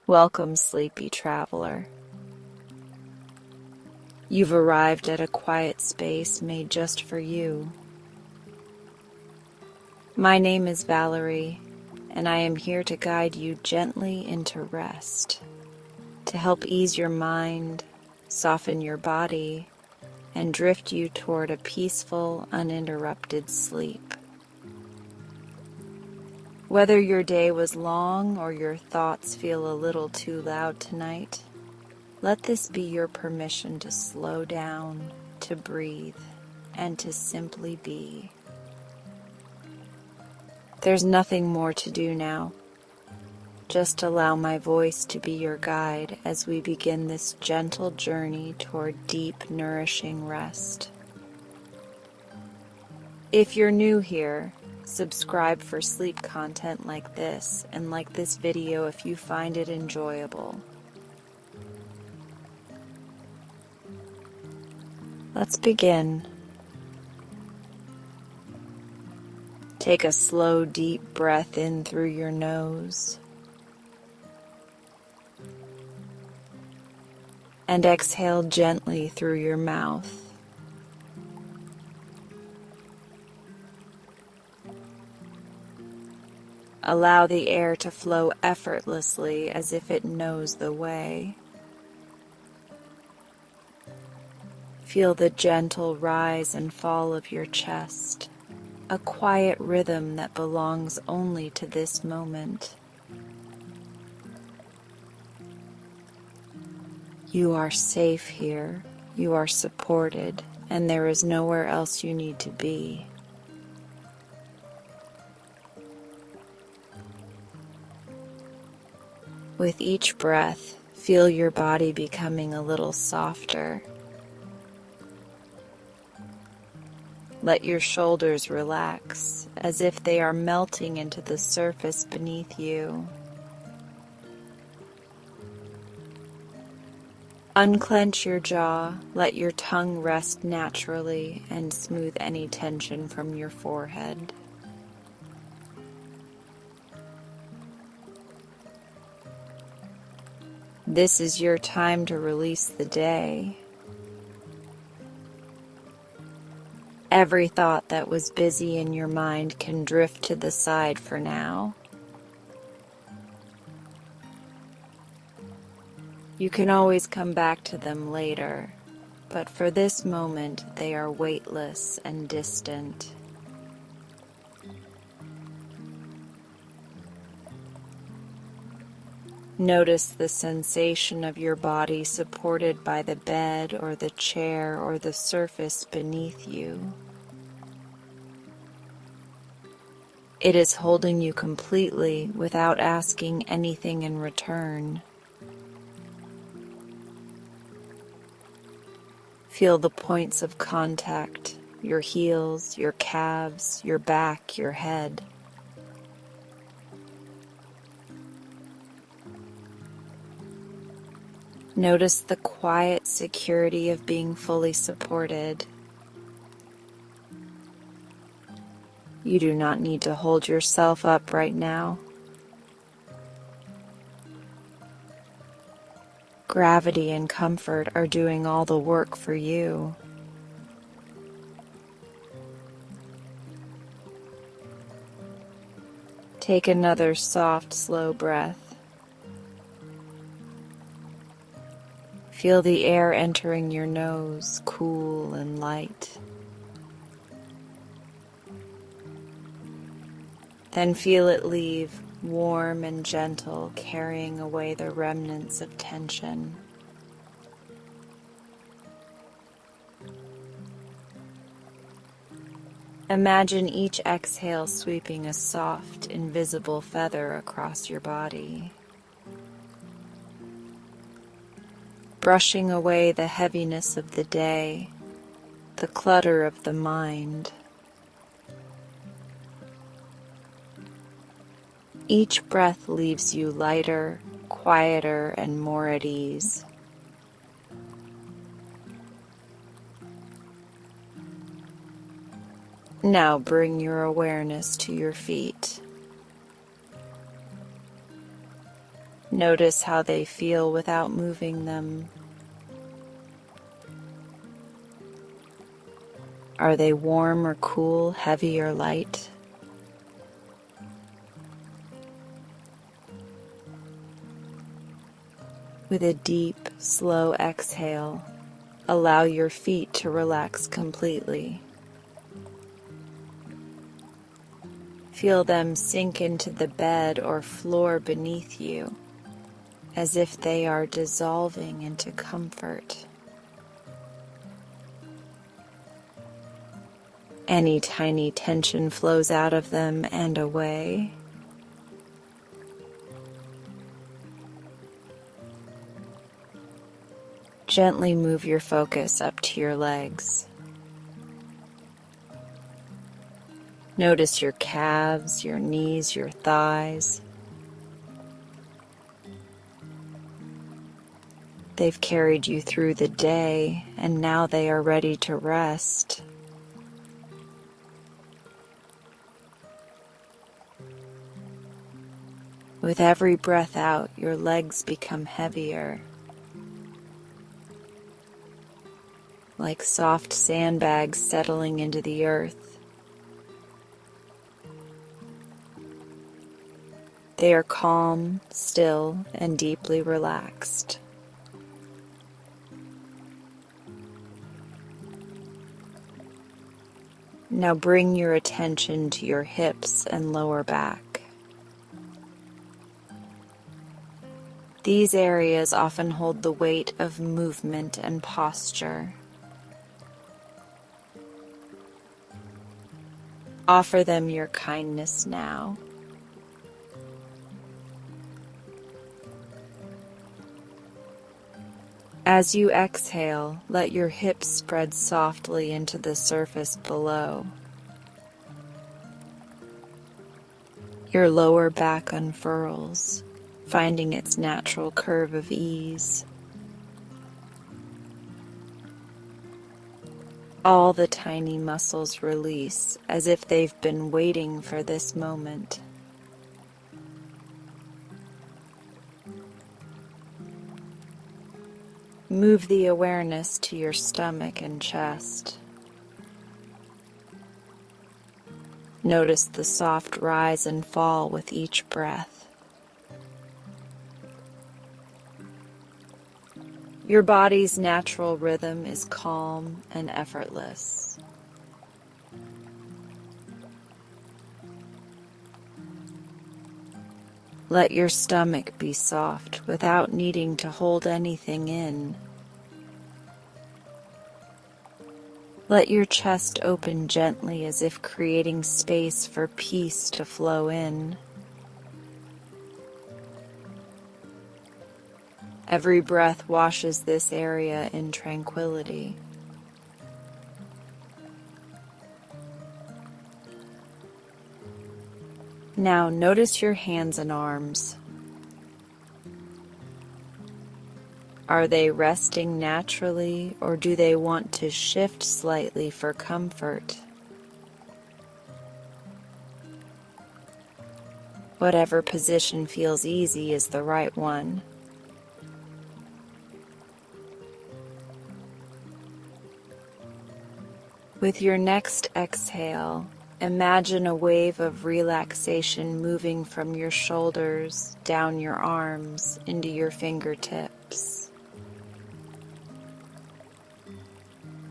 Welcome, sleepy traveler. You've arrived at a quiet space made just for you. My name is Valarie, and I am here to guide you gently into rest, to help ease your mind, soften your body, and drift you toward a peaceful, uninterrupted sleep. Whether your day was long or your thoughts feel a little too loud tonight, let this be your permission to slow down, to breathe, and to simply be. There's nothing more to do now. Just allow my voice to be your guide as we begin this gentle journey toward deep, nourishing rest. If you're new here, subscribe for sleep content like this, and like this video if you find it enjoyable. Let's begin. Take a slow, deep breath in through your nose and exhale gently through your mouth. Allow the air to flow effortlessly as if it knows the way. Feel the gentle rise and fall of your chest, a quiet rhythm that belongs only to this moment. You are safe here, you are supported, and there is nowhere else you need to be. With each breath, feel your body becoming a little softer. Let your shoulders relax as if they are melting into the surface beneath you. Unclench your jaw, let your tongue rest naturally, and smooth any tension from your forehead. This is your time to release the day. Every thought that was busy in your mind can drift to the side for now. You can always come back to them later, but for this moment they are weightless and distant. Notice the sensation of your body supported by the bed or the chair or the surface beneath you. It is holding you completely without asking anything in return. Feel the points of contact, your heels, your calves, your back, your head. Notice the quiet security of being fully supported. You do not need to hold yourself up right now. Gravity and comfort are doing all the work for you. Take another soft, slow breath. Feel the air entering your nose, cool and light. Then feel it leave, warm and gentle, carrying away the remnants of tension. Imagine each exhale sweeping a soft, invisible feather across your body, brushing away the heaviness of the day, the clutter of the mind. Each breath leaves you lighter, quieter, and more at ease. Now bring your awareness to your feet. Notice how they feel without moving them. Are they warm or cool, heavy or light? With a deep, slow exhale, allow your feet to relax completely. Feel them sink into the bed or floor beneath you, as if they are dissolving into comfort. Any tiny tension flows out of them and away. Gently move your focus up to your legs. Notice your calves, your knees, your thighs. They've carried you through the day, and now they are ready to rest. With every breath out, your legs become heavier, like soft sandbags settling into the earth. They are calm, still, and deeply relaxed. Now bring your attention to your hips and lower back. These areas often hold the weight of movement and posture. Offer them your kindness now. As you exhale, let your hips spread softly into the surface below. Your lower back unfurls, finding its natural curve of ease. All the tiny muscles release as if they've been waiting for this moment. Move the awareness to your stomach and chest. Notice the soft rise and fall with each breath. Your body's natural rhythm is calm and effortless. Let your stomach be soft without needing to hold anything in. Let your chest open gently as if creating space for peace to flow in. Every breath washes this area in tranquility. Now notice your hands and arms. Are they resting naturally, or do they want to shift slightly for comfort? Whatever position feels easy is the right one. With your next exhale, imagine a wave of relaxation moving from your shoulders, down your arms, into your fingertips.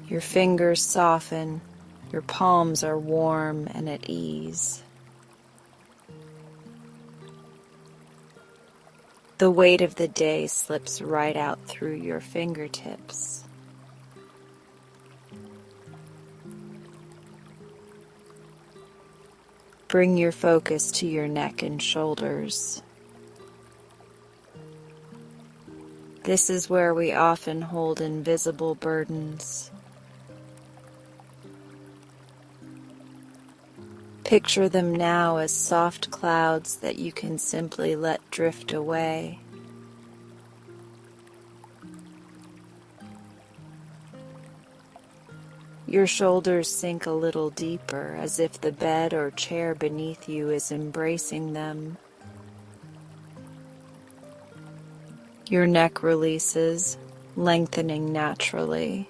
Your fingers soften, your palms are warm and at ease. The weight of the day slips right out through your fingertips. Bring your focus to your neck and shoulders. This is where we often hold invisible burdens. Picture them now as soft clouds that you can simply let drift away. Your shoulders sink a little deeper, as if the bed or chair beneath you is embracing them. Your neck releases, lengthening naturally.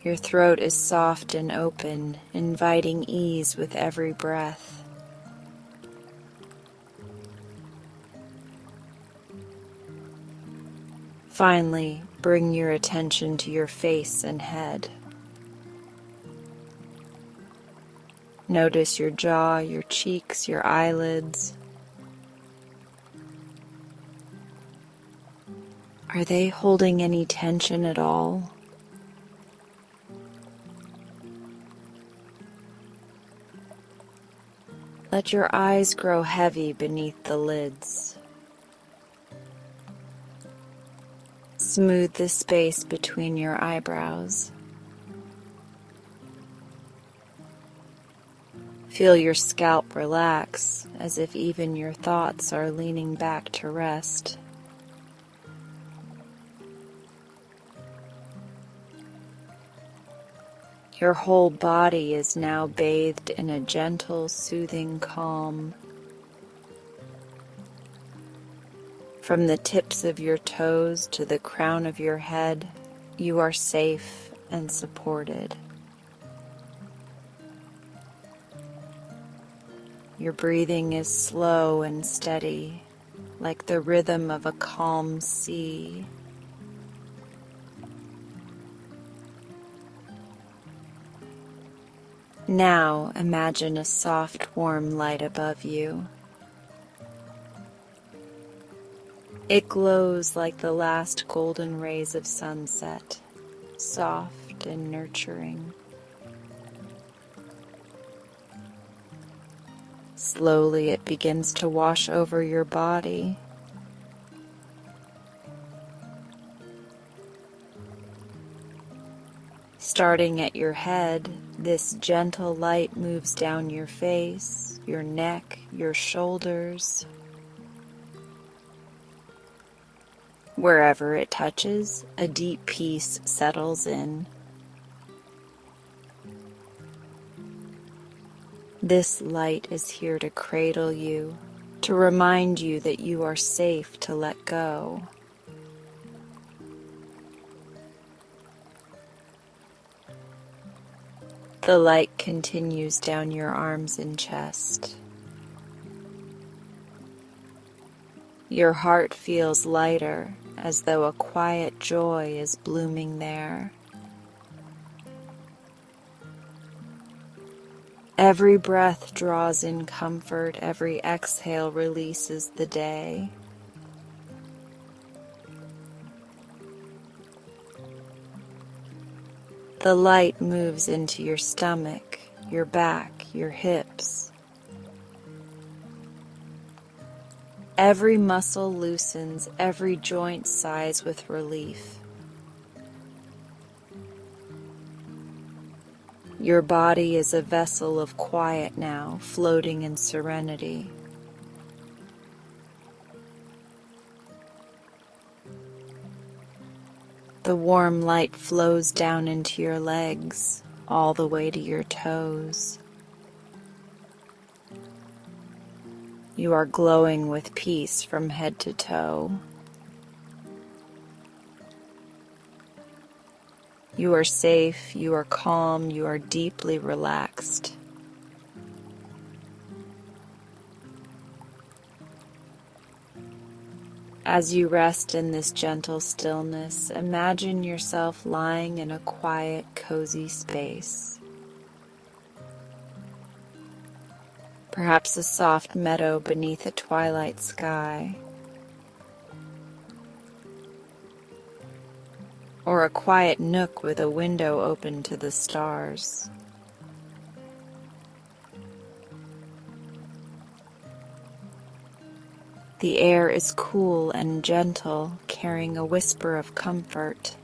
Your throat is soft and open, inviting ease with every breath. Finally, bring your attention to your face and head. Notice your jaw, your cheeks, your eyelids. Are they holding any tension at all? Let your eyes grow heavy beneath the lids. Smooth the space between your eyebrows. Feel your scalp relax, as if even your thoughts are leaning back to rest. Your whole body is now bathed in a gentle, soothing calm. From the tips of your toes to the crown of your head, you are safe and supported. Your breathing is slow and steady, like the rhythm of a calm sea. Now imagine a soft, warm light above you. It glows like the last golden rays of sunset, soft and nurturing. Slowly it begins to wash over your body. Starting at your head, this gentle light moves down your face, your neck, your shoulders. Wherever it touches, a deep peace settles in. This light is here to cradle you, to remind you that you are safe to let go. The light continues down your arms and chest. Your heart feels lighter, as though a quiet joy is blooming there. Every breath draws in comfort, every exhale releases the day. The light moves into your stomach, your back, your hips. Every muscle loosens, every joint sighs with relief. Your body is a vessel of quiet now, floating in serenity. The warm light flows down into your legs, all the way to your toes. You are glowing with peace from head to toe. You are safe, you are calm, you are deeply relaxed. As you rest in this gentle stillness, imagine yourself lying in a quiet, cozy space. Perhaps a soft meadow beneath a twilight sky, or a quiet nook with a window open to the stars. The air is cool and gentle, carrying a whisper of comfort.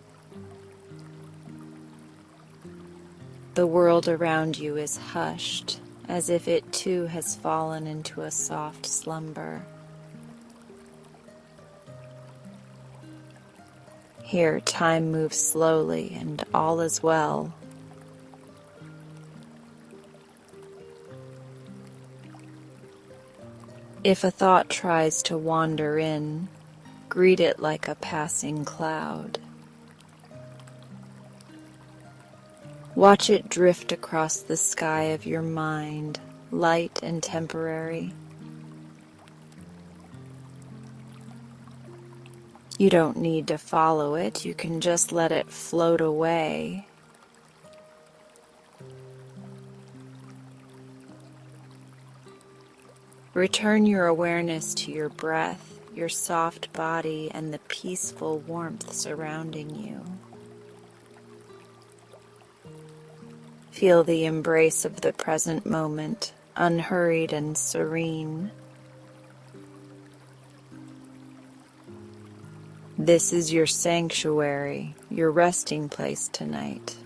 The world around you is hushed, as if it too has fallen into a soft slumber. Here, time moves slowly and all is well. If a thought tries to wander in, greet it like a passing cloud. Watch it drift across the sky of your mind, light and temporary. You don't need to follow it, you can just let it float away. Return your awareness to your breath, your soft body, and the peaceful warmth surrounding you. Feel the embrace of the present moment, unhurried and serene. This is your sanctuary, your resting place tonight.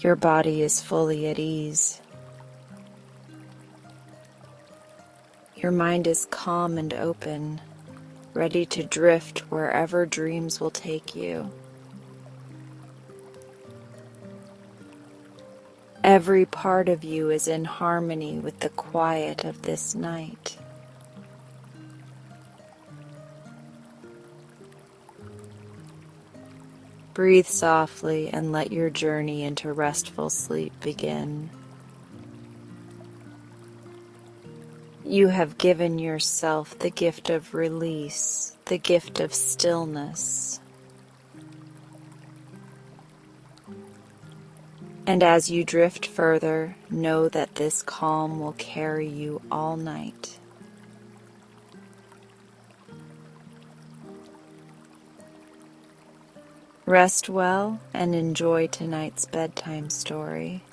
Your body is fully at ease. Your mind is calm and open, ready to drift wherever dreams will take you. Every part of you is in harmony with the quiet of this night. Breathe softly and let your journey into restful sleep begin. You have given yourself the gift of release, the gift of stillness. And as you drift further, know that this calm will carry you all night. Rest well and enjoy tonight's bedtime story.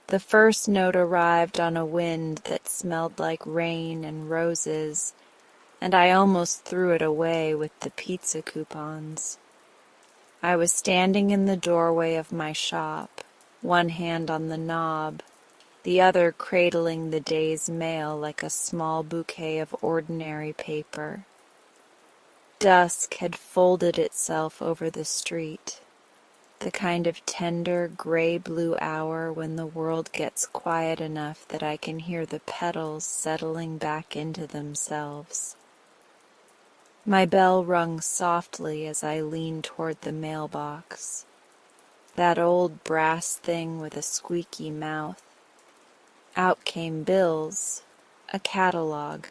The first note arrived on a wind that smelled like rain and roses, and I almost threw it away with the pizza coupons. I was standing in the doorway of my shop, one hand on the knob, the other cradling the day's mail like a small bouquet of ordinary paper. Dusk had folded itself over the street, the kind of tender gray-blue hour when the world gets quiet enough that I can hear the petals settling back into themselves. My bell rung softly as I leaned toward the mailbox, that old brass thing with a squeaky mouth. Out came bills, a catalog,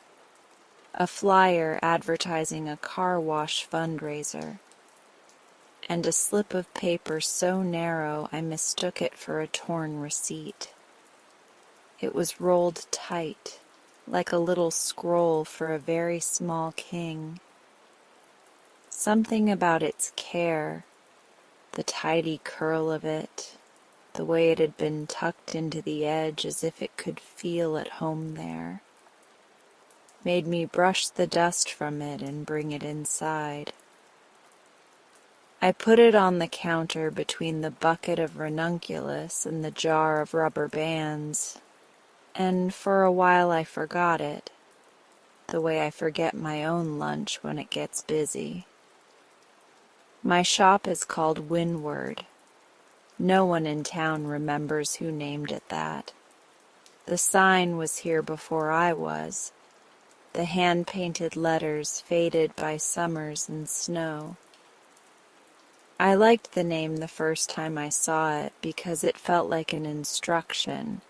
a flyer advertising a car wash fundraiser, and a slip of paper so narrow I mistook it for a torn receipt. It was rolled tight, like a little scroll for a very small king. Something about its care, the tidy curl of it, the way it had been tucked into the edge as if it could feel at home there, made me brush the dust from it and bring it inside. I put it on the counter between the bucket of ranunculus and the jar of rubber bands, and for a while I forgot it, the way I forget my own lunch when it gets busy. My shop is called Windward. No one in town remembers who named it that. The sign was here before I was, the hand-painted letters faded by summers and snow. I liked the name the first time I saw it because it felt like an instruction.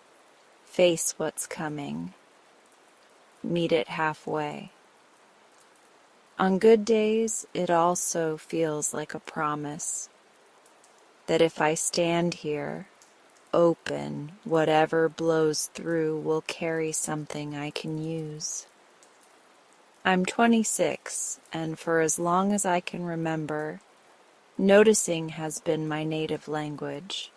Face what's coming. Meet it halfway. On good days, it also feels like a promise that if I stand here, open, whatever blows through will carry something I can use. I'm 26, and for as long as I can remember, noticing has been my native language.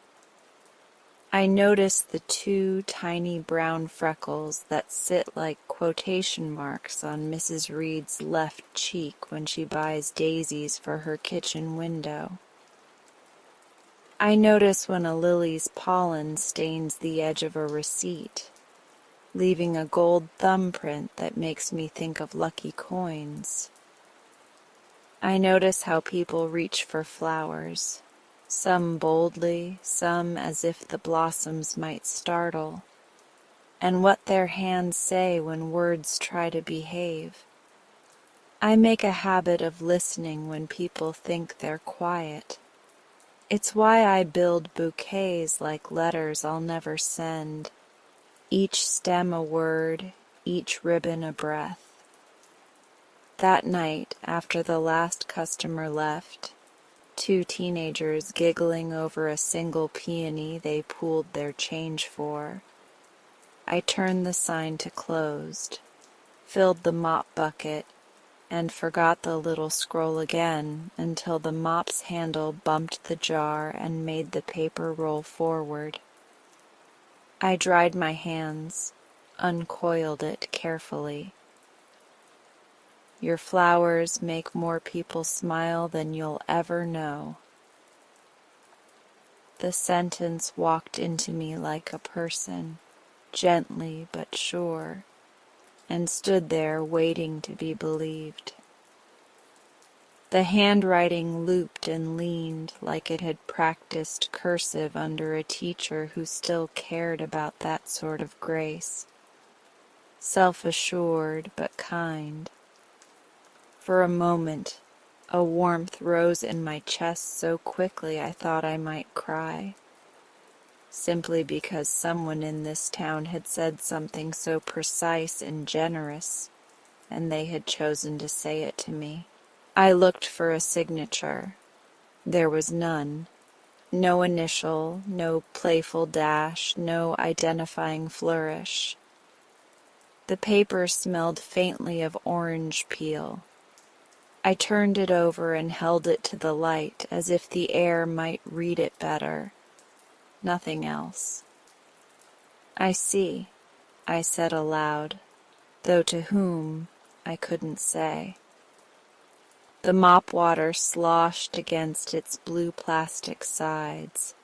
I notice the two tiny brown freckles that sit like quotation marks on Mrs. Reed's left cheek when she buys daisies for her kitchen window. I notice when a lily's pollen stains the edge of a receipt, leaving a gold thumbprint that makes me think of lucky coins. I notice how people reach for flowers, some boldly, some as if the blossoms might startle, and what their hands say when words try to behave. I make a habit of listening when people think they're quiet. It's why I build bouquets like letters I'll never send, each stem a word, each ribbon a breath. That night, after the last customer left, two teenagers giggling over a single peony they pooled their change for, I turned the sign to closed, filled the mop bucket, and forgot the little scroll again until the mop's handle bumped the jar and made the paper roll forward. I dried my hands, uncoiled it carefully. Your flowers make more people smile than you'll ever know. The sentence walked into me like a person, gently but sure, and stood there waiting to be believed. The handwriting looped and leaned like it had practiced cursive under a teacher who still cared about that sort of grace, self-assured but kind. For a moment, a warmth rose in my chest so quickly I thought I might cry, simply because someone in this town had said something so precise and generous, and they had chosen to say it to me. I looked for a signature. There was none. No initial, no playful dash, no identifying flourish. The paper smelled faintly of orange peel. I turned it over and held it to the light as if the air might read it better. Nothing else. I see, I said aloud, though to whom I couldn't say. The mop water sloshed against its blue plastic sides,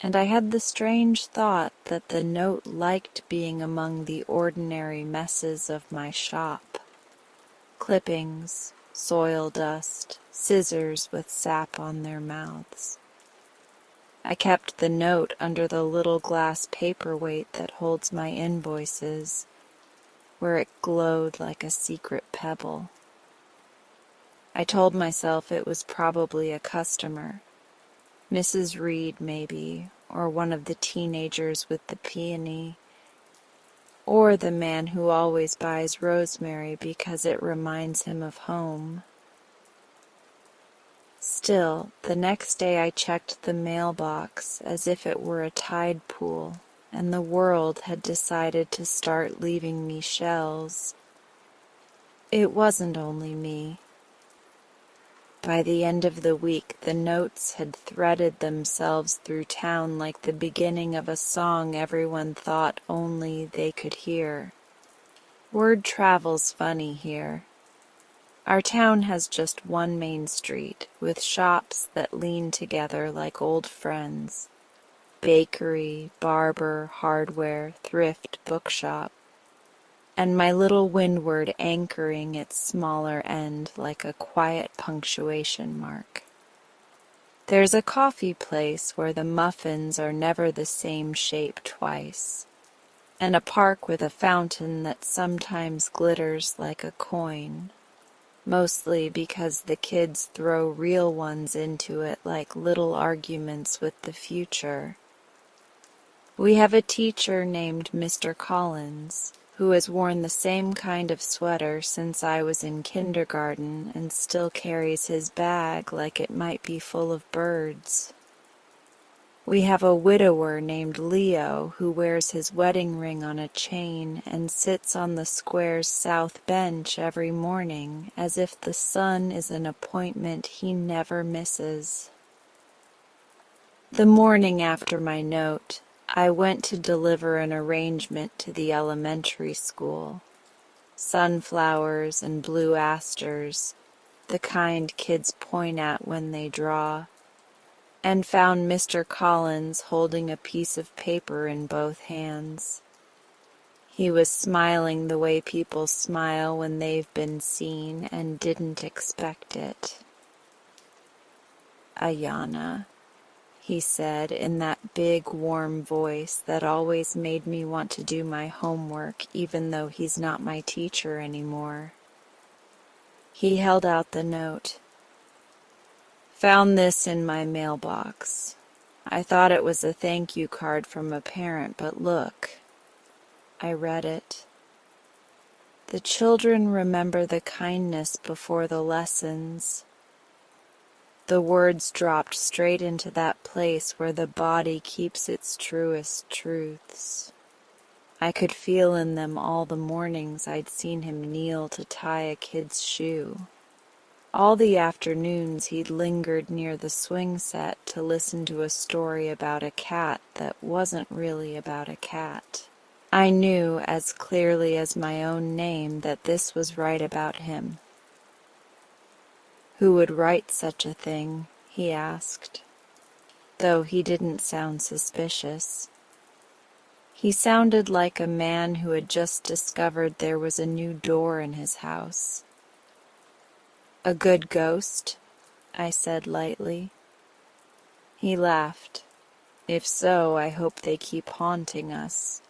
and I had the strange thought that the note liked being among the ordinary messes of my shop. Clippings, soil dust, scissors with sap on their mouths. I kept the note under the little glass paperweight that holds my invoices, where it glowed like a secret pebble. I told myself it was probably a customer, Mrs. Reed maybe, or one of the teenagers with the peony, or the man who always buys rosemary because it reminds him of home. Still, the next day I checked the mailbox as if it were a tide pool, and the world had decided to start leaving me shells. It wasn't only me. By the end of the week, the notes had threaded themselves through town like the beginning of a song everyone thought only they could hear. Word travel's funny here. Our town has just one main street, with shops that lean together like old friends. Bakery, barber, hardware, thrift, bookshop. And my little windward anchoring its smaller end like a quiet punctuation mark. There's a coffee place where the muffins are never the same shape twice, and a park with a fountain that sometimes glitters like a coin, mostly because the kids throw real ones into it like little arguments with the future. We have a teacher named Mr. Collins, who has worn the same kind of sweater since I was in kindergarten and still carries his bag like it might be full of birds. We have a widower named Leo who wears his wedding ring on a chain and sits on the square's south bench every morning as if the sun is an appointment he never misses. The morning after my note, I went to deliver an arrangement to the elementary school. Sunflowers and blue asters, the kind kids point at when they draw, and found Mr. Collins holding a piece of paper in both hands. He was smiling the way people smile when they've been seen and didn't expect it. "Ayana," he said in that big, warm voice that always made me want to do my homework even though he's not my teacher anymore. He held out the note. "Found this in my mailbox. I thought it was a thank you card from a parent, but look." I read it. "The children remember the kindness before the lessons." The words dropped straight into that place where the body keeps its truest truths. I could feel in them all the mornings I'd seen him kneel to tie a kid's shoe. All the afternoons he'd lingered near the swing set to listen to a story about a cat that wasn't really about a cat. I knew as clearly as my own name that this was right about him. "Who would write such a thing?" he asked, though he didn't sound suspicious. He sounded like a man who had just discovered there was a new door in his house. "A good ghost?" I said lightly. He laughed. "If so, I hope they keep haunting us."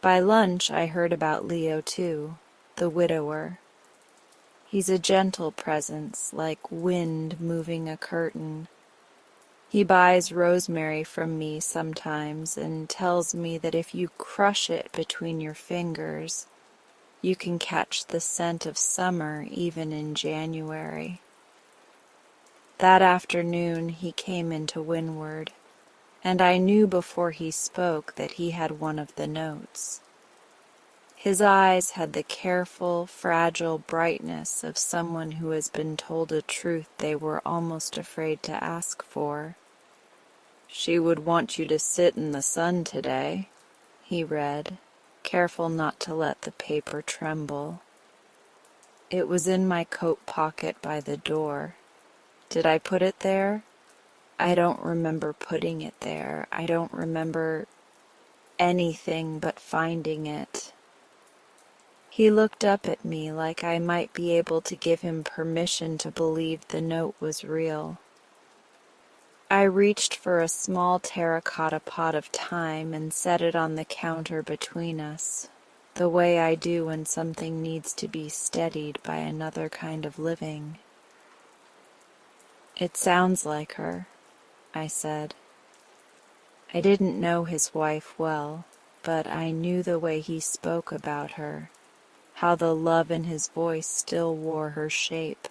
By lunch I heard about Leo too, the widower. He's a gentle presence, like wind moving a curtain. He buys rosemary from me sometimes and tells me that if you crush it between your fingers, you can catch the scent of summer even in January. That afternoon he came into Windward, and I knew before he spoke that he had one of the notes. His eyes had the careful, fragile brightness of someone who has been told a truth they were almost afraid to ask for. "She would want you to sit in the sun today," he read, careful not to let the paper tremble. It was in my coat pocket by the door. Did I put it there? I don't remember putting it there. I don't remember anything but finding it. He looked up at me like I might be able to give him permission to believe the note was real. I reached for a small terracotta pot of thyme and set it on the counter between us, the way I do when something needs to be steadied by another kind of living. "It sounds like her," I said. I didn't know his wife well, but I knew the way he spoke about her, how the love in his voice still wore her shape.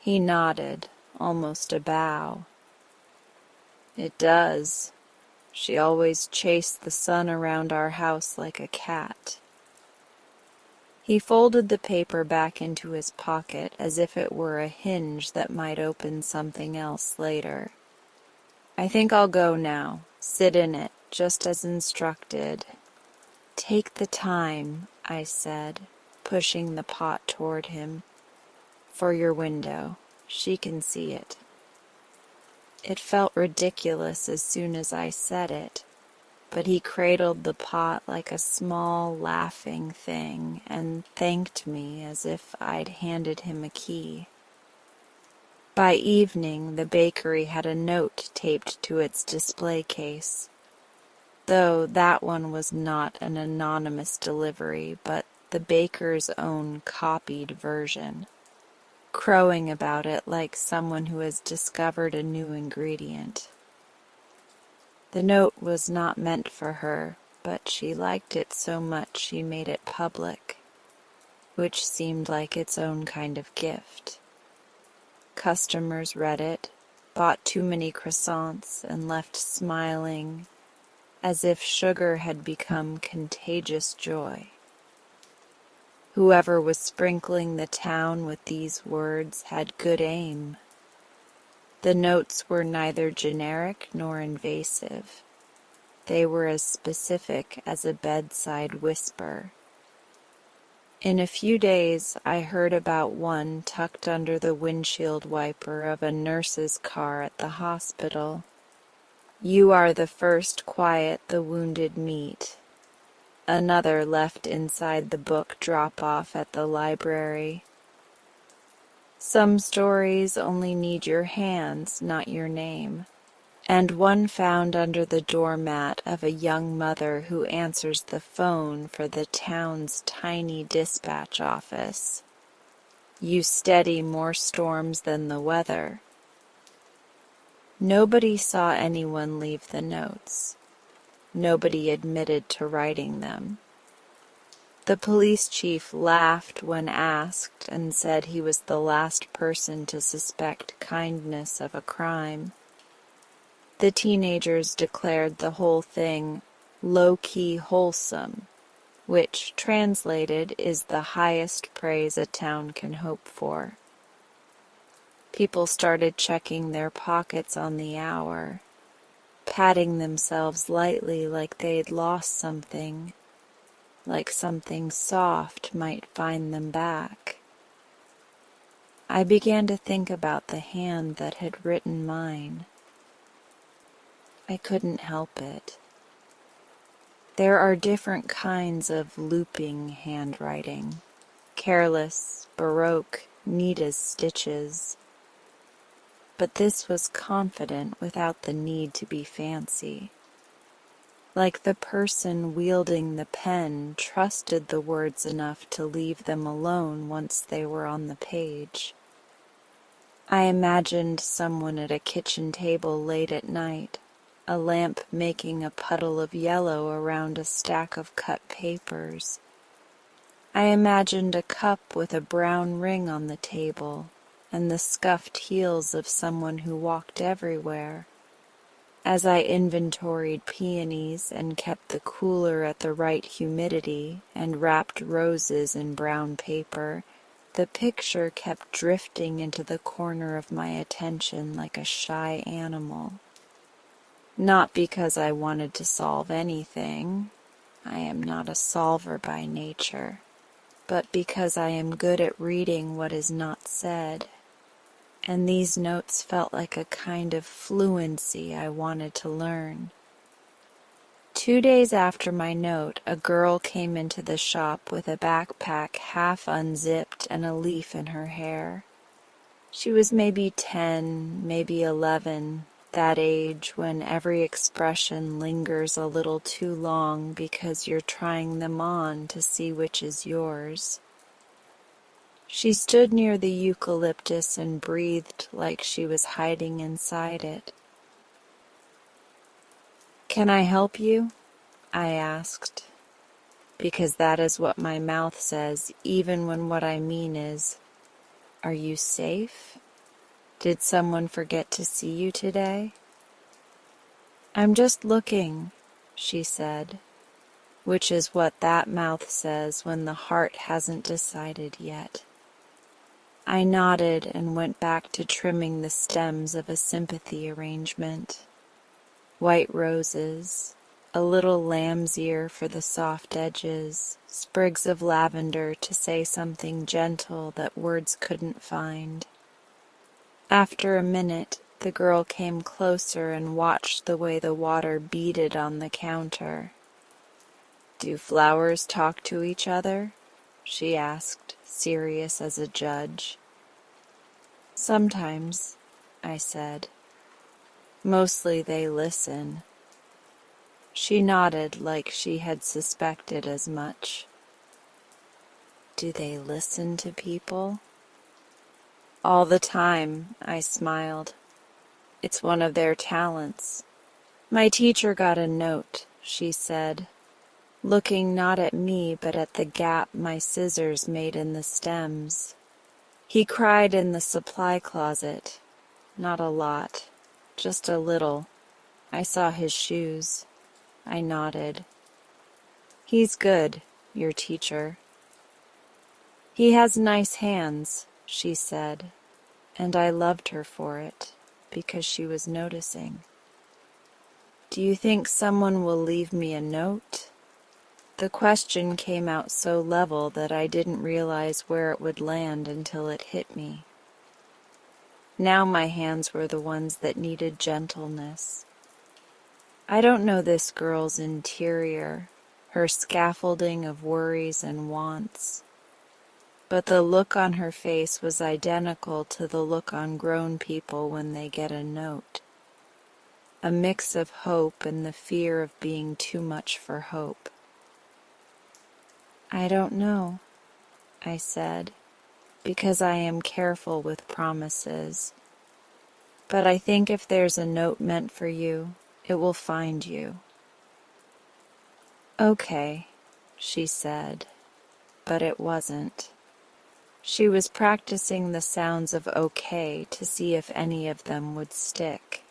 He nodded, almost a bow. "It does. She always chased the sun around our house like a cat." He folded the paper back into his pocket as if it were a hinge that might open something else later. "I think I'll go now. Sit in it, just as instructed." "Take the time," I said, pushing the pot toward him. "For your window. She can see it." It felt ridiculous as soon as I said it, but he cradled the pot like a small, laughing thing and thanked me as if I'd handed him a key. By evening, the bakery had a note taped to its display case, though that one was not an anonymous delivery, but the baker's own copied version, crowing about it like someone who has discovered a new ingredient. The note was not meant for her, but she liked it so much she made it public, which seemed like its own kind of gift. Customers read it, bought too many croissants, and left smiling, as if sugar had become contagious joy. Whoever was sprinkling the town with these words had good aim. The notes were neither generic nor invasive. they were as specific as a bedside whisper. In a few days, I heard about one tucked under the windshield wiper of a nurse's car at the hospital. "You are the first quiet the wounded meet." Another left inside the book drop-off at the library. Some stories only need your hands, not your name. And one found under the doormat of a young mother who answers the phone for the town's tiny dispatch office. "You steady more storms than the weather." Nobody saw anyone leave the notes. Nobody admitted to writing them. The police chief laughed when asked and said he was the last person to suspect kindness of a crime. The teenagers declared the whole thing low-key wholesome, which, translated, is the highest praise a town can hope for. People started checking their pockets on the hour, patting themselves lightly like they'd lost something, like something soft might find them back. I began to think about the hand that had written mine. I couldn't help it. There are different kinds of looping handwriting, careless, baroque, neat as stitches. But this was confident without the need to be fancy. Like the person wielding the pen trusted the words enough to leave them alone once they were on the page. I imagined someone at a kitchen table late at night, a lamp making a puddle of yellow around a stack of cut papers. I imagined a cup with a brown ring on the table, and the scuffed heels of someone who walked everywhere. As I inventoried peonies and kept the cooler at the right humidity and wrapped roses in brown paper, the picture kept drifting into the corner of my attention like a shy animal. Not because I wanted to solve anything, I am not a solver by nature, but because I am good at reading what is not said. And these notes felt like a kind of fluency I wanted to learn. 2 days after my note, a girl came into the shop with a backpack half unzipped and a leaf in her hair. She was maybe 10, maybe 11, that age when every expression lingers a little too long because you're trying them on to see which is yours. She stood near the eucalyptus and breathed like she was hiding inside it. "Can I help you?" I asked, because that is what my mouth says, even when what I mean is, "Are you safe? Did someone forget to see you today?" "I'm just looking," she said, which is what that mouth says when the heart hasn't decided yet. I nodded and went back to trimming the stems of a sympathy arrangement. White roses, a little lamb's ear for the soft edges, sprigs of lavender to say something gentle that words couldn't find. After a minute, the girl came closer and watched the way the water beaded on the counter. "Do flowers talk to each other?" she asked, serious as a judge. "Sometimes," I said. "Mostly they listen." She nodded like she had suspected as much. "Do they listen to people?" "All the time," I smiled. "It's one of their talents." "My teacher got a note," she said, looking not at me but at the gap my scissors made in the stems. "He cried in the supply closet. Not a lot, just a little. I saw his shoes." I nodded. "He's good, your teacher." "He has nice hands," she said, and I loved her for it, because she was noticing. Do you think someone will leave me a note? The question came out so level that I didn't realize where it would land until it hit me. Now my hands were the ones that needed gentleness. I don't know this girl's interior, her scaffolding of worries and wants, but the look on her face was identical to the look on grown people when they get a note. A mix of hope and the fear of being too much for hope. I don't know, I said, because I am careful with promises. But I think if there's a note meant for you, it will find you. Okay, she said, but it wasn't. She was practicing the sounds of okay to see if any of them would stick.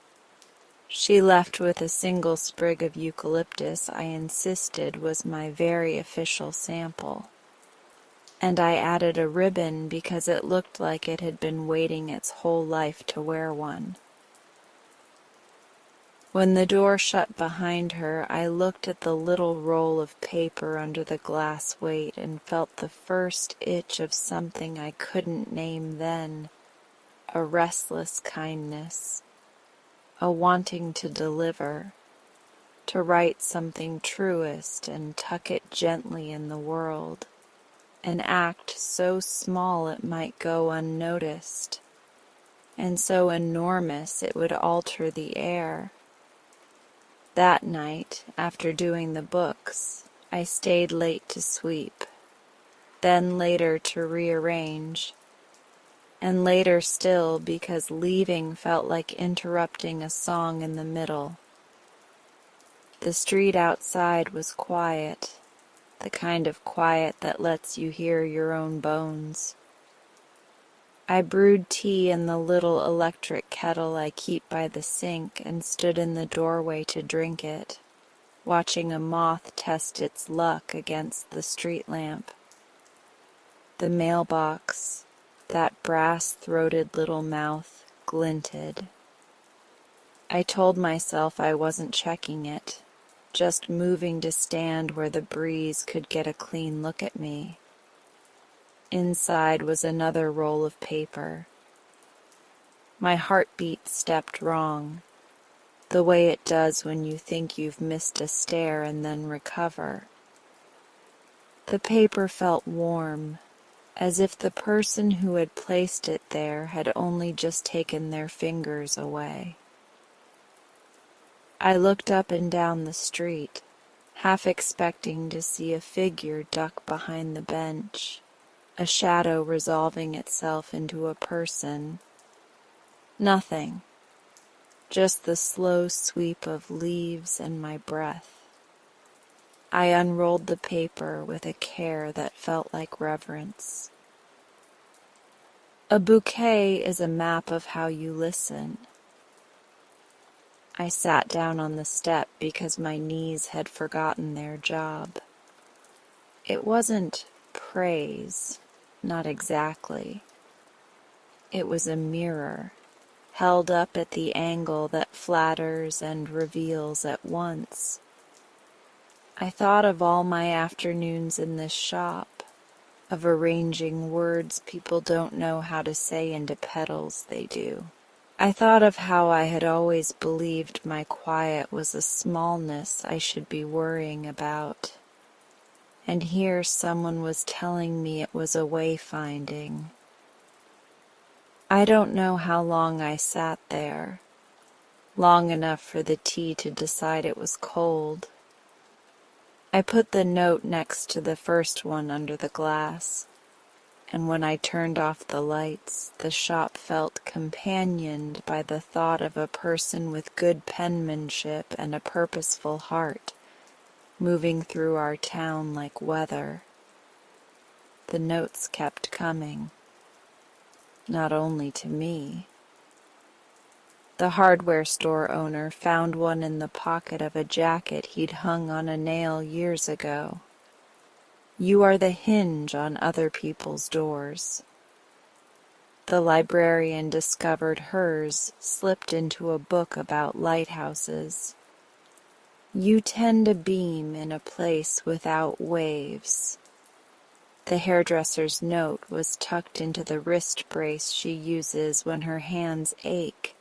She left with a single sprig of eucalyptus I insisted was my very official sample. And I added a ribbon because it looked like it had been waiting its whole life to wear one. When the door shut behind her, I looked at the little roll of paper under the glass weight and felt the first itch of something I couldn't name then, a restless kindness, a wanting to deliver, to write something truest and tuck it gently in the world, an act so small it might go unnoticed, and so enormous it would alter the air. That night, after doing the books, I stayed late to sweep, then later to rearrange, and later still because leaving felt like interrupting a song in the middle. The street outside was quiet, the kind of quiet that lets you hear your own bones. I brewed tea in the little electric kettle I keep by the sink and stood in the doorway to drink it, watching a moth test its luck against the street lamp. The mailbox, that brass-throated little mouth, glinted. I told myself I wasn't checking it, just moving to stand where the breeze could get a clean look at me. Inside was another roll of paper. My heartbeat stepped wrong, the way it does when you think you've missed a stair and then recover. The paper felt warm, as if the person who had placed it there had only just taken their fingers away. I looked up and down the street, half expecting to see a figure duck behind the bench, a shadow resolving itself into a person. Nothing. Just the slow sweep of leaves and my breath. I unrolled the paper with a care that felt like reverence. A bouquet is a map of how you listen. I sat down on the step because my knees had forgotten their job. It wasn't praise, not exactly. It was a mirror, held up at the angle that flatters and reveals at once. I thought of all my afternoons in this shop, of arranging words people don't know how to say into petals they do. I thought of how I had always believed my quiet was a smallness I should be worrying about. And here someone was telling me it was a wayfinding. I don't know how long I sat there, long enough for the tea to decide it was cold. I put the note next to the first one under the glass, and when I turned off the lights, the shop felt companioned by the thought of a person with good penmanship and a purposeful heart, moving through our town like weather. The notes kept coming, not only to me. The hardware store owner found one in the pocket of a jacket he'd hung on a nail years ago. You are the hinge on other people's doors. The librarian discovered hers slipped into a book about lighthouses. You tend a beam in a place without waves. The hairdresser's note was tucked into the wrist brace she uses when her hands ache.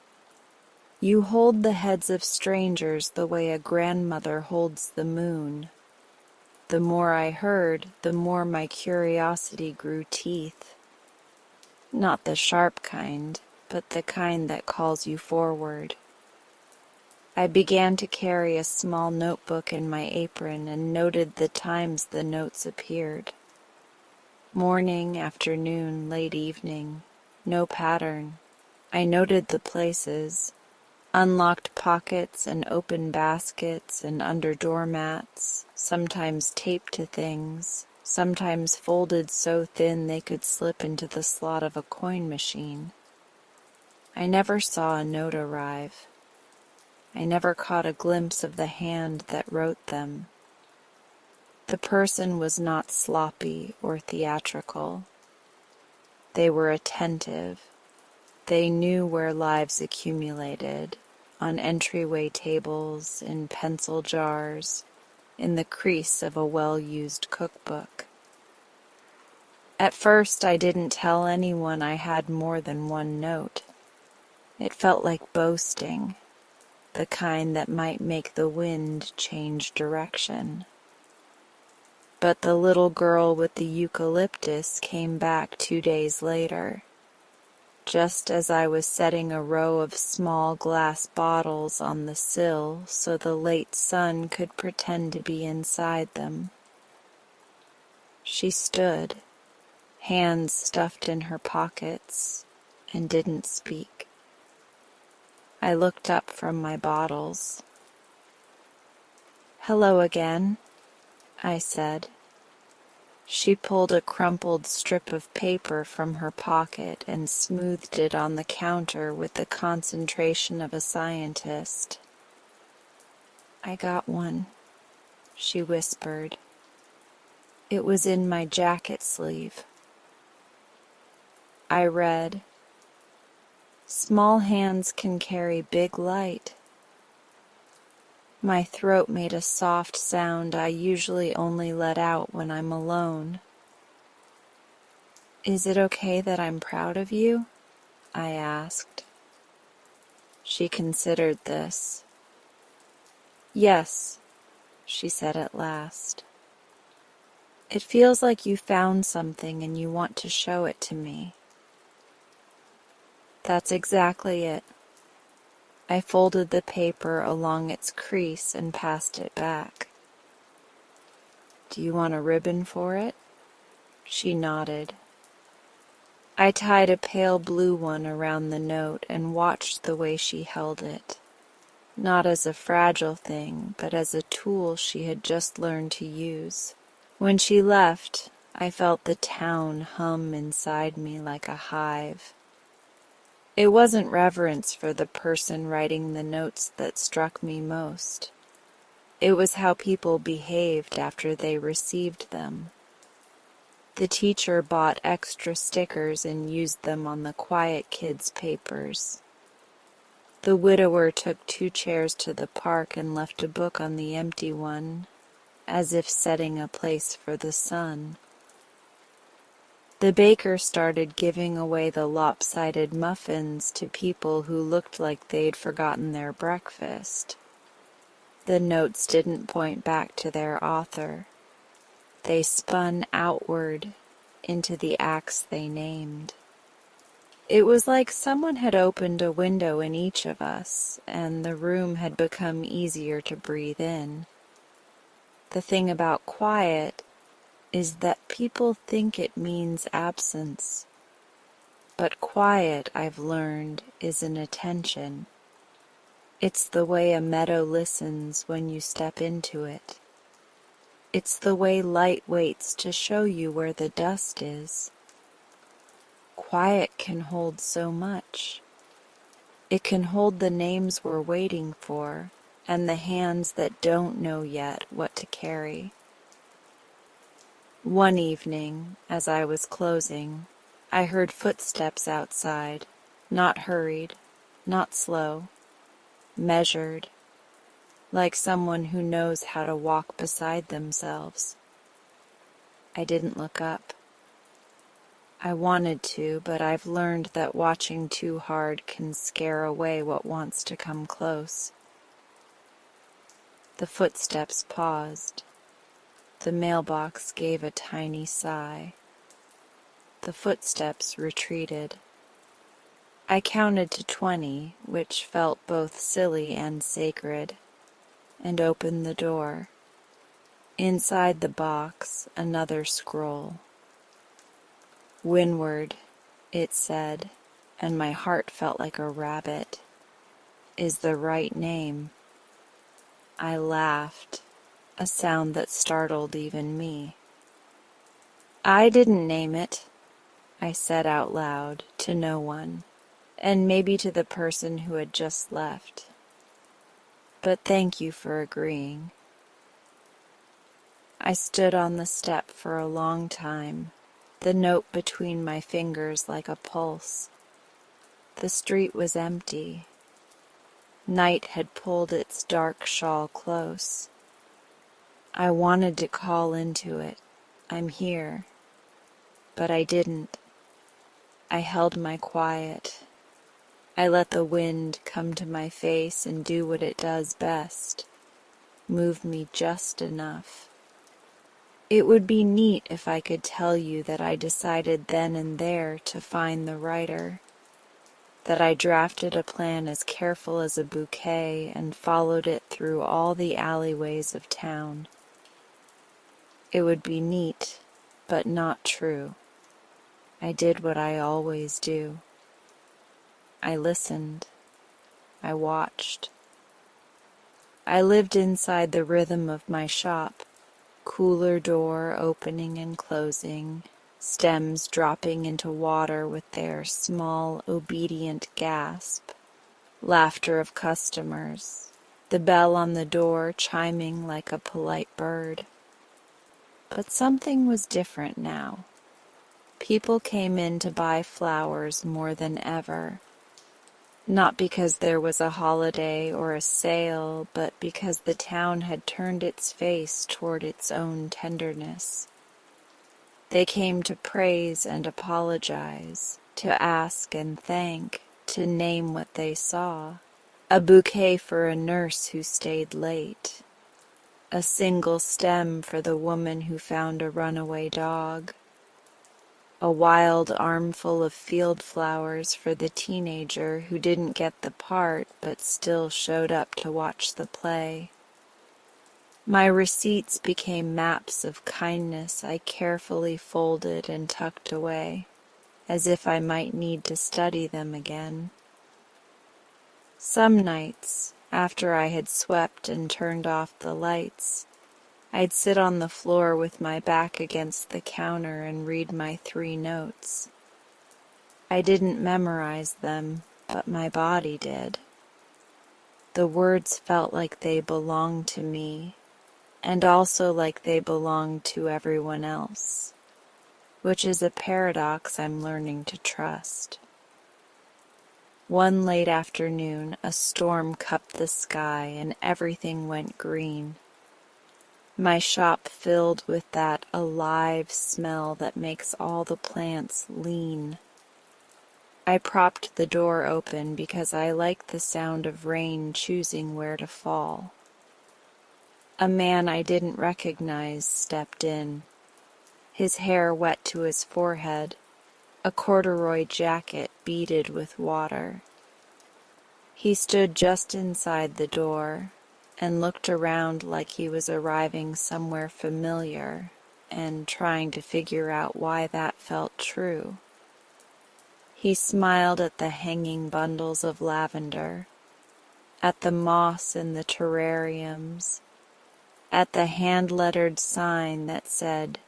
You hold the heads of strangers the way a grandmother holds the moon. The more I heard, the more my curiosity grew teeth. Not the sharp kind, but the kind that calls you forward. I began to carry a small notebook in my apron and noted the times the notes appeared. Morning, afternoon, late evening. No pattern. I noted the places. Unlocked pockets and open baskets and under doormats, sometimes taped to things, sometimes folded so thin they could slip into the slot of a coin machine. I never saw a note arrive. I never caught a glimpse of the hand that wrote them. The person was not sloppy or theatrical. They were attentive. They knew where lives accumulated, on entryway tables, in pencil jars, in the crease of a well-used cookbook. At first, I didn't tell anyone I had more than one note. It felt like boasting, the kind that might make the wind change direction. But the little girl with the eucalyptus came back 2 days later. Just as I was setting a row of small glass bottles on the sill so the late sun could pretend to be inside them. She stood, hands stuffed in her pockets, and didn't speak. I looked up from my bottles. "Hello again," I said. She pulled a crumpled strip of paper from her pocket and smoothed it on the counter with the concentration of a scientist. "I got one," she whispered. "It was in my jacket sleeve." I read, "Small hands can carry big light." My throat made a soft sound I usually only let out when I'm alone. "Is it okay that I'm proud of you?" I asked. She considered this. "Yes," she said at last. "It feels like you found something and you want to show it to me." That's exactly it. I folded the paper along its crease and passed it back. "Do you want a ribbon for it?" She nodded. I tied a pale blue one around the note and watched the way she held it, not as a fragile thing, but as a tool she had just learned to use. When she left, I felt the town hum inside me like a hive. It wasn't reverence for the person writing the notes that struck me most. It was how people behaved after they received them. The teacher bought extra stickers and used them on the quiet kids' papers. The widower took 2 chairs to the park and left a book on the empty one, as if setting a place for the sun. The baker started giving away the lopsided muffins to people who looked like they'd forgotten their breakfast. The notes didn't point back to their author. They spun outward into the acts they named. It was like someone had opened a window in each of us, and the room had become easier to breathe in. The thing about quiet is that people think it means absence. But quiet, I've learned, is an attention. It's the way a meadow listens when you step into it. It's the way light waits to show you where the dust is. Quiet can hold so much. It can hold the names we're waiting for, and the hands that don't know yet what to carry. One evening, as I was closing, I heard footsteps outside, not hurried, not slow, measured. like someone who knows how to walk beside themselves. I didn't look up. I wanted to, but I've learned that watching too hard can scare away what wants to come close. The footsteps paused. The mailbox gave a tiny sigh. The footsteps retreated. I counted to 20, which felt both silly and sacred, and opened the door. Inside the box, another scroll. Windward, it said, and my heart felt like a rabbit, is the right name. I laughed, a sound that startled even me. I didn't name it, I said out loud to no one, and maybe to the person who had just left. But thank you for agreeing. I stood on the step for a long time, the note between my fingers like a pulse. The street was empty. Night had pulled its dark shawl close. I wanted to call into it, I'm here, but I didn't. I held my quiet. I let the wind come to my face and do what it does best, move me just enough. It would be neat if I could tell you that I decided then and there to find the writer, that I drafted a plan as careful as a bouquet and followed it through all the alleyways of town. It would be neat, but not true. I did what I always do. I listened. I watched. I lived inside the rhythm of my shop, cooler door opening and closing, stems dropping into water with their small, obedient gasp, laughter of customers, the bell on the door chiming like a polite bird. But something was different now. People came in to buy flowers more than ever, not because there was a holiday or a sale, but because the town had turned its face toward its own tenderness. They came to praise and apologize, to ask and thank, to name what they saw. A bouquet for a nurse who stayed late. A single stem for the woman who found a runaway dog. A wild armful of field flowers for the teenager who didn't get the part but still showed up to watch the play. My receipts became maps of kindness I carefully folded and tucked away, as if I might need to study them again. Some nights, after I had swept and turned off the lights, I'd sit on the floor with my back against the counter and read my 3 notes. I didn't memorize them, but my body did. The words felt like they belonged to me, and also like they belonged to everyone else, which is a paradox I'm learning to trust. One late afternoon, a storm cupped the sky and everything went green. My shop filled with that alive smell that makes all the plants lean. I propped the door open because I like the sound of rain choosing where to fall. A man I didn't recognize stepped in, his hair wet to his forehead, a corduroy jacket beaded with water. He stood just inside the door and looked around like he was arriving somewhere familiar and trying to figure out why that felt true. He smiled at the hanging bundles of lavender, at the moss in the terrariums, at the hand-lettered sign that said,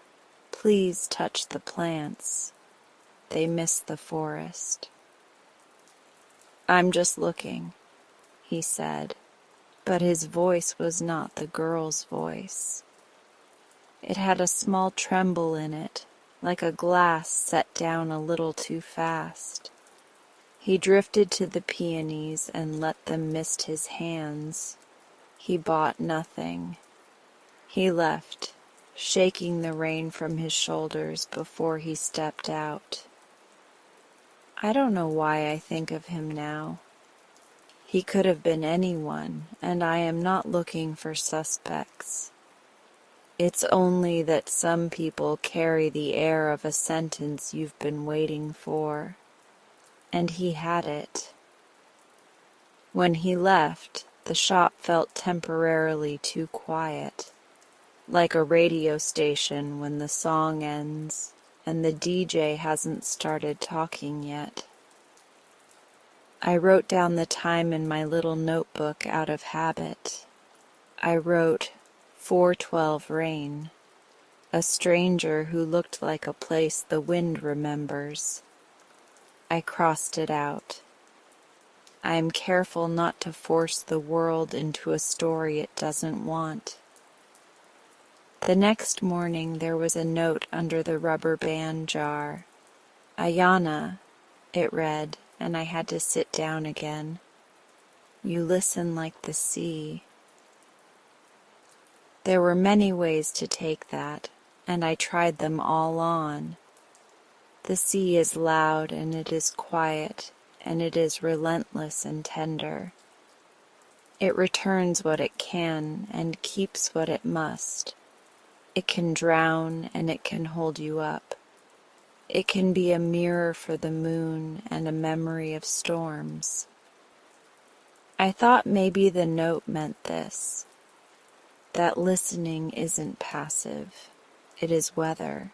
"Please touch the plants. They miss the forest." "I'm just looking," he said, but his voice was not the girl's voice. It had a small tremble in it, like a glass set down a little too fast. He drifted to the peonies and let them mist his hands. He bought nothing. He left, shaking the rain from his shoulders before he stepped out. I don't know why I think of him now. He could have been anyone, and I am not looking for suspects. It's only that some people carry the air of a sentence you've been waiting for, and he had it. When he left, the shop felt temporarily too quiet, like a radio station when the song ends and the DJ hasn't started talking yet. I wrote down the time in my little notebook out of habit. I wrote 4:12 rain, a stranger who looked like a place the wind remembers. I crossed it out. I am careful not to force the world into a story it doesn't want. The next morning there was a note under the rubber band jar. Ayana, it read, and I had to sit down again. You listen like the sea. There were many ways to take that, and I tried them all on. The sea is loud and it is quiet, and it is relentless and tender. It returns what it can and keeps what it must. It can drown and it can hold you up. It can be a mirror for the moon and a memory of storms. I thought maybe the note meant this, that listening isn't passive. It is weather.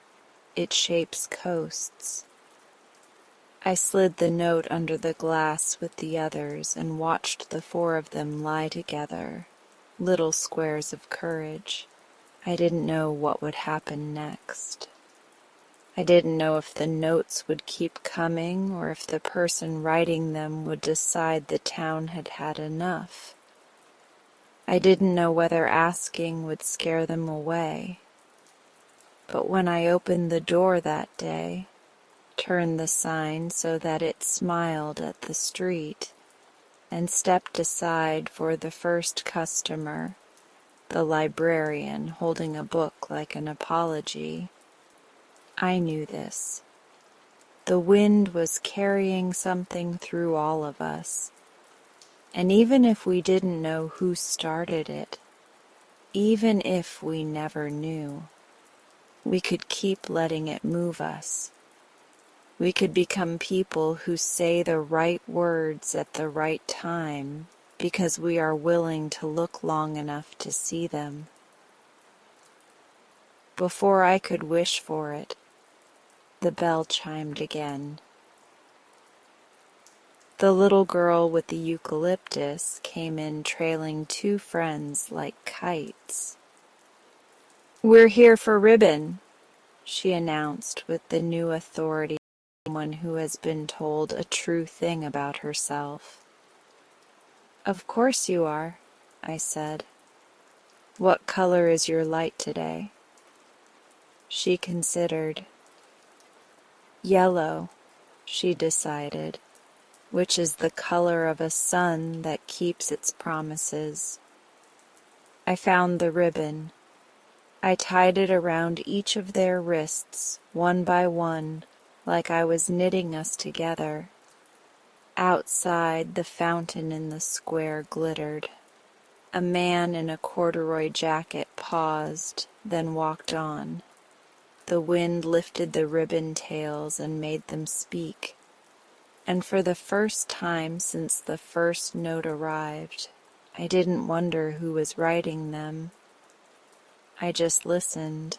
It shapes coasts. I slid the note under the glass with the others and watched the four of them lie together, little squares of courage. I didn't know what would happen next. I didn't know if the notes would keep coming or if the person writing them would decide the town had had enough. I didn't know whether asking would scare them away. But when I opened the door that day, turned the sign so that it smiled at the street, and stepped aside for the first customer, the librarian holding a book like an apology, I knew this. The wind was carrying something through all of us, and even if we didn't know who started it, even if we never knew, we could keep letting it move us. We could become people who say the right words at the right time because we are willing to look long enough to see them. Before I could wish for it, the bell chimed again. The little girl with the eucalyptus came in trailing two friends like kites. "We're here for ribbon," she announced with the new authority of someone who has been told a true thing about herself. "Of course you are," I said. "What color is your light today?" She considered. "Yellow," she decided, which is the color of a sun that keeps its promises. I found the ribbon. I tied it around each of their wrists, one by one, like I was knitting us together. Outside, the fountain in the square glittered. A man in a corduroy jacket paused, then walked on. The wind lifted the ribbon tails and made them speak. And for the first time since the first note arrived, I didn't wonder who was writing them. I just listened,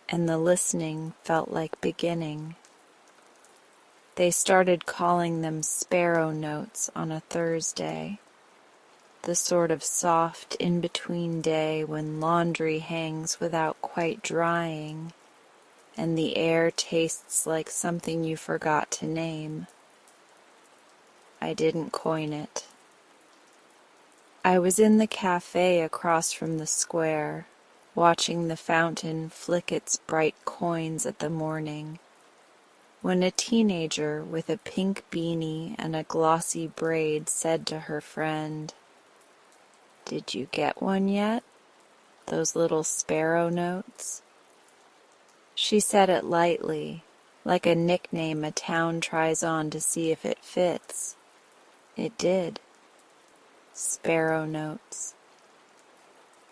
and the listening felt like beginning. They started calling them sparrow notes on a Thursday, the sort of soft in-between day when laundry hangs without quite drying, and the air tastes like something you forgot to name. I didn't coin it. I was in the cafe across from the square, watching the fountain flick its bright coins at the morning, when a teenager with a pink beanie and a glossy braid said to her friend, Did you get one yet? Those little sparrow notes? She said it lightly, like a nickname a town tries on to see if it fits. It did. Sparrow notes.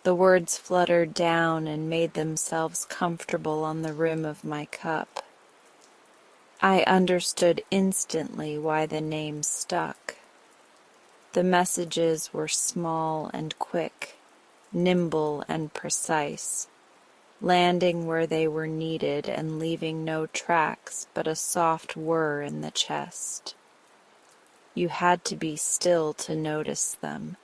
The words fluttered down and made themselves comfortable on the rim of my cup. I understood instantly why the name stuck. The messages were small and quick, nimble and precise, landing where they were needed and leaving no tracks but a soft whir in the chest. You had to be still to notice them.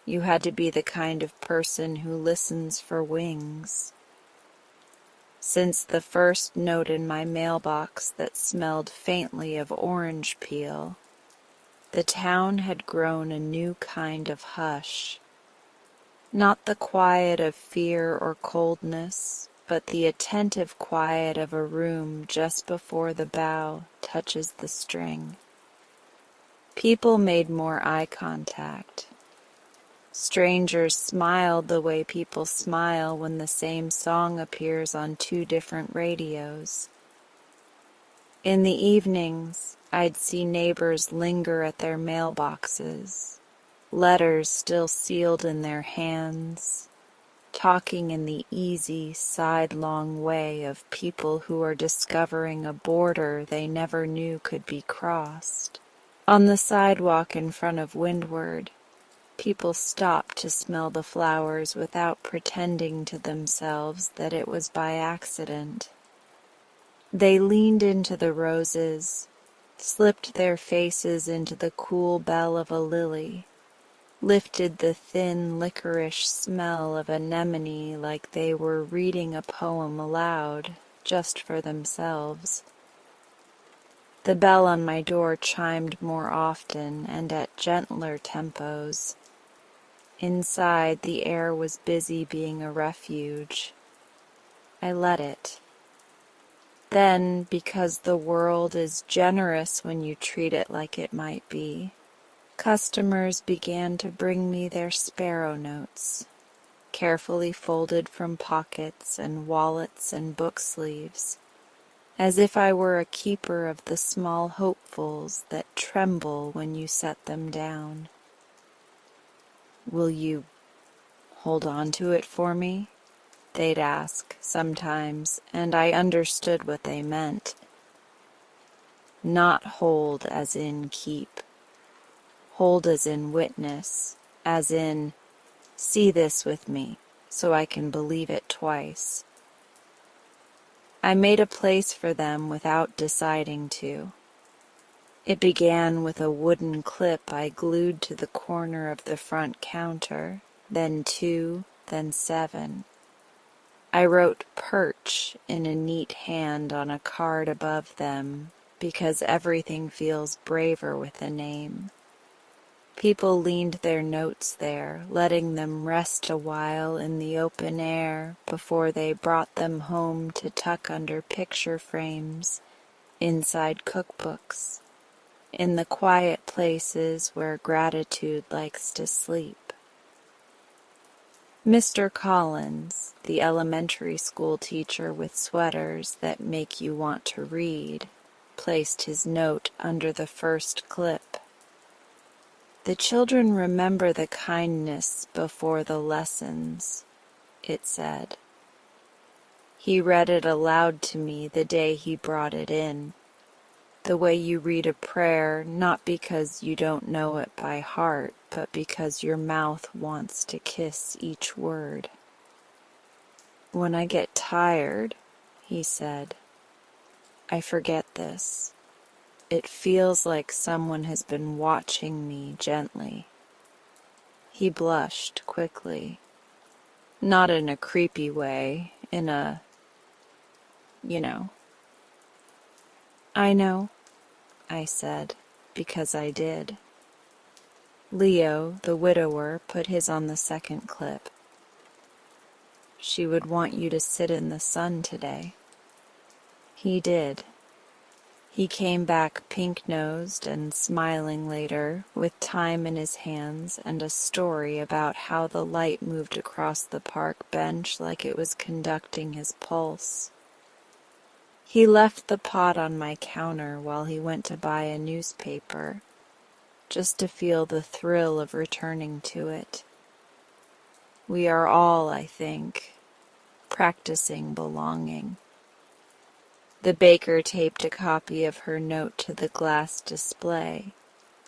You had to be the kind of person who listens for wings. Since the first note in my mailbox that smelled faintly of orange peel, the town had grown a new kind of hush. Not the quiet of fear or coldness, but the attentive quiet of a room just before the bow touches the string. People made more eye contact. Strangers smiled the way people smile when the same song appears on two different radios. In the evenings, I'd see neighbors linger at their mailboxes, letters still sealed in their hands, talking in the easy, sidelong way of people who are discovering a border they never knew could be crossed. On the sidewalk in front of Windward, people stopped to smell the flowers without pretending to themselves that it was by accident. They leaned into the roses, slipped their faces into the cool bell of a lily, lifted the thin licorice smell of anemone like they were reading a poem aloud, just for themselves. The bell on my door chimed more often and at gentler tempos. Inside, the air was busy being a refuge. I let it. Then, because the world is generous when you treat it like it might be, customers began to bring me their sparrow notes, carefully folded from pockets and wallets and book sleeves, as if I were a keeper of the small hopefuls that tremble when you set them down. "Will you hold on to it for me?" they'd ask sometimes, and I understood what they meant. Not hold as in keep. Hold as in witness, as in, see this with me, so I can believe it twice. I made a place for them without deciding to. It began with a wooden clip I glued to the corner of the front counter, then 2, then 7. I wrote perch in a neat hand on a card above them, because everything feels braver with a name. People leaned their notes there, letting them rest a while in the open air before they brought them home to tuck under picture frames, inside cookbooks, in the quiet places where gratitude likes to sleep. Mr. Collins, the elementary school teacher with sweaters that make you want to read, placed his note under the first clip. "The children remember the kindness before the lessons," it said. He read it aloud to me the day he brought it in, the way you read a prayer not because you don't know it by heart, but because your mouth wants to kiss each word. "When I get tired," he said, "I forget this. It feels like someone has been watching me gently." He blushed quickly. Not in a creepy way, in a, you know. "I know," I said, because I did. Leo, the widower, put his on the second clip. "She would want you to sit in the sun today." He did. He came back pink-nosed and smiling later, with time in his hands and a story about how the light moved across the park bench like it was conducting his pulse. He left the pot on my counter while he went to buy a newspaper, just to feel the thrill of returning to it. We are all, I think, practicing belonging. The baker taped a copy of her note to the glass display,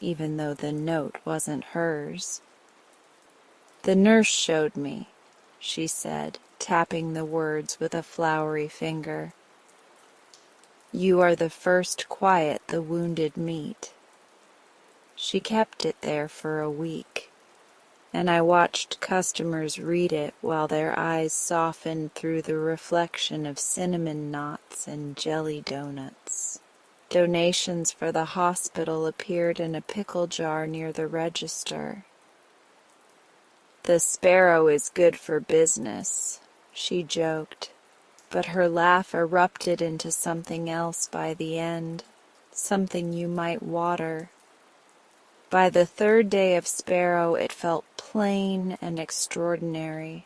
even though the note wasn't hers. "The nurse showed me," she said, tapping the words with a floury finger. "You are the first quiet the wounded meet." She kept it there for a week, and I watched customers read it while their eyes softened through the reflection of cinnamon knots and jelly donuts. Donations for the hospital appeared in a pickle jar near the register. "The sparrow is good for business," she joked, but her laugh erupted into something else by the end, something you might water. By the third day of Sparrow, it felt plain and extraordinary.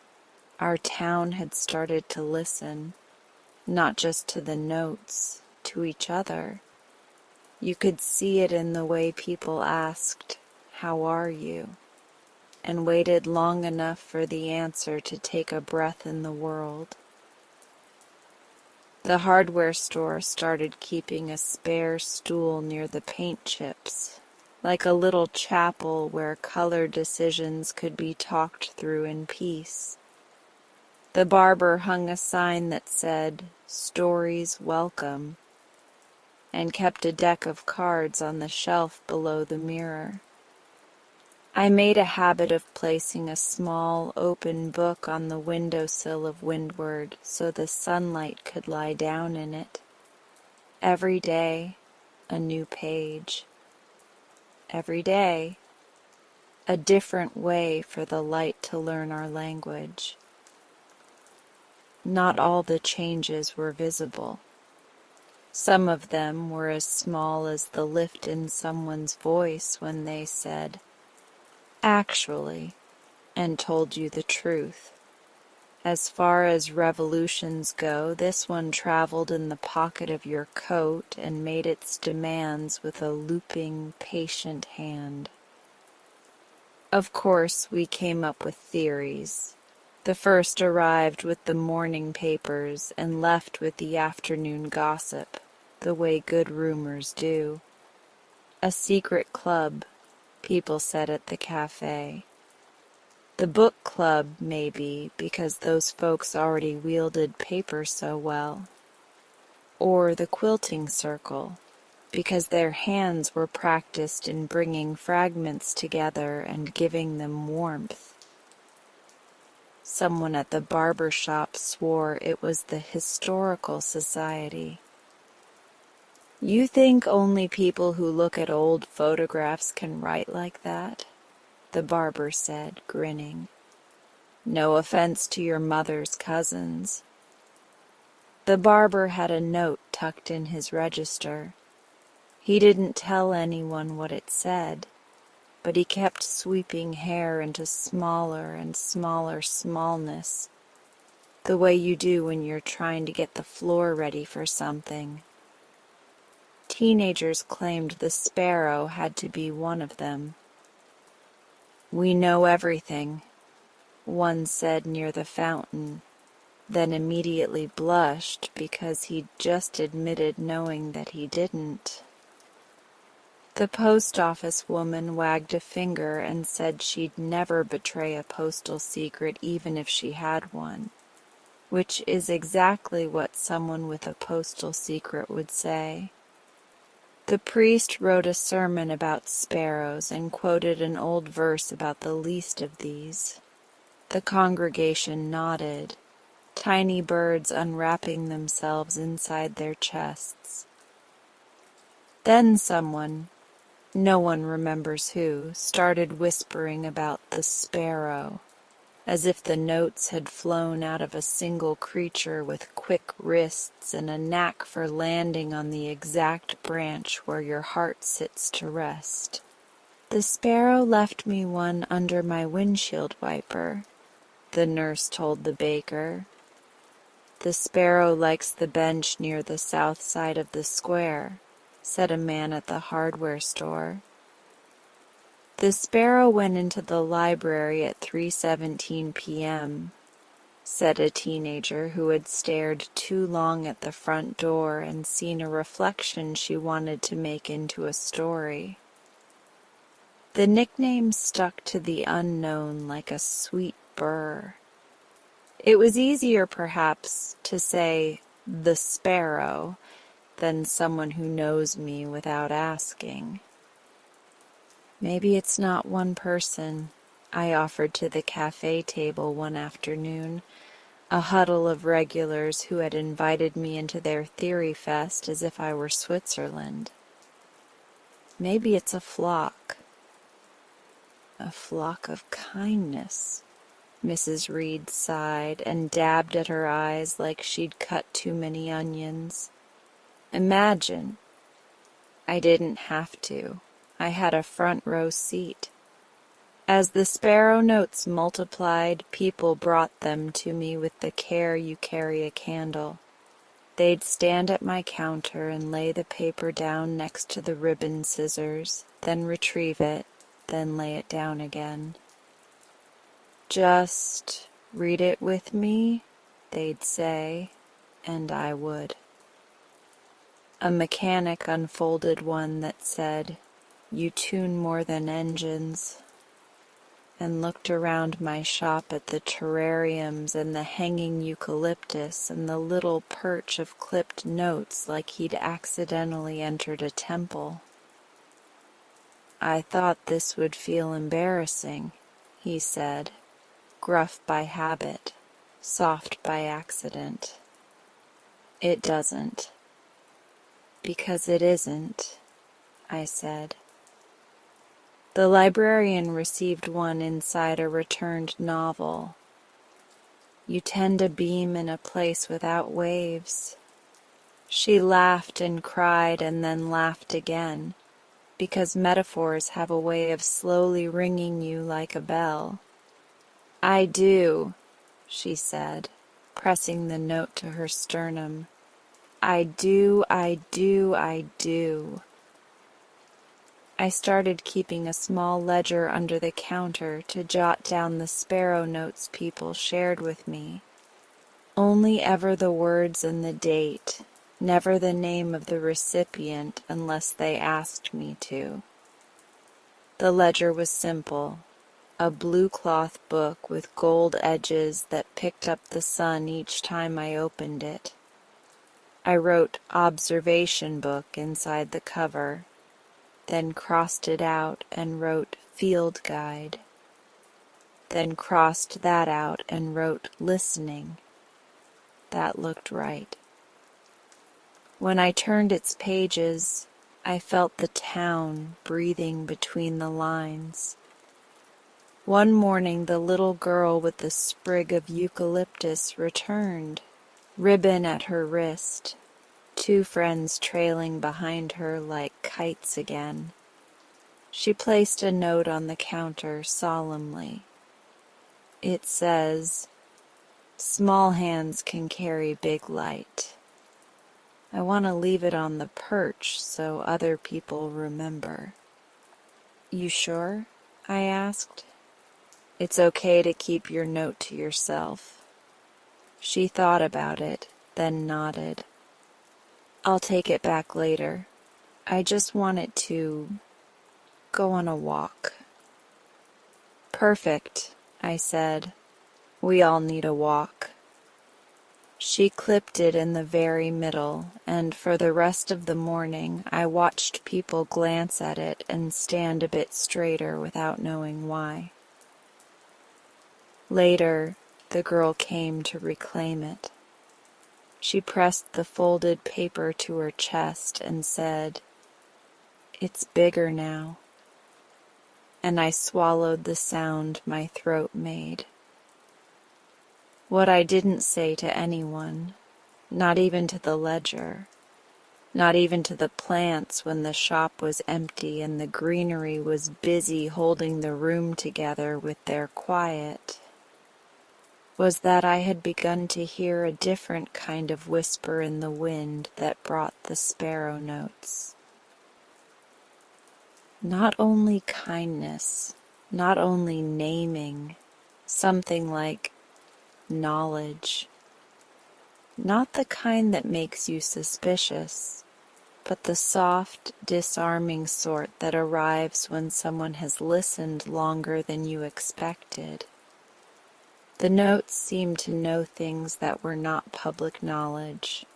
Our town had started to listen, not just to the notes, to each other. You could see it in the way people asked, "How are you?" and waited long enough for the answer to take a breath in the world. The hardware store started keeping a spare stool near the paint chips, like a little chapel where color decisions could be talked through in peace. The barber hung a sign that said, "Stories Welcome," and kept a deck of cards on the shelf below the mirror. I made a habit of placing a small, open book on the windowsill of Windward so the sunlight could lie down in it. Every day, a new page. Every day, a different way for the light to learn our language. Not all the changes were visible. Some of them were as small as the lift in someone's voice when they said, "Actually," and told you the truth. As far as revolutions go, this one traveled in the pocket of your coat and made its demands with a looping, patient hand. Of course, we came up with theories. The first arrived with the morning papers and left with the afternoon gossip, the way good rumors do. A secret club, people said at the cafe. The book club, maybe, because those folks already wielded paper so well. Or the quilting circle, because their hands were practiced in bringing fragments together and giving them warmth. Someone at the barber shop swore it was the Historical Society. "You think only people who look at old photographs can write like that?" the barber said, grinning. "No offense to your mother's cousins." The barber had a note tucked in his register. He didn't tell anyone what it said, but he kept sweeping hair into smaller and smaller smallness, the way you do when you're trying to get the floor ready for something. Teenagers claimed the sparrow had to be one of them. "We know everything," one said near the fountain, then immediately blushed because he'd just admitted knowing that he didn't. The post office woman wagged a finger and said she'd never betray a postal secret even if she had one, which is exactly what someone with a postal secret would say. The priest wrote a sermon about sparrows and quoted an old verse about the least of these. The congregation nodded, tiny birds unwrapping themselves inside their chests. Then someone, no one remembers who, started whispering about the sparrow. as if the notes had flown out of a single creature with quick wrists and a knack for landing on the exact branch where your heart sits to rest. "The sparrow left me one under my windshield wiper," the nurse told the baker. "The sparrow likes the bench near the south side of the square," said a man at the hardware store. "The sparrow went into the library at 3:17 p.m., said a teenager who had stared too long at the front door and seen a reflection she wanted to make into a story. The nickname stuck to the unknown like a sweet burr. It was easier, perhaps, to say "the sparrow" than someone who knows me without asking. "Maybe it's not one person," I offered to the cafe table one afternoon, a huddle of regulars who had invited me into their theory fest as if I were Switzerland. "Maybe it's a flock of kindness," Mrs. Reed sighed and dabbed at her eyes like she'd cut too many onions. "Imagine." I didn't have to. I had a front row seat. As the sparrow notes multiplied, people brought them to me with the care you carry a candle. They'd stand at my counter and lay the paper down next to the ribbon scissors, then retrieve it, then lay it down again. "Just read it with me," they'd say, and I would. A mechanic unfolded one that said, "You tune more than engines," and looked around my shop at the terrariums and the hanging eucalyptus and the little perch of clipped notes like he'd accidentally entered a temple. "I thought this would feel embarrassing," he said, gruff by habit, soft by accident. "It doesn't." "Because it isn't," I said. The librarian received one inside a returned novel. "You tend a beam in a place without waves." She laughed and cried and then laughed again, because metaphors have a way of slowly ringing you like a bell. "I do," she said, pressing the note to her sternum. "I do, I do, I do." I started keeping a small ledger under the counter to jot down the sparrow notes people shared with me. Only ever the words and the date, never the name of the recipient unless they asked me to. The ledger was simple, a blue cloth book with gold edges that picked up the sun each time I opened it. I wrote "observation book" inside the cover, then crossed it out and wrote "field guide," then crossed that out and wrote "listening." That looked right. When I turned its pages, I felt the town breathing between the lines. One morning the little girl with the sprig of eucalyptus returned, ribbon at her wrist, two friends trailing behind her like kites again. She placed a note on the counter solemnly. It says, "Small hands can carry big light." I want to leave it on the perch so other people remember. "You sure?" I asked. "It's okay to keep your note to yourself." She thought about it, then nodded. "I'll take it back later. I just want it to go on a walk." "Perfect," I said. "We all need a walk." She clipped it in the very middle, and for the rest of the morning I watched people glance at it and stand a bit straighter without knowing why. Later, the girl came to reclaim it. She pressed the folded paper to her chest and said, "It's bigger now." And I swallowed the sound my throat made. What I didn't say to anyone, not even to the ledger, not even to the plants when the shop was empty and the greenery was busy holding the room together with their quiet, was that I had begun to hear a different kind of whisper in the wind that brought the sparrow notes. Not only kindness, not only naming, something like knowledge, not the kind that makes you suspicious, but the soft, disarming sort that arrives when someone has listened longer than you expected. The notes seemed to know things that were not public knowledge,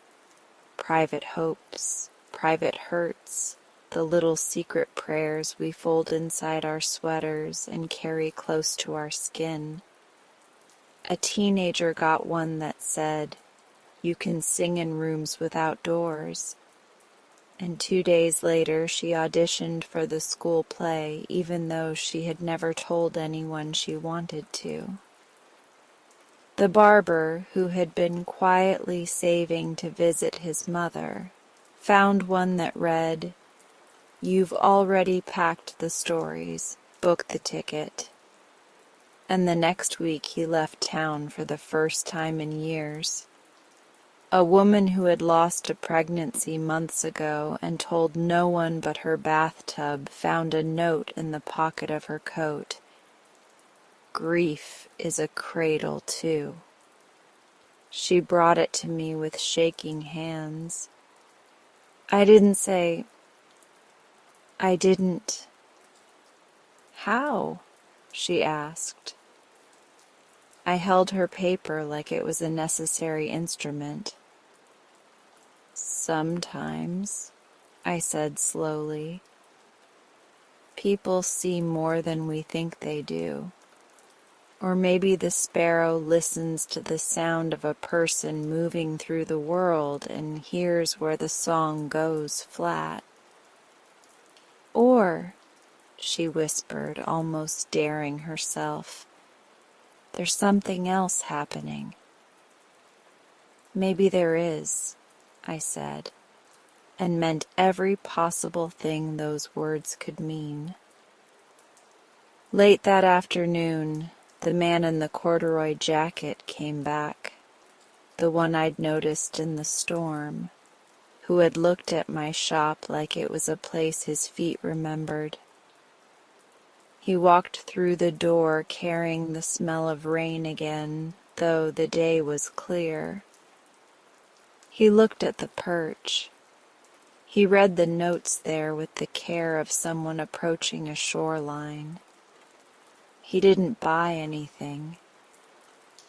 private hopes, private hurts, the little secret prayers we fold inside our sweaters and carry close to our skin. A teenager got one that said, "You can sing in rooms without doors." And 2 days later she auditioned for the school play even though she had never told anyone she wanted to. The barber, who had been quietly saving to visit his mother, found one that read, "You've already packed the stories, book the ticket." And the next week he left town for the first time in years. A woman who had lost a pregnancy months ago and told no one but her bathtub found a note in the pocket of her coat. Grief is a cradle, too. She brought it to me with shaking hands. I didn't say, "I didn't." "How?" she asked. I held her paper like it was a necessary instrument. "Sometimes," I said slowly, "people see more than we think they do. Or maybe the sparrow listens to the sound of a person moving through the world and hears where the song goes flat. Or," she whispered, almost daring herself, "there's something else happening." "Maybe there is," I said, and meant every possible thing those words could mean. Late that afternoon, the man in the corduroy jacket came back, the one I'd noticed in the storm, who had looked at my shop like it was a place his feet remembered. He walked through the door carrying the smell of rain again, though the day was clear. He looked at the perch. He read the notes there with the care of someone approaching a shoreline. He didn't buy anything.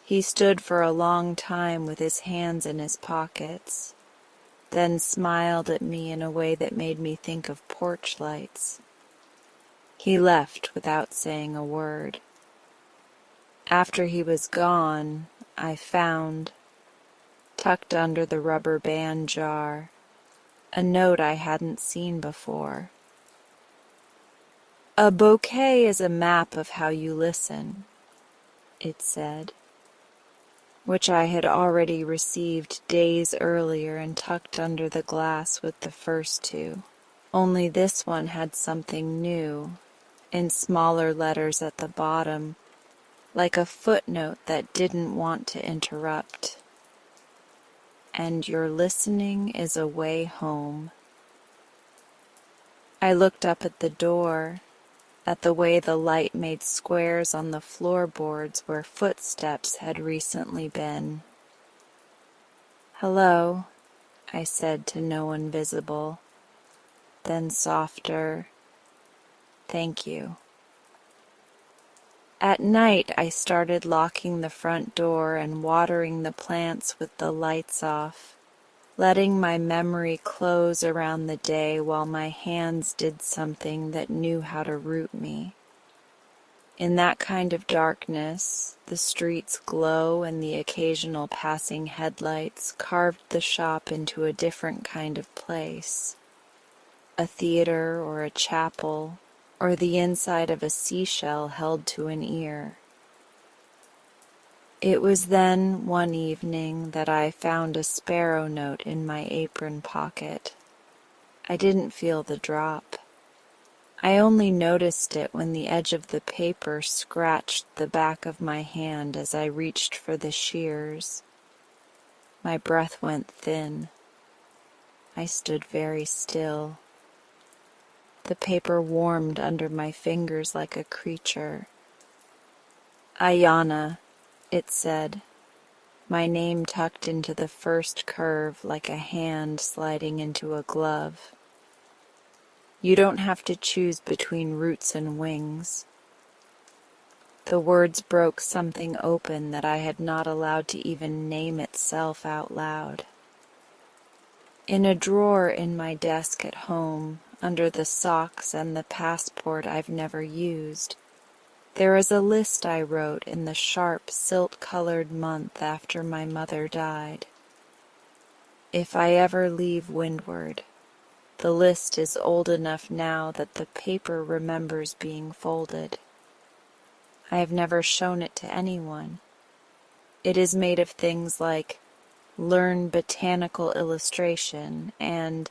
He stood for a long time with his hands in his pockets, then smiled at me in a way that made me think of porch lights. He left without saying a word. After he was gone, I found, tucked under the rubber band jar, a note I hadn't seen before. "A bouquet is a map of how you listen," it said, which I had already received days earlier and tucked under the glass with the first two. Only this one had something new, in smaller letters at the bottom, like a footnote that didn't want to interrupt. "And your listening is a way home." I looked up at the door, at the way the light made squares on the floorboards where footsteps had recently been. "Hello," I said to no one visible, then softer, "Thank you." At night I started locking the front door and watering the plants with the lights off, letting my memory close around the day while my hands did something that knew how to root me. In that kind of darkness, the street's glow and the occasional passing headlights carved the shop into a different kind of place. A theater or a chapel, or the inside of a seashell held to an ear. It was then one evening that I found a sparrow note in my apron pocket. I didn't feel the drop. I only noticed it when the edge of the paper scratched the back of my hand as I reached for the shears. My breath went thin. I stood very still. The paper warmed under my fingers like a creature. Ayana, it said, my name tucked into the first curve like a hand sliding into a glove. You don't have to choose between roots and wings. The words broke something open that I had not allowed to even name itself out loud. In a drawer in my desk at home, under the socks and the passport I've never used, there is a list I wrote in the sharp, silt-colored month after my mother died. If I ever leave Windward, the list is old enough now that the paper remembers being folded. I have never shown it to anyone. It is made of things like learn botanical illustration and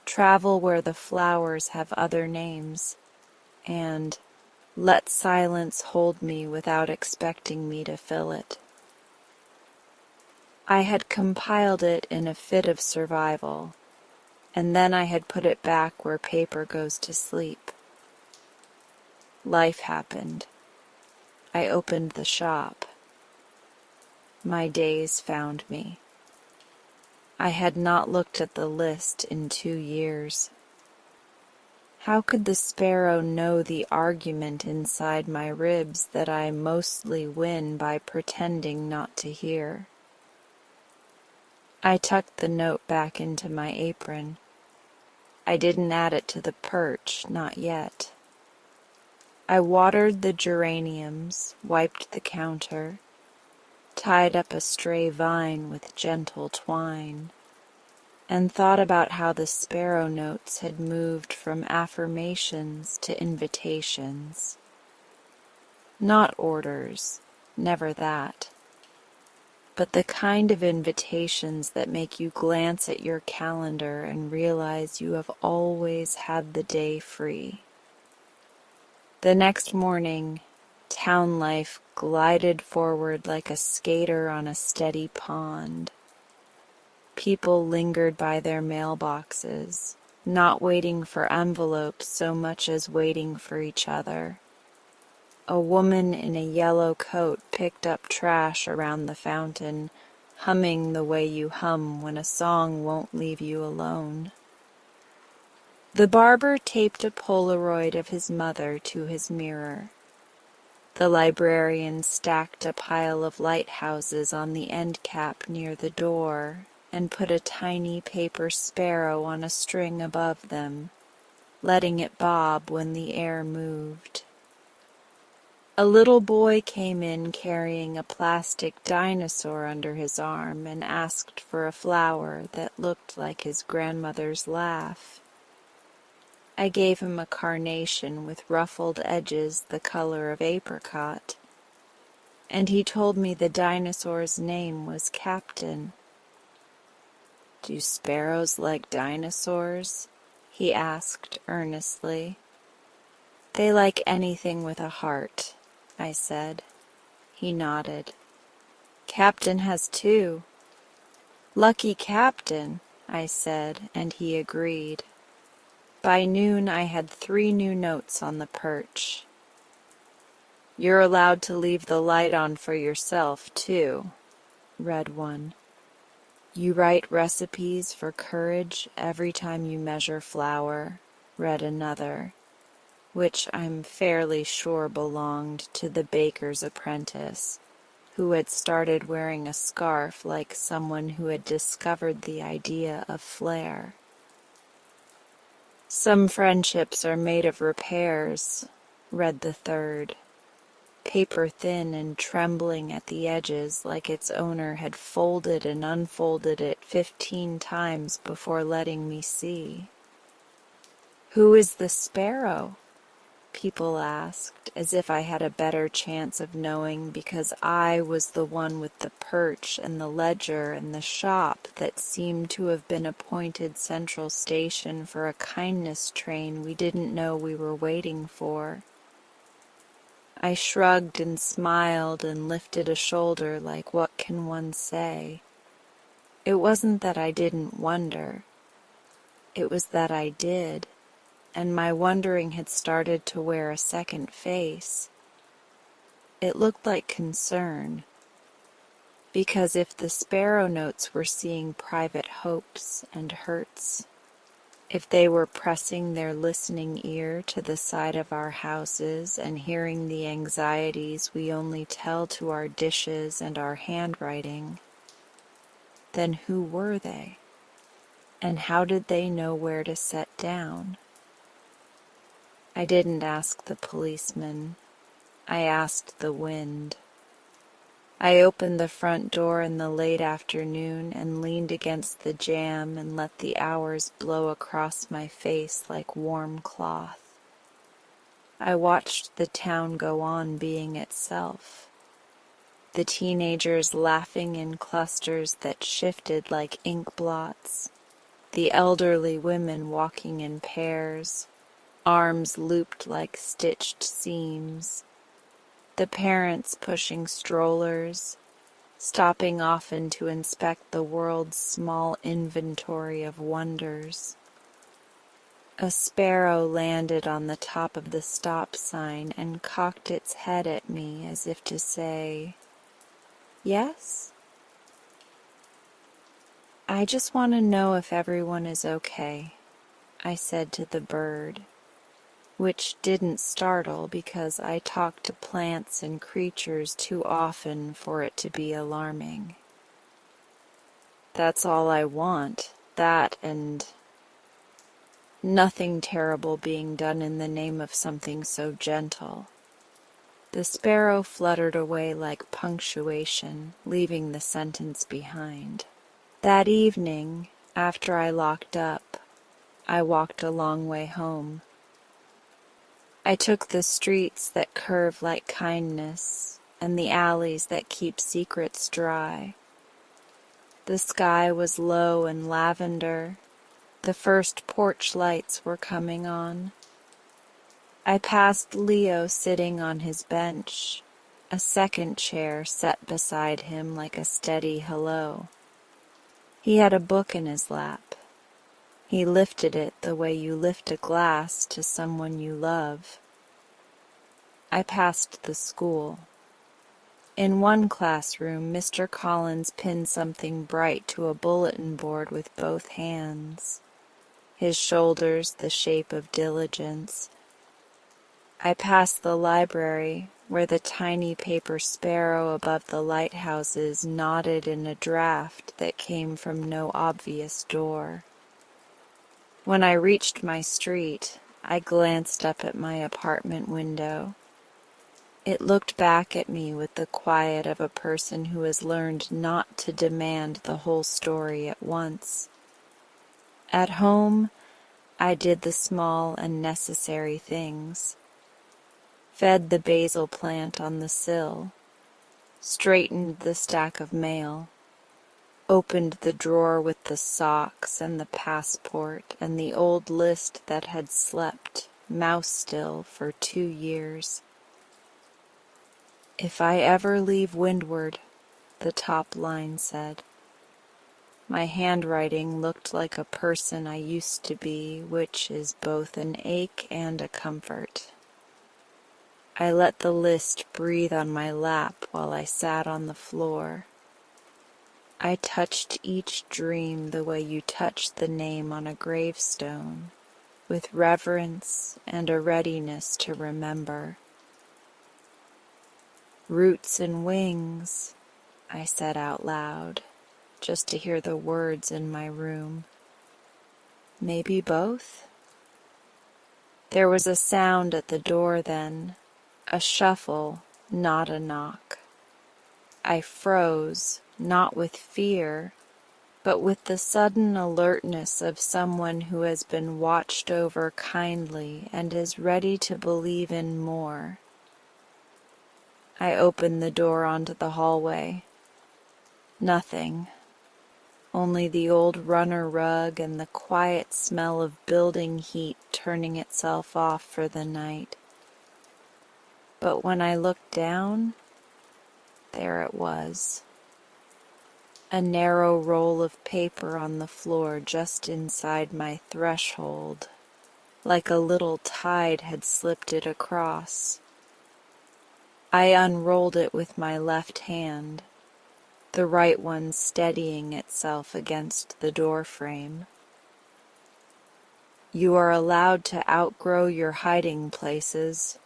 travel where the flowers have other names and let silence hold me without expecting me to fill it. I had compiled it in a fit of survival, and then I had put it back where paper goes to sleep. Life happened. I opened the shop. My days found me. I had not looked at the list in 2 years. How could the sparrow know the argument inside my ribs that I mostly win by pretending not to hear? I tucked the note back into my apron. I didn't add it to the perch, not yet. I watered the geraniums, wiped the counter, tied up a stray vine with gentle twine, and thought about how the sparrow notes had moved from affirmations to invitations. Not orders, never that, but the kind of invitations that make you glance at your calendar and realize you have always had the day free. The next morning, town life glided forward like a skater on a steady pond. People lingered by their mailboxes, not waiting for envelopes so much as waiting for each other. A woman in a yellow coat picked up trash around the fountain, humming the way you hum when a song won't leave you alone. The barber taped a Polaroid of his mother to his mirror. The librarian stacked a pile of lighthouses on the end cap near the door and put a tiny paper sparrow on a string above them, letting it bob when the air moved. A little boy came in carrying a plastic dinosaur under his arm and asked for a flower that looked like his grandmother's laugh. I gave him a carnation with ruffled edges the color of apricot, and he told me the dinosaur's name was Captain. "Do sparrows like dinosaurs?" he asked earnestly. "They like anything with a heart," I said. He nodded. "Captain has 2. "Lucky Captain," I said, and he agreed. By noon I had 3 new notes on the perch. "You're allowed to leave the light on for yourself, too," read one. "You write recipes for courage every time you measure flour," read another, which I'm fairly sure belonged to the baker's apprentice, who had started wearing a scarf like someone who had discovered the idea of flair. "Some friendships are made of repairs," read the third, paper thin and trembling at the edges like its owner had folded and unfolded it 15 times before letting me see. "Who is the sparrow?" people asked, as if I had a better chance of knowing because I was the one with the perch and the ledger and the shop that seemed to have been appointed central station for a kindness train we didn't know we were waiting for. I shrugged and smiled and lifted a shoulder like what can one say? It wasn't that I didn't wonder. It was that I did, and my wondering had started to wear a second face. It looked like concern, because if the sparrow notes were seeing private hopes and hurts, if they were pressing their listening ear to the side of our houses and hearing the anxieties we only tell to our dishes and our handwriting, then who were they? And how did they know where to set down? I didn't ask the policeman. I asked the wind. I opened the front door in the late afternoon and leaned against the jamb and let the hours blow across my face like warm cloth. I watched the town go on being itself. The teenagers laughing in clusters that shifted like ink blots. The elderly women walking in pairs, arms looped like stitched seams. The parents pushing strollers, stopping often to inspect the world's small inventory of wonders. A sparrow landed on the top of the stop sign and cocked its head at me as if to say, "Yes? I just want to know if everyone is okay," I said to the bird, which didn't startle because I talked to plants and creatures too often for it to be alarming. That's all I want, that and nothing terrible being done in the name of something so gentle. The sparrow fluttered away like punctuation, leaving the sentence behind. That evening, after I locked up, I walked a long way home. I took the streets that curve like kindness and the alleys that keep secrets dry. The sky was low and lavender. The first porch lights were coming on. I passed Leo sitting on his bench, a second chair set beside him like a steady hello. He had a book in his lap. He lifted it the way you lift a glass to someone you love. I passed the school. In one classroom, Mr. Collins pinned something bright to a bulletin board with both hands, his shoulders the shape of diligence. I passed the library, where the tiny paper sparrow above the lighthouses nodded in a draft that came from no obvious door. When I reached my street, I glanced up at my apartment window. It looked back at me with the quiet of a person who has learned not to demand the whole story at once. At home, I did the small and necessary things. Fed the basil plant on the sill, straightened the stack of mail, opened the drawer with the socks and the passport and the old list that had slept, mouse-still, for 2 years. "If I ever leave windward," the top line said. My handwriting looked like a person I used to be, which is both an ache and a comfort. I let the list breathe on my lap while I sat on the floor. I touched each dream the way you touch the name on a gravestone, with reverence and a readiness to remember. "Roots and wings," I said out loud, just to hear the words in my room. Maybe both? There was a sound at the door then, a shuffle, not a knock. I froze, not with fear, but with the sudden alertness of someone who has been watched over kindly and is ready to believe in more. I opened the door onto the hallway. Nothing. Only the old runner rug and the quiet smell of building heat turning itself off for the night. But when I looked down, there it was. A narrow roll of paper on the floor just inside my threshold, like a little tide had slipped it across. I unrolled it with my left hand, the right one steadying itself against the door frame. "You are allowed to outgrow your hiding places,"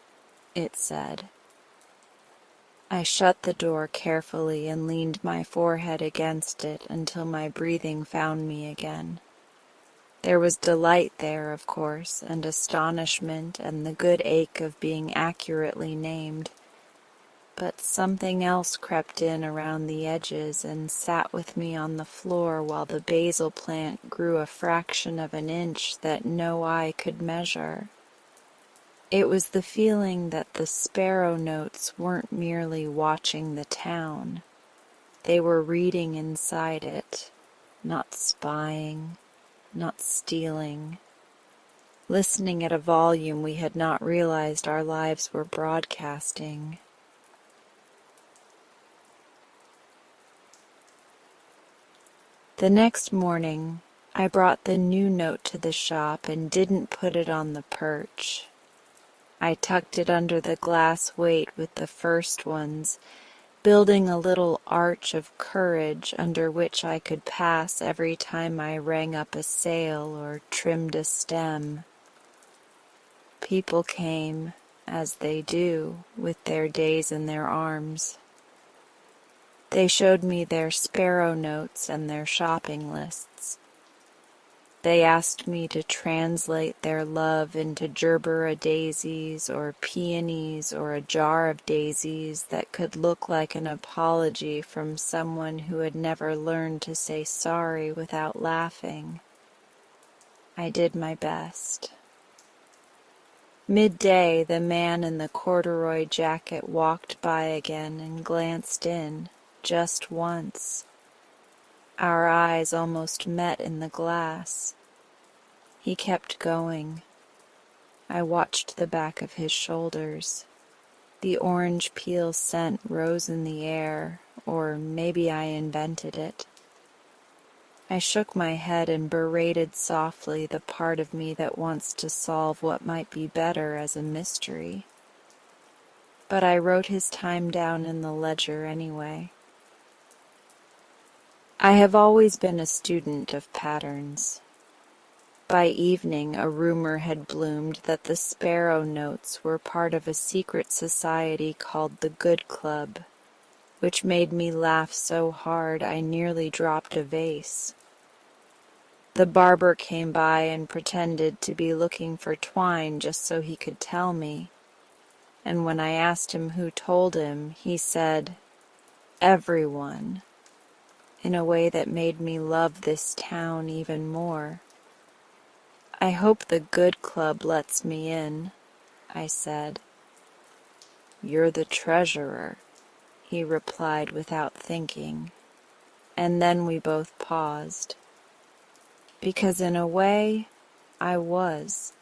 it said. I shut the door carefully and leaned my forehead against it until my breathing found me again. There was delight there, of course, and astonishment and the good ache of being accurately named. But something else crept in around the edges and sat with me on the floor while the basil plant grew a fraction of an inch that no eye could measure. It was the feeling that the sparrow notes weren't merely watching the town. They were reading inside it, not spying, not stealing, listening at a volume we had not realized our lives were broadcasting. The next morning, I brought the new note to the shop and didn't put it on the perch. I tucked it under the glass weight with the first ones, building a little arch of courage under which I could pass every time I rang up a sail or trimmed a stem. People came, as they do, with their days in their arms. They showed me their sparrow notes and their shopping lists. They asked me to translate their love into gerbera daisies or peonies or a jar of daisies that could look like an apology from someone who had never learned to say sorry without laughing. I did my best. Midday, the man in the corduroy jacket walked by again and glanced in, just once. Our eyes almost met in the glass. He kept going. I watched the back of his shoulders. The orange peel scent rose in the air, or maybe I invented it. I shook my head and berated softly the part of me that wants to solve what might be better as a mystery. But I wrote his time down in the ledger anyway. I have always been a student of patterns. By evening, a rumor had bloomed that the sparrow notes were part of a secret society called the Good Club, which made me laugh so hard I nearly dropped a vase. The barber came by and pretended to be looking for twine just so he could tell me, and when I asked him who told him, he said, "Everyone," in a way that made me love this town even more. "I hope the Good Club lets me in," I said. "You're the treasurer," he replied without thinking, and then we both paused. Because in a way, I was.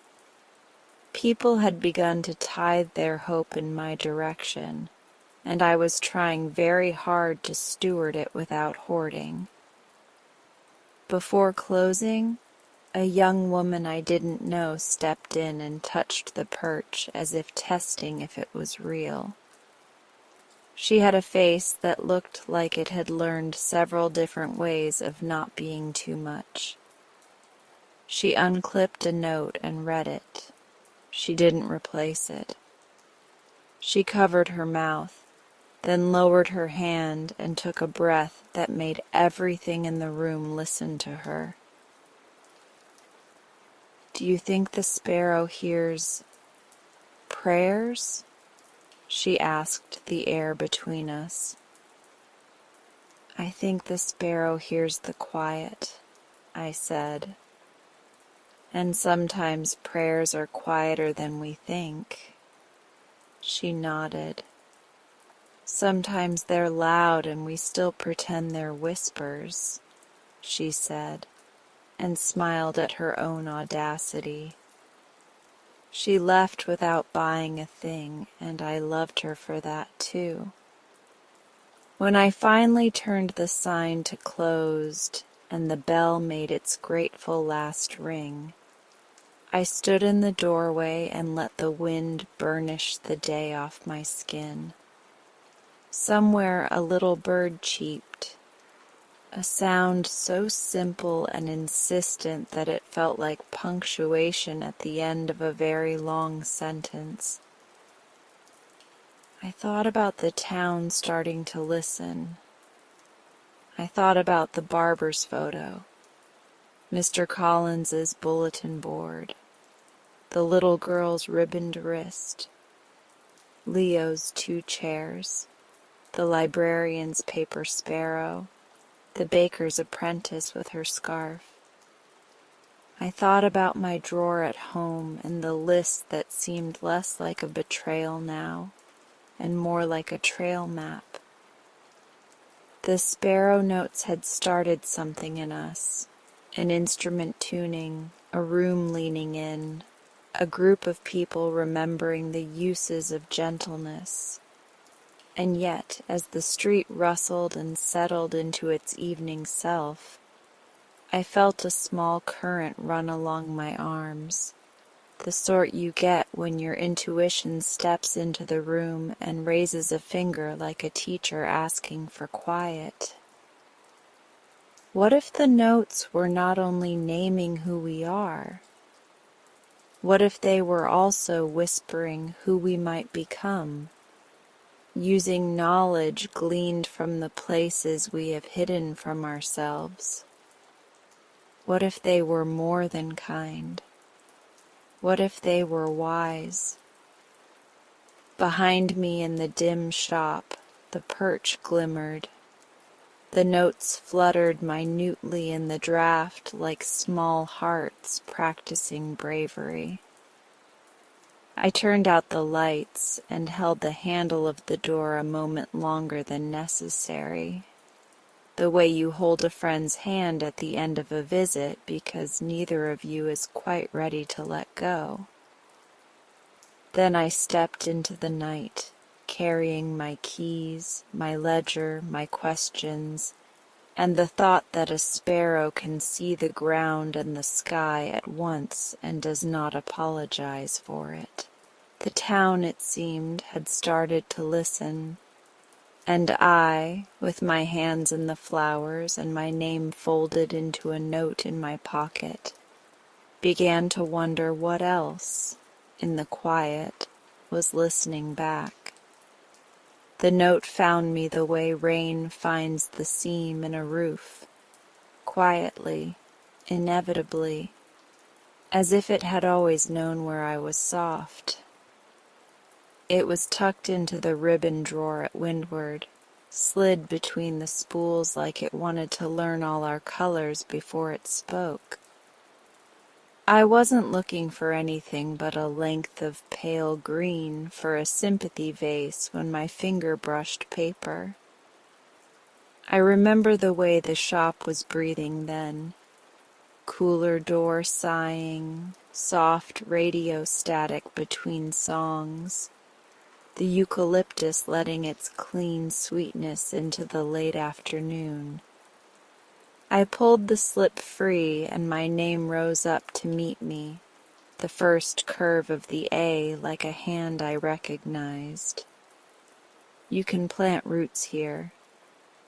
People had begun to tithe their hope in my direction, and I was trying very hard to steward it without hoarding. Before closing, a young woman I didn't know stepped in and touched the perch as if testing if it was real. She had a face that looked like it had learned several different ways of not being too much. She unclipped a note and read it. She didn't replace it. She covered her mouth, then lowered her hand and took a breath that made everything in the room listen to her. "Do you think the sparrow hears prayers?" she asked the air between us. I think the sparrow hears the quiet, I said, and sometimes prayers are quieter than we think. She nodded. Sometimes they're loud and we still pretend they're whispers, she said, and smiled at her own audacity. She left without buying a thing, and I loved her for that too. When I finally turned the sign to closed and the bell made its grateful last ring, I stood in the doorway and let the wind burnish the day off my skin. Somewhere a little bird cheeped, a sound so simple and insistent that it felt like punctuation at the end of a very long sentence. I thought about the town starting to listen. I thought about the barber's photo, Mr. Collins's bulletin board, the little girl's ribboned wrist, Leo's 2 chairs, the librarian's paper sparrow, the baker's apprentice with her scarf. I thought about my drawer at home and the list that seemed less like a betrayal now and more like a trail map. The sparrow notes had started something in us, an instrument tuning, a room leaning in, a group of people remembering the uses of gentleness. And yet, as the street rustled and settled into its evening self, I felt a small current run along my arms, the sort you get when your intuition steps into the room and raises a finger like a teacher asking for quiet. What if the notes were not only naming who we are? What if they were also whispering who we might become, using knowledge gleaned from the places we have hidden from ourselves? What if they were more than kind? What if they were wise? Behind me in the dim shop, the perch glimmered. The notes fluttered minutely in the draft like small hearts practicing bravery. I turned out the lights and held the handle of the door a moment longer than necessary, the way you hold a friend's hand at the end of a visit because neither of you is quite ready to let go. Then I stepped into the night, carrying my keys, my ledger, my questions, and the thought that a sparrow can see the ground and the sky at once and does not apologize for it. The town, it seemed, had started to listen, and I, with my hands in the flowers and my name folded into a note in my pocket, began to wonder what else, in the quiet, was listening back. The note found me the way rain finds the seam in a roof, quietly, inevitably, as if it had always known where I was soft. It was tucked into the ribbon drawer at windward, slid between the spools like it wanted to learn all our colors before it spoke. I wasn't looking for anything but a length of pale green for a sympathy vase when my finger brushed paper. I remember the way the shop was breathing then. Cooler door sighing, soft radio static between songs, the eucalyptus letting its clean sweetness into the late afternoon. I pulled the slip free and my name rose up to meet me, the first curve of the A like a hand I recognized. You can plant roots here.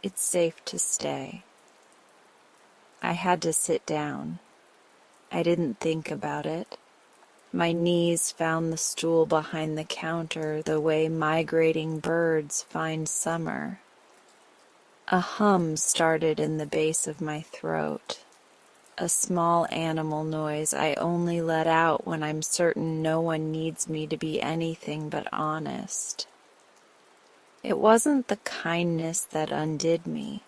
It's safe to stay. I had to sit down. I didn't think about it. My knees found the stool behind the counter the way migrating birds find summer. A hum started in the base of my throat, a small animal noise I only let out when I'm certain no one needs me to be anything but honest. It wasn't the kindness that undid me.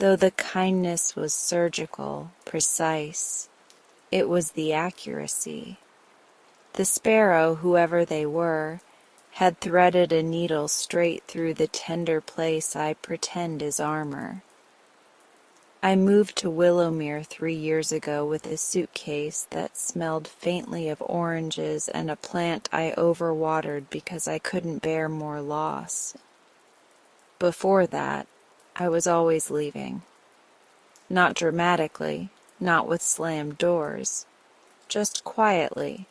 Though the kindness was surgical, precise, it was the accuracy. The sparrow, whoever they were, had threaded a needle straight through the tender place I pretend is armor. I moved to Willowmere 3 years ago with a suitcase that smelled faintly of oranges and a plant I overwatered because I couldn't bear more loss. Before that, I was always leaving. Not dramatically, not with slammed doors, just quietly,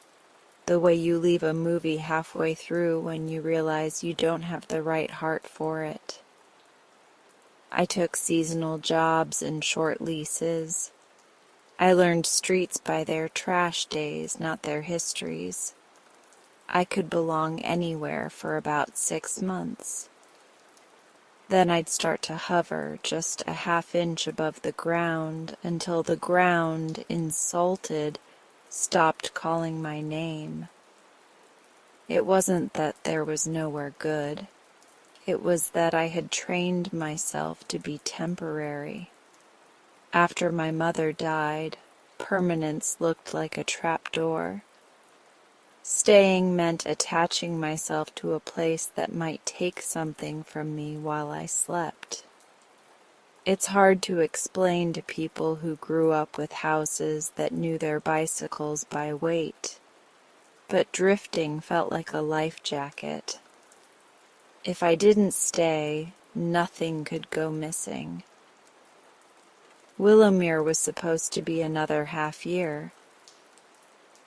the way you leave a movie halfway through when you realize you don't have the right heart for it. I took seasonal jobs and short leases. I learned streets by their trash days, not their histories. I could belong anywhere for about 6 months. Then I'd start to hover just a half-inch above the ground until the ground, insulted, stopped calling my name. It wasn't that there was nowhere good. It was that I had trained myself to be temporary. After my mother died, permanence looked like a trapdoor. Staying meant attaching myself to a place that might take something from me while I slept. It's hard to explain to people who grew up with houses that knew their bicycles by weight, but drifting felt like a life jacket. If I didn't stay, nothing could go missing. Willowmere was supposed to be another half year.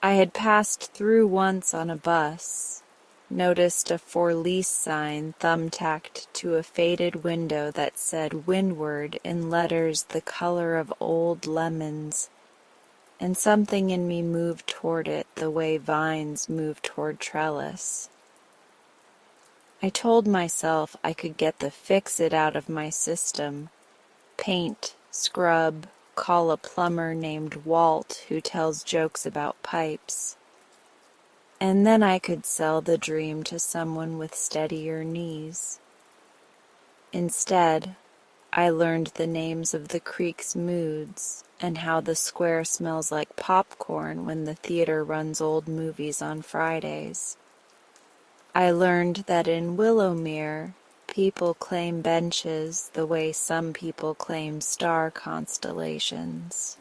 I had passed through once on a bus, noticed a for lease sign thumbtacked to a faded window that said Windward in letters the color of old lemons, and something in me moved toward it the way vines move toward trellis. I told myself I could get the fix-it out of my system, paint, scrub, call a plumber named Walt who tells jokes about pipes. And then I could sell the dream to someone with steadier knees. Instead, I learned the names of the creek's moods and how the square smells like popcorn when the theater runs old movies on Fridays. I learned that in Willowmere, people claim benches the way some people claim star constellations.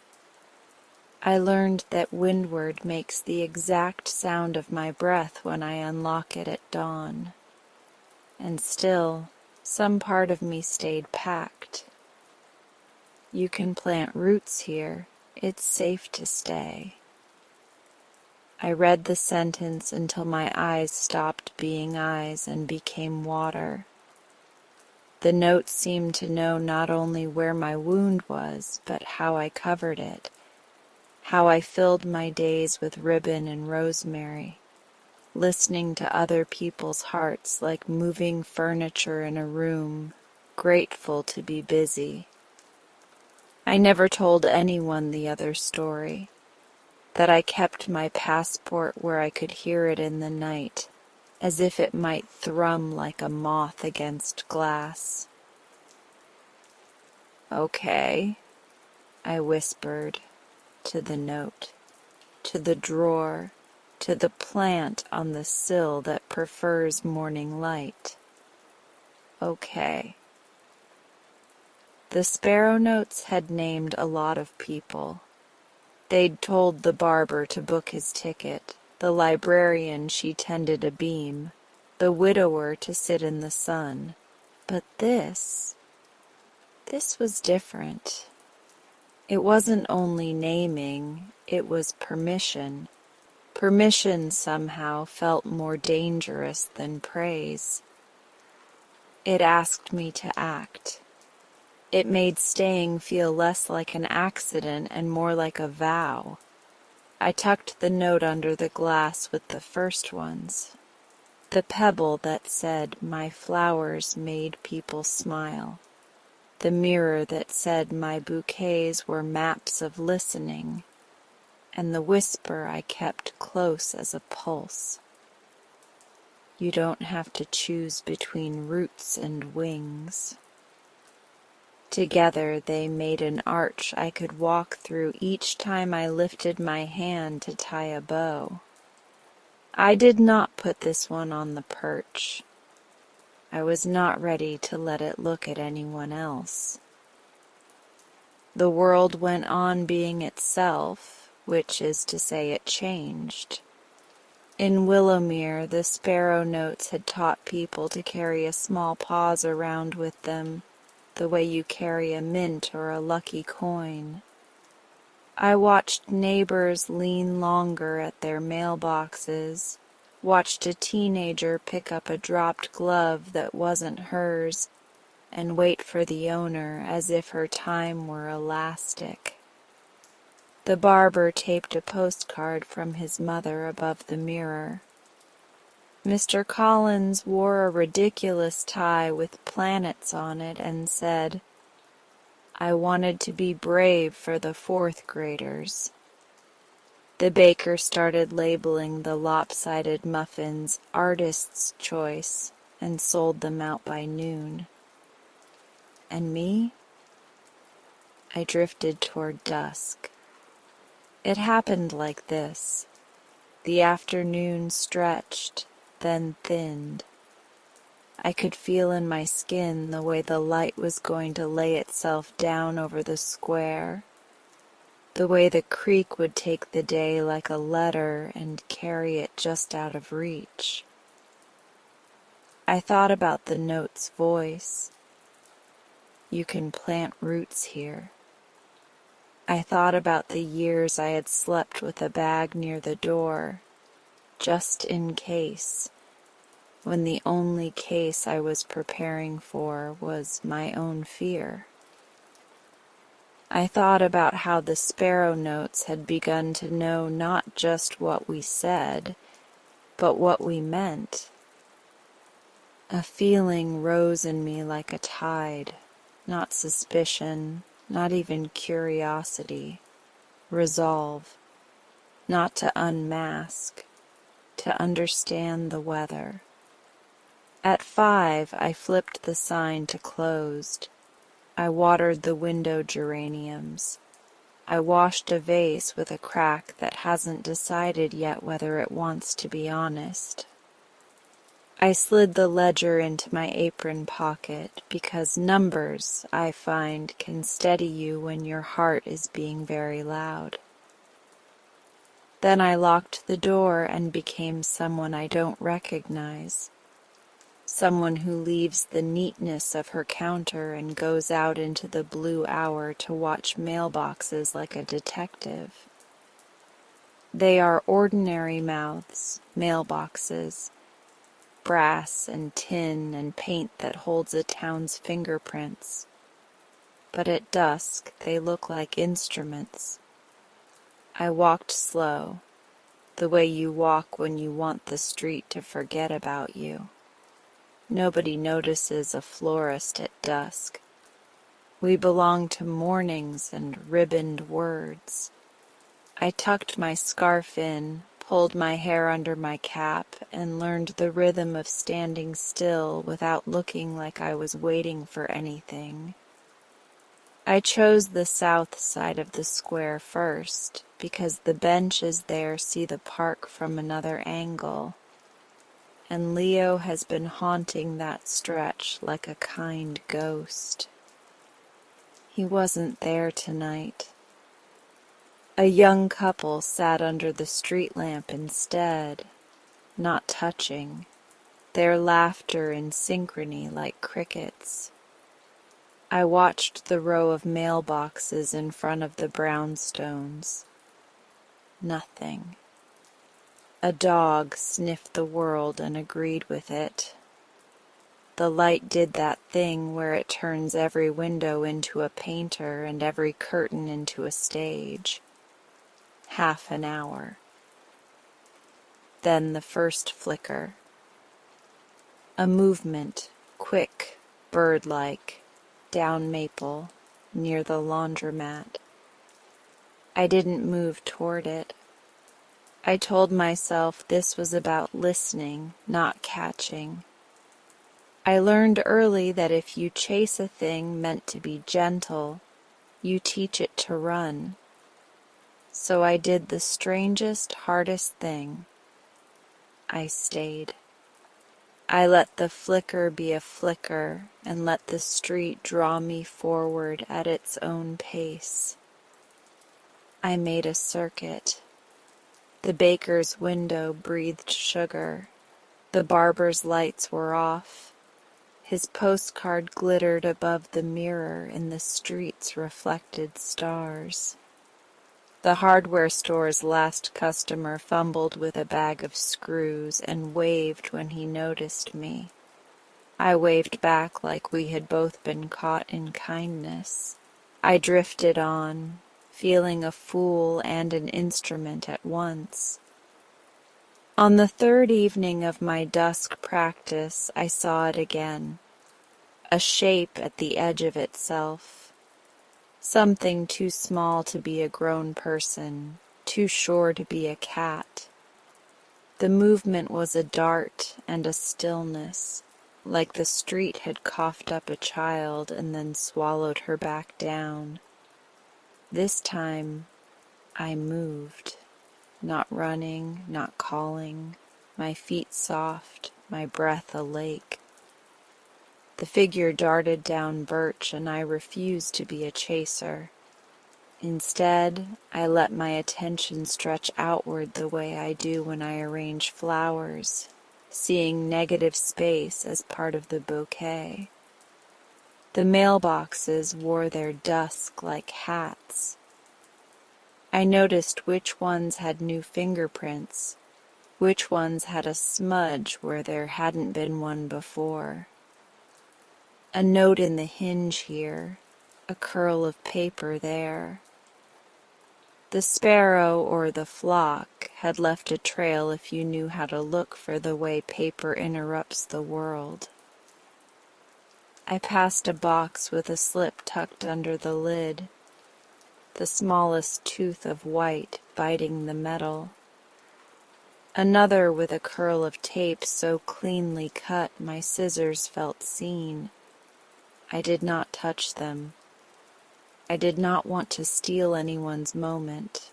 I learned that Windward makes the exact sound of my breath when I unlock it at dawn. And still, some part of me stayed packed. You can plant roots here. It's safe to stay. I read the sentence until my eyes stopped being eyes and became water. The note seemed to know not only where my wound was, but how I covered it, how I filled my days with ribbon and rosemary, listening to other people's hearts like moving furniture in a room, grateful to be busy. I never told anyone the other story, that I kept my passport where I could hear it in the night, as if it might thrum like a moth against glass. "Okay," I whispered, to the note, to the drawer, to the plant on the sill that prefers morning light. Okay. The sparrow notes had named a lot of people. They'd told the barber to book his ticket, the librarian she tended a beam, the widower to sit in the sun. But this was different. It wasn't only naming, it was permission. Permission somehow felt more dangerous than praise. It asked me to act. It made staying feel less like an accident and more like a vow. I tucked the note under the glass with the first ones. The pebble that said, "My flowers made people smile." The mirror that said my bouquets were maps of listening. And the whisper I kept close as a pulse. You don't have to choose between roots and wings. Together they made an arch I could walk through each time I lifted my hand to tie a bow. I did not put this one on the perch. I was not ready to let it look at anyone else. The world went on being itself, which is to say it changed. In Willowmere, the sparrow notes had taught people to carry a small pause around with them, the way you carry a mint or a lucky coin. I watched neighbors lean longer at their mailboxes, watched a teenager pick up a dropped glove that wasn't hers, and wait for the owner as if her time were elastic. The barber taped a postcard from his mother above the mirror. Mr. Collins wore a ridiculous tie with planets on it and said, "I wanted to be brave for the fourth graders." The baker started labeling the lopsided muffins Artist's Choice and sold them out by noon. And me? I drifted toward dusk. It happened like this. The afternoon stretched, then thinned. I could feel in my skin the way the light was going to lay itself down over the square, the way the creek would take the day like a letter and carry it just out of reach. I thought about the note's voice. You can plant roots here. I thought about the years I had slept with a bag near the door, just in case, when the only case I was preparing for was my own fear. I thought about how the sparrow notes had begun to know not just what we said, but what we meant. A feeling rose in me like a tide, not suspicion, not even curiosity, resolve, not to unmask, to understand the weather. At 5, I flipped the sign to closed. I watered the window geraniums. I washed a vase with a crack that hasn't decided yet whether it wants to be honest. I slid the ledger into my apron pocket because numbers, I find, can steady you when your heart is being very loud. Then I locked the door and became someone I don't recognize. Someone who leaves the neatness of her counter and goes out into the blue hour to watch mailboxes like a detective. They are ordinary mouths, mailboxes, brass and tin and paint that holds a town's fingerprints. But at dusk they look like instruments. I walked slow, the way you walk when you want the street to forget about you. Nobody notices a florist at dusk. We belong to mornings and ribboned words. I tucked my scarf in, pulled my hair under my cap, and learned the rhythm of standing still without looking like I was waiting for anything. I chose the south side of the square first, because the benches there see the park from another angle, and Leo has been haunting that stretch like a kind ghost. He wasn't there tonight. A young couple sat under the street lamp instead, not touching, their laughter in synchrony like crickets. I watched the row of mailboxes in front of the brownstones. Nothing. A dog sniffed the world and agreed with it. The light did that thing where it turns every window into a painter and every curtain into a stage. Half an hour. Then the first flicker. A movement, quick, bird-like, down Maple, near the laundromat. I didn't move toward it. I told myself this was about listening, not catching. I learned early that if you chase a thing meant to be gentle, you teach it to run. So I did the strangest, hardest thing. I stayed. I let the flicker be a flicker and let the street draw me forward at its own pace. I made a circuit. The baker's window breathed sugar. The barber's lights were off. His postcard glittered above the mirror in the street's reflected stars. The hardware store's last customer fumbled with a bag of screws and waved when he noticed me. I waved back like we had both been caught in kindness. I drifted on, feeling a fool and an instrument at once. On the third evening of my dusk practice, I saw it again, a shape at the edge of itself, something too small to be a grown person, too sure to be a cat. The movement was a dart and a stillness, like the street had coughed up a child and then swallowed her back down. This time, I moved, not running, not calling, my feet soft, my breath a lake. The figure darted down Birch, and I refused to be a chaser. Instead, I let my attention stretch outward the way I do when I arrange flowers, seeing negative space as part of the bouquet. The mailboxes wore their dusk like hats. I noticed which ones had new fingerprints, which ones had a smudge where there hadn't been one before. A note in the hinge here, a curl of paper there. The sparrow or the flock had left a trail if you knew how to look for the way paper interrupts the world. I passed a box with a slip tucked under the lid, the smallest tooth of white biting the metal. Another with a curl of tape so cleanly cut my scissors felt seen. I did not touch them. I did not want to steal anyone's moment.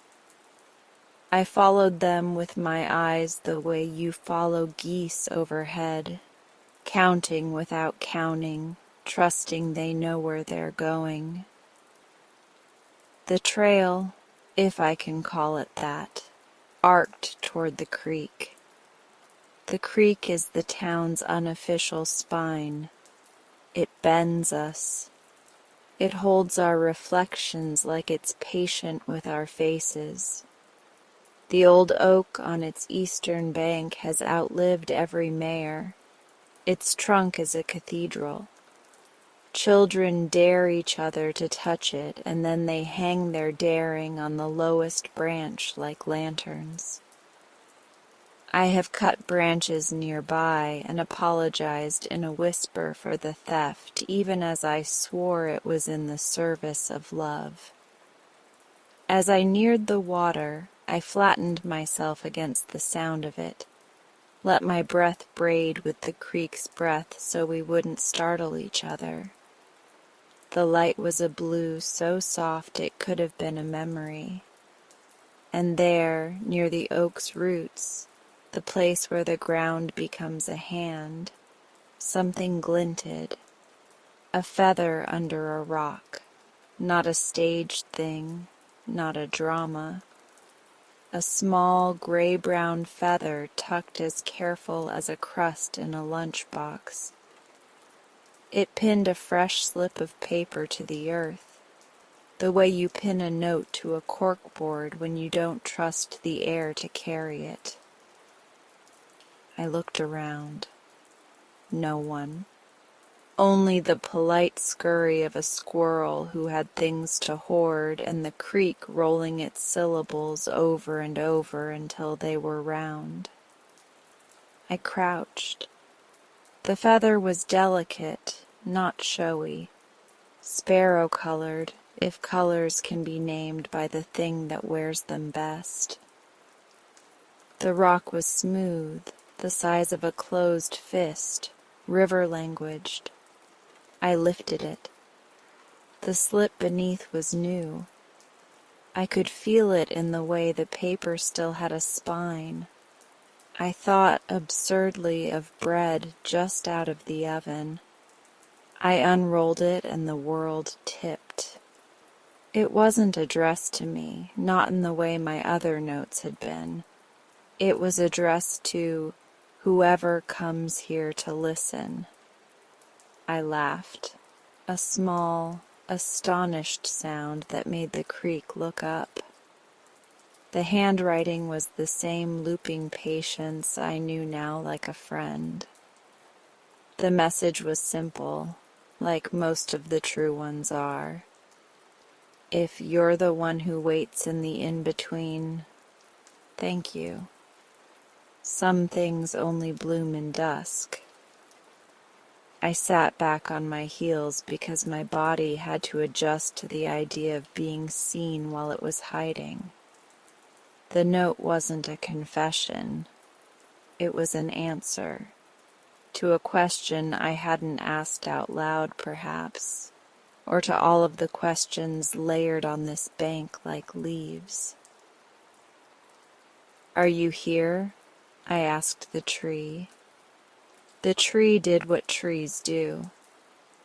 I followed them with my eyes the way you follow geese overhead, counting without counting, trusting they know where they're going. The trail, if I can call it that, arced toward the creek. The creek is the town's unofficial spine. It bends us. It holds our reflections like it's patient with our faces. The old oak on its eastern bank has outlived every mayor. Its trunk is a cathedral. Children dare each other to touch it, and then they hang their daring on the lowest branch like lanterns. I have cut branches nearby and apologized in a whisper for the theft, even as I swore it was in the service of love. As I neared the water, I flattened myself against the sound of it, let my breath braid with the creek's breath so we wouldn't startle each other. The light was a blue so soft it could have been a memory. And there, near the oak's roots, the place where the ground becomes a hand, something glinted, a feather under a rock, not a staged thing, not a drama, a small gray-brown feather tucked as careful as a crust in a lunchbox. It pinned a fresh slip of paper to the earth, the way you pin a note to a corkboard when you don't trust the air to carry it. I looked around. No one. Only the polite scurry of a squirrel who had things to hoard and the creek rolling its syllables over and over until they were round. I crouched. The feather was delicate, not showy, sparrow-colored, if colors can be named by the thing that wears them best. The rock was smooth, the size of a closed fist, river languaged. I lifted it. The slip beneath was new. I could feel it in the way the paper still had a spine. I thought absurdly of bread just out of the oven. I unrolled it and the world tipped. It wasn't addressed to me, not in the way my other notes had been. It was addressed to whoever comes here to listen. I laughed, a small, astonished sound that made the creek look up. The handwriting was the same looping patience I knew now like a friend. The message was simple, like most of the true ones are. If you're the one who waits in the in-between, thank you. Some things only bloom in dusk. I sat back on my heels because my body had to adjust to the idea of being seen while it was hiding. The note wasn't a confession. It was an answer to a question I hadn't asked out loud, perhaps, or to all of the questions layered on this bank like leaves. "Are you here?" I asked the tree. The tree did what trees do.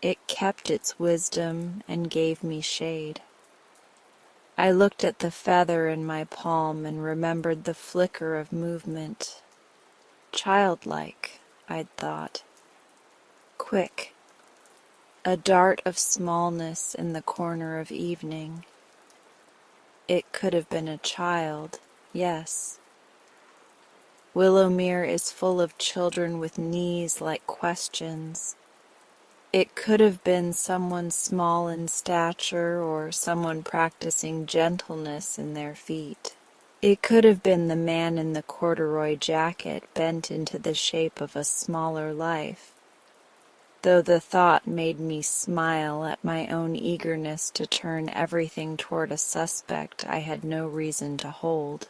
It kept its wisdom and gave me shade. I looked at the feather in my palm and remembered the flicker of movement. Childlike, I'd thought. Quick. A dart of smallness in the corner of evening. It could have been a child, yes. Willowmere is full of children with knees like questions. It could have been someone small in stature or someone practicing gentleness in their feet. It could have been the man in the corduroy jacket bent into the shape of a smaller life, though the thought made me smile at my own eagerness to turn everything toward a suspect I had no reason to hold.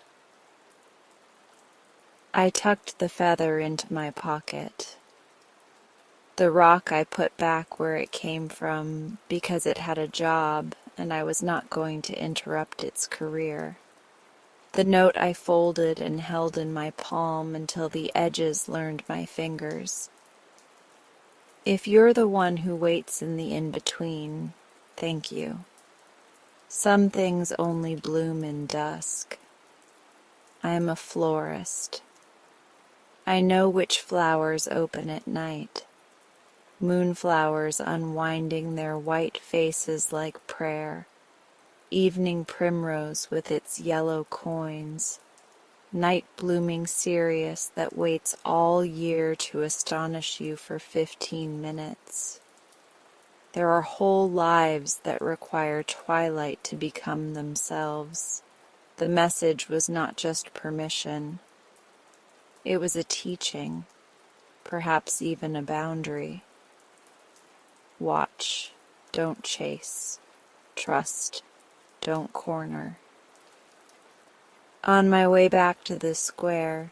I tucked the feather into my pocket. The rock I put back where it came from because it had a job and I was not going to interrupt its career. The note I folded and held in my palm until the edges learned my fingers. If you're the one who waits in the in-between, thank you. Some things only bloom in dusk. I am a florist. I know which flowers open at night. Moonflowers unwinding their white faces like prayer, evening primrose with its yellow coins, night blooming cereus that waits all year to astonish you for 15 minutes. There are whole lives that require twilight to become themselves. The message was not just permission. It was a teaching, perhaps even a boundary. Watch, don't chase. Trust, don't corner. On my way back to the square,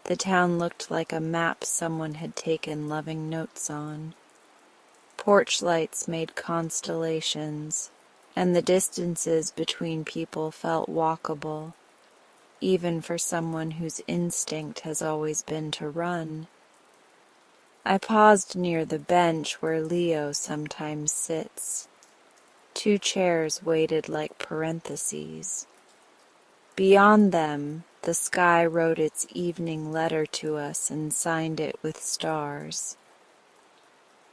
the town looked like a map someone had taken loving notes on. Porch lights made constellations, and the distances between people felt walkable, even for someone whose instinct has always been to run. I paused near the bench where Leo sometimes sits. 2 chairs waited like parentheses. Beyond them, the sky wrote its evening letter to us and signed it with stars.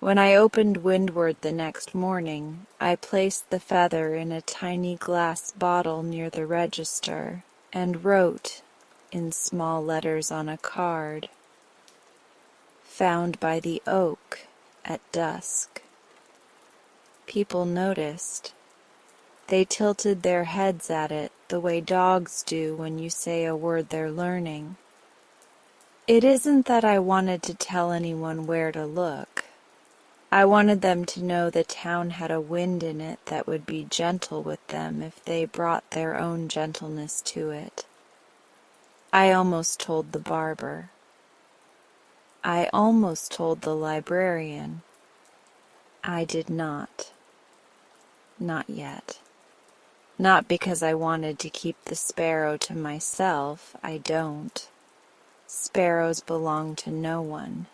When I opened Windward the next morning, I placed the feather in a tiny glass bottle near the register and wrote, in small letters on a card, "Found by the oak at dusk." People noticed. They tilted their heads at it the way dogs do when you say a word they're learning. It isn't that I wanted to tell anyone where to look. I wanted them to know the town had a wind in it that would be gentle with them if they brought their own gentleness to it. I almost told the barber. I almost told the librarian. I did not. Not yet. Not because I wanted to keep the sparrow to myself, I don't. Sparrows belong to no one.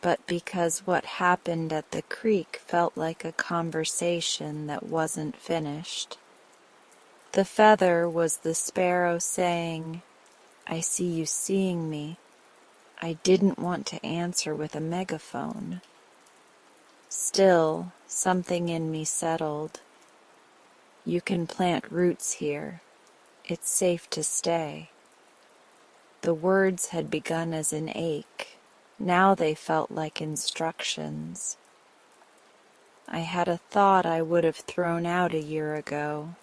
But because what happened at the creek felt like a conversation that wasn't finished. The feather was the sparrow saying, "I see you seeing me." I didn't want to answer with a megaphone. Still, something in me settled. You can plant roots here. It's safe to stay. The words had begun as an ache. Now they felt like instructions. I had a thought I would have thrown out a year ago,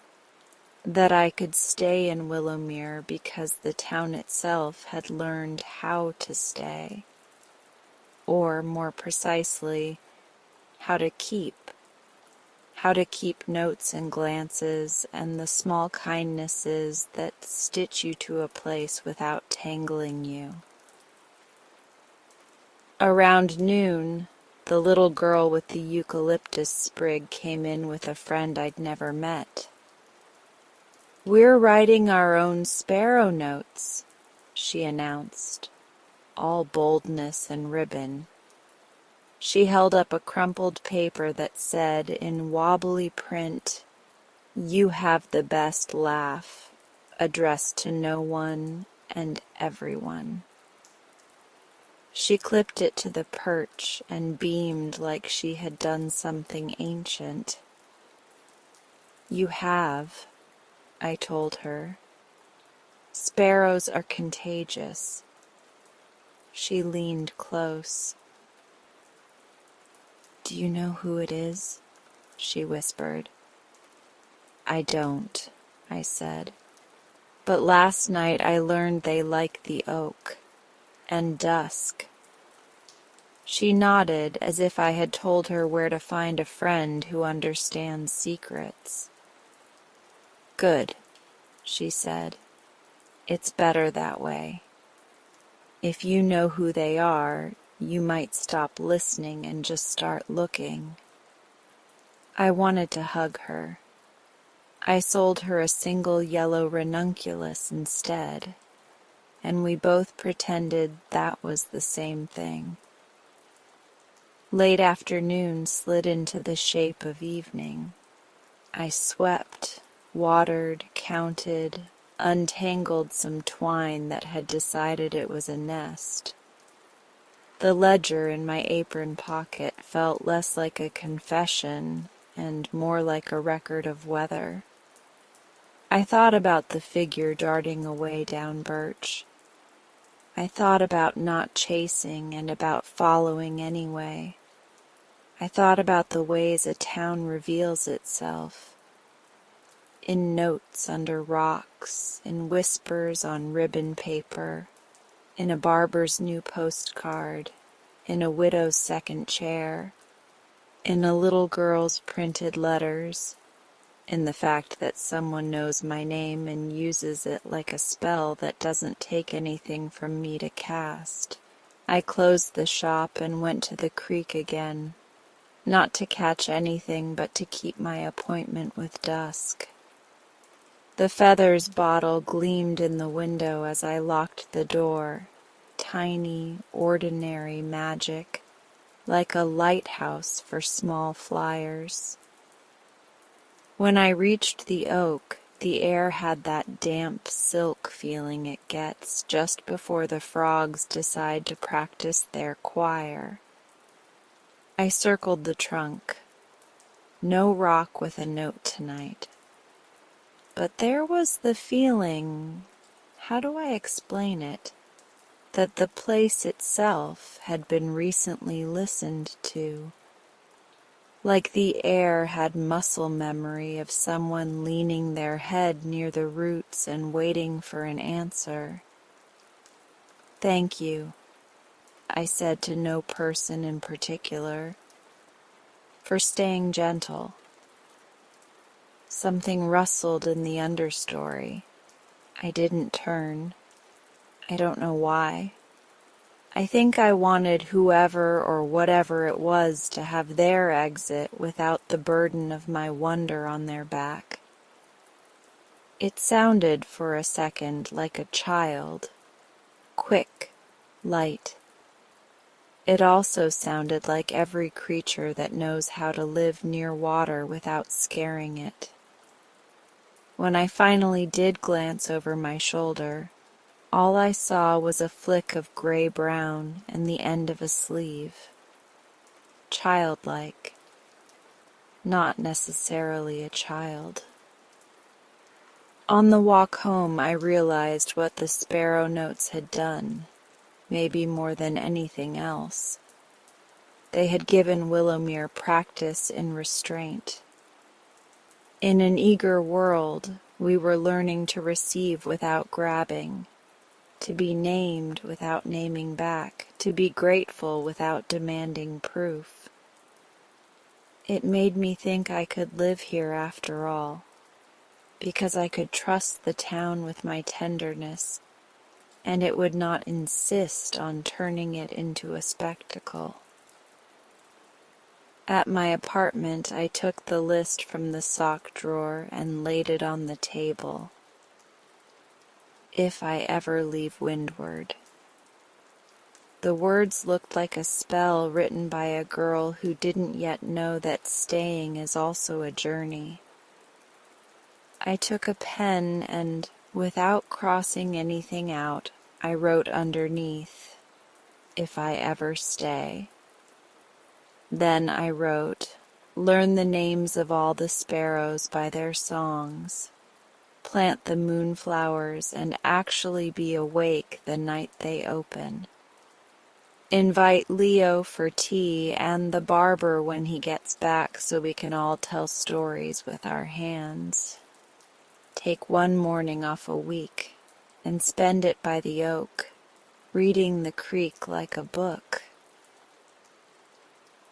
that I could stay in Willowmere because the town itself had learned how to stay, or more precisely, how to keep notes and glances and the small kindnesses that stitch you to a place without tangling you. Around noon, the little girl with the eucalyptus sprig came in with a friend I'd never met. "We're writing our own sparrow notes," she announced, all boldness and ribbon. She held up a crumpled paper that said in wobbly print, "You have the best laugh," addressed to no one and everyone. She clipped it to the perch and beamed like she had done something ancient. "You have," I told her. "Sparrows are contagious." She leaned close. "Do you know who it is?" she whispered. "I don't," I said. "But last night I learned they like the oak and dusk." She nodded as if I had told her where to find a friend who understands secrets. "Good," she said. "It's better that way. If you know who they are, you might stop listening and just start looking." I wanted to hug her. I sold her a single yellow ranunculus instead, and we both pretended that was the same thing. Late afternoon slid into the shape of evening. I swept, watered, counted, untangled some twine that had decided it was a nest. The ledger in my apron pocket felt less like a confession and more like a record of weather. I thought about the figure darting away down Birch. I thought about not chasing and about following anyway. I thought about the ways a town reveals itself. In notes under rocks, in whispers on ribbon paper, in a barber's new postcard, in a widow's second chair, in a little girl's printed letters, in the fact that someone knows my name and uses it like a spell that doesn't take anything from me to cast. I closed the shop and went to the creek again, not to catch anything but to keep my appointment with dusk. The feathers bottle gleamed in the window as I locked the door, tiny, ordinary magic, like a lighthouse for small flyers. When I reached the oak, the air had that damp silk feeling it gets just before the frogs decide to practice their choir. I circled the trunk. No rock with a note tonight. But there was the feeling, how do I explain it, that the place itself had been recently listened to. Like the air had muscle memory of someone leaning their head near the roots and waiting for an answer. "Thank you," I said to no person in particular, "for staying gentle." Something rustled in the understory. I didn't turn. I don't know why. I think I wanted whoever or whatever it was to have their exit without the burden of my wonder on their back. It sounded for a second like a child, quick, light. It also sounded like every creature that knows how to live near water without scaring it. When I finally did glance over my shoulder, all I saw was a flick of gray-brown and the end of a sleeve. Childlike. Not necessarily a child. On the walk home, I realized what the sparrow notes had done, maybe more than anything else. They had given Willowmere practice in restraint. In an eager world, we were learning to receive without grabbing, to be named without naming back, to be grateful without demanding proof. It made me think I could live here after all, because I could trust the town with my tenderness, and it would not insist on turning it into a spectacle. At my apartment, I took the list from the sock drawer and laid it on the table. If I ever leave Windward. The words looked like a spell written by a girl who didn't yet know that staying is also a journey. I took a pen and, without crossing anything out, I wrote underneath, "If I ever stay." Then I wrote, "Learn the names of all the sparrows by their songs. Plant the moonflowers and actually be awake the night they open. Invite Leo for tea and the barber when he gets back so we can all tell stories with our hands. Take one morning off a week and spend it by the oak, reading the creek like a book."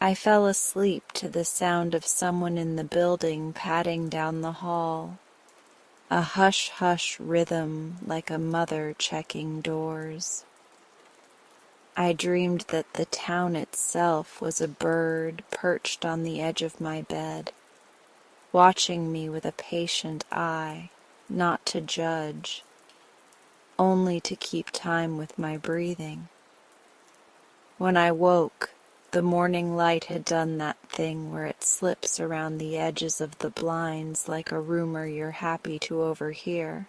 I fell asleep to the sound of someone in the building patting down the hall, a hush-hush rhythm like a mother checking doors. I dreamed that the town itself was a bird perched on the edge of my bed, watching me with a patient eye, not to judge, only to keep time with my breathing. When I woke, the morning light had done that thing where it slips around the edges of the blinds like a rumor you're happy to overhear.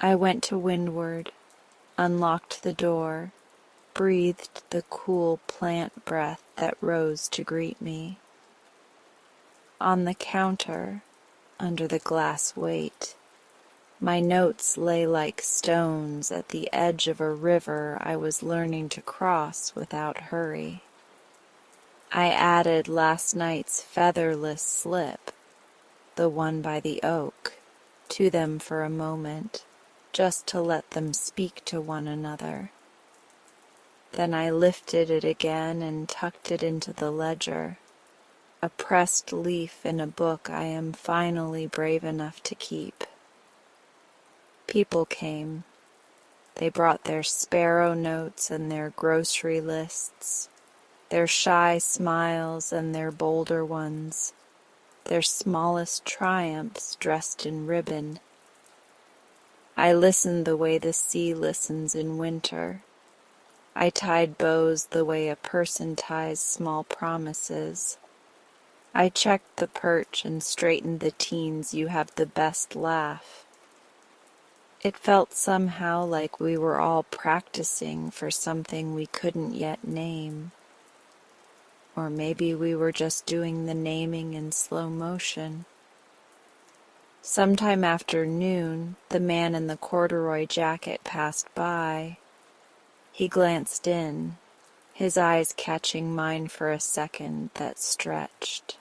I went to windward, unlocked the door, breathed the cool plant breath that rose to greet me. On the counter, under the glass weight, my notes lay like stones at the edge of a river I was learning to cross without hurry. I added last night's featherless slip, the one by the oak, to them for a moment, just to let them speak to one another. Then I lifted it again and tucked it into the ledger, a pressed leaf in a book I am finally brave enough to keep. People came. They brought their sparrow notes and their grocery lists, their shy smiles and their bolder ones, their smallest triumphs dressed in ribbon. I listened the way the sea listens in winter. I tied bows the way a person ties small promises. I checked the perch and straightened the teens you have the best laugh. It felt somehow like we were all practicing for something we couldn't yet name. Or maybe we were just doing the naming in slow motion. Sometime after noon, the man in the corduroy jacket passed by. He glanced in, his eyes catching mine for a second that stretched.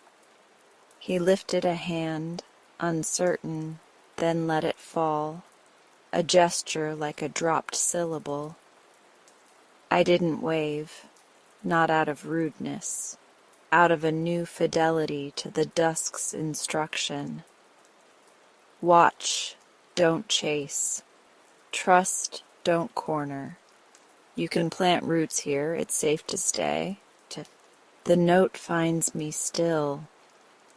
He lifted a hand, uncertain, then let it fall, a gesture like a dropped syllable. I didn't wave, not out of rudeness, out of a new fidelity to the dusk's instruction. Watch, don't chase. Trust, don't corner. You can plant roots here, it's safe to stay. The note finds me still,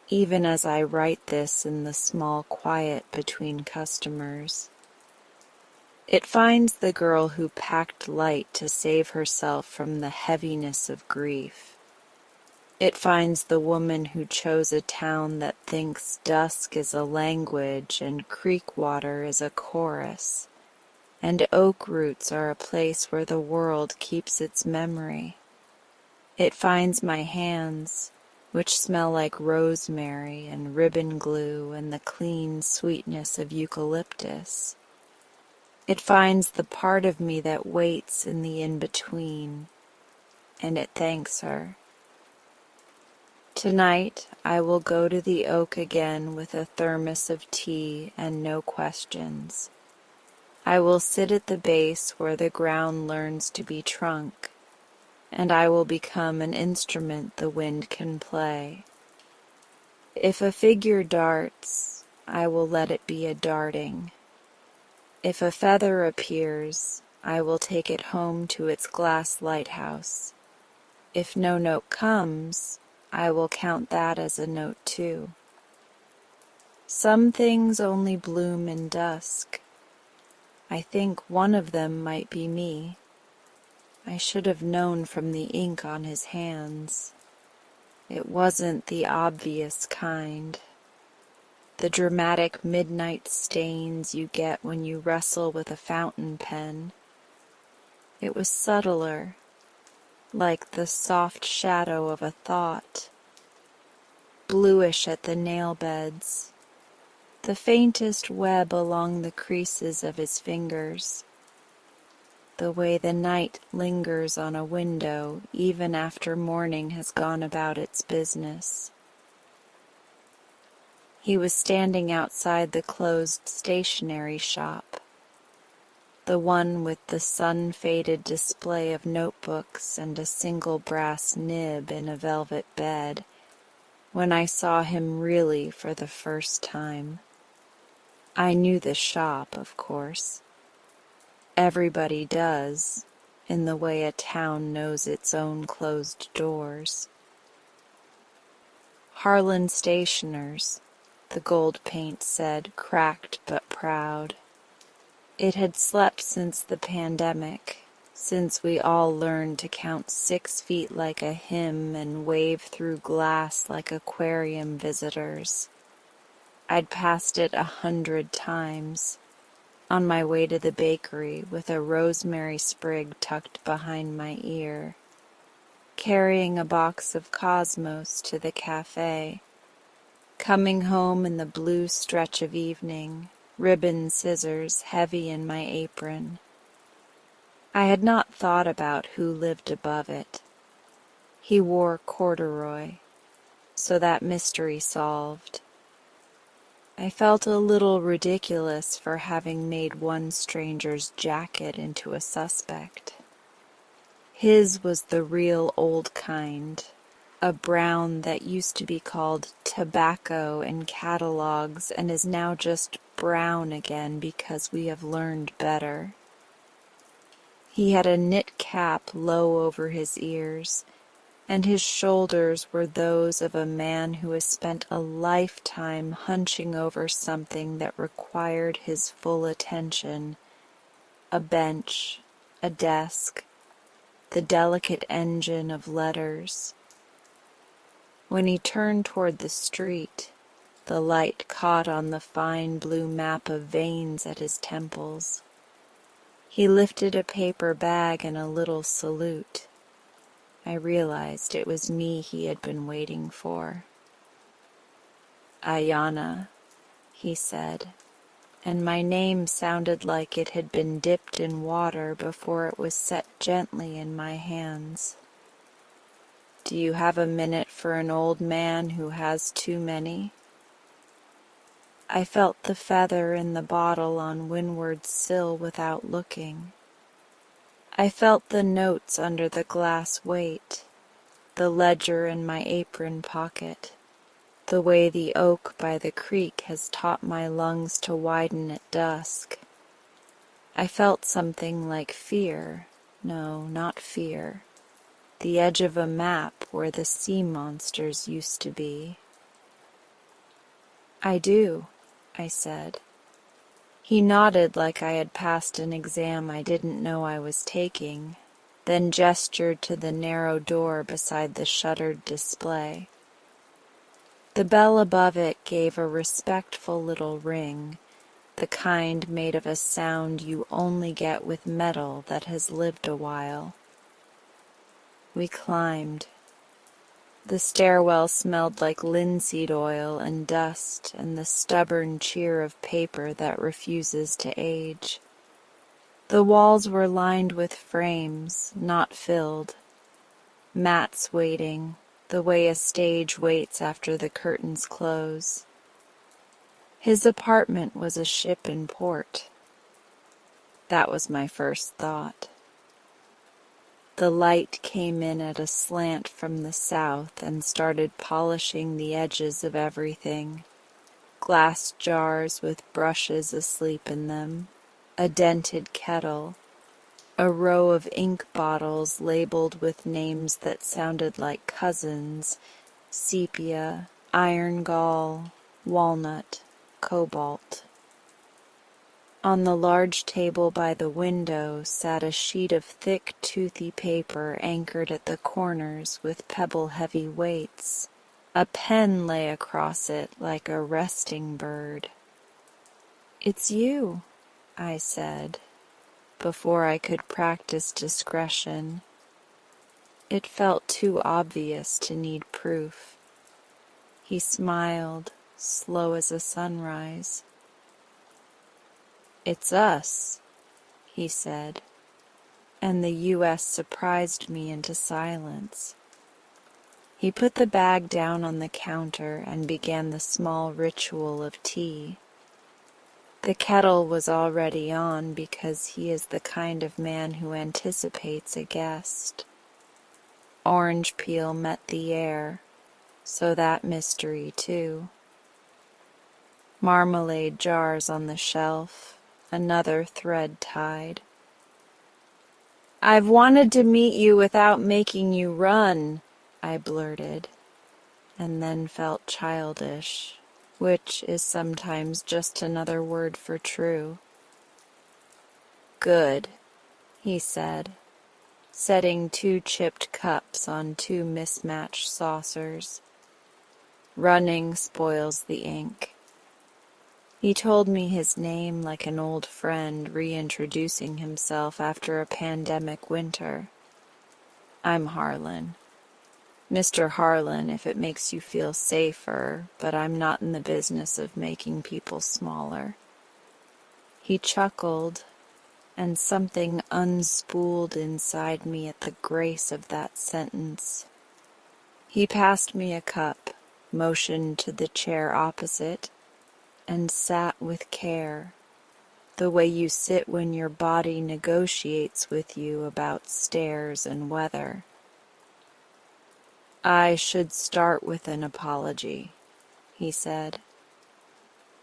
even as I write this in the small quiet between customers. It finds the girl who packed light to save herself from the heaviness of grief. It finds the woman who chose a town that thinks dusk is a language and creek water is a chorus, and oak roots are a place where the world keeps its memory. It finds my hands, which smell like rosemary and ribbon glue and the clean sweetness of eucalyptus. It finds the part of me that waits in the in-between, and it thanks her. Tonight I will go to the oak again with a thermos of tea and no questions. I will sit at the base where the ground learns to be trunk, and I will become an instrument the wind can play. If a figure darts, I will let it be a darting. If a feather appears, I will take it home to its glass lighthouse. If no note comes, I will count that as a note too. Some things only bloom in dusk. I think one of them might be me. I should have known from the ink on his hands. It wasn't the obvious kind. The dramatic midnight stains you get when you wrestle with a fountain pen. It was subtler, like the soft shadow of a thought, bluish at the nail beds, the faintest web along the creases of his fingers, the way the night lingers on a window even after morning has gone about its business. He was standing outside the closed stationery shop, the one with the sun-faded display of notebooks and a single brass nib in a velvet bed, when I saw him really for the first time. I knew the shop, of course. Everybody does, in the way a town knows its own closed doors. Harlan Stationers, the gold paint said, cracked but proud. It had slept since the pandemic, since we all learned to count 6 feet like a hymn and wave through glass like aquarium visitors. I'd passed it 100 times, on my way to the bakery with a rosemary sprig tucked behind my ear, carrying a box of Cosmos to the cafe, coming home in the blue stretch of evening, ribbon scissors heavy in my apron. I had not thought about who lived above it. He wore corduroy, so that mystery solved. I felt a little ridiculous for having made one stranger's jacket into a suspect. His was the real old kind, a brown that used to be called tobacco in catalogs and is now just brown again because we have learned better. He had a knit cap low over his ears, and his shoulders were those of a man who has spent a lifetime hunching over something that required his full attention: a bench, a desk, the delicate engine of letters. When he turned toward the street, the light caught on the fine blue map of veins at his temples. He lifted a paper bag in a little salute. I realized it was me he had been waiting for. "Ayana," he said, and my name sounded like it had been dipped in water before it was set gently in my hands. "Do you have a minute for an old man who has too many?" I felt the feather in the bottle on Windward's sill without looking. I felt the notes under the glass weight, the ledger in my apron pocket, the way the oak by the creek has taught my lungs to widen at dusk. I felt something like fear, No, not fear. The edge of a map where the sea monsters used to be. I do, I said. He nodded like I had passed an exam I didn't know I was taking, then gestured to the narrow door beside the shuttered display. The bell above it gave a respectful little ring, the kind made of a sound you only get with metal that has lived a while. We climbed. The stairwell smelled like linseed oil and dust and the stubborn cheer of paper that refuses to age. The walls were lined with frames, not filled. Mats waiting, the way a stage waits after the curtains close. His apartment was a ship in port. That was my first thought. The light came in at a slant from the south and started polishing the edges of everything. Glass jars with brushes asleep in them, a dented kettle, a row of ink bottles labeled with names that sounded like cousins: sepia, iron gall, walnut, cobalt. On the large table by the window sat a sheet of thick, toothy paper anchored at the corners with pebble-heavy weights. A pen lay across it like a resting bird. "It's you," I said, before I could practice discretion. It felt too obvious to need proof. He smiled, slow as a sunrise. "It's us," he said, and the U.S. surprised me into silence. He put the bag down on the counter and began the small ritual of tea. The kettle was already on because he is the kind of man who anticipates a guest. Orange peel met the air, so that mystery too. Marmalade jars on the shelf, another thread tied. "I've wanted to meet you without making you run," I blurted, and then felt childish, which is sometimes just another word for true. "Good," he said, setting 2 chipped cups on 2 mismatched saucers. "Running spoils the ink." He told me his name like an old friend reintroducing himself after a pandemic winter. "I'm Harlan. Mr. Harlan, if it makes you feel safer, but I'm not in the business of making people smaller." He chuckled, and something unspooled inside me at the grace of that sentence. He passed me a cup, motioned to the chair opposite, and sat with care, the way you sit when your body negotiates with you about stairs and weather. "I should start with an apology," he said,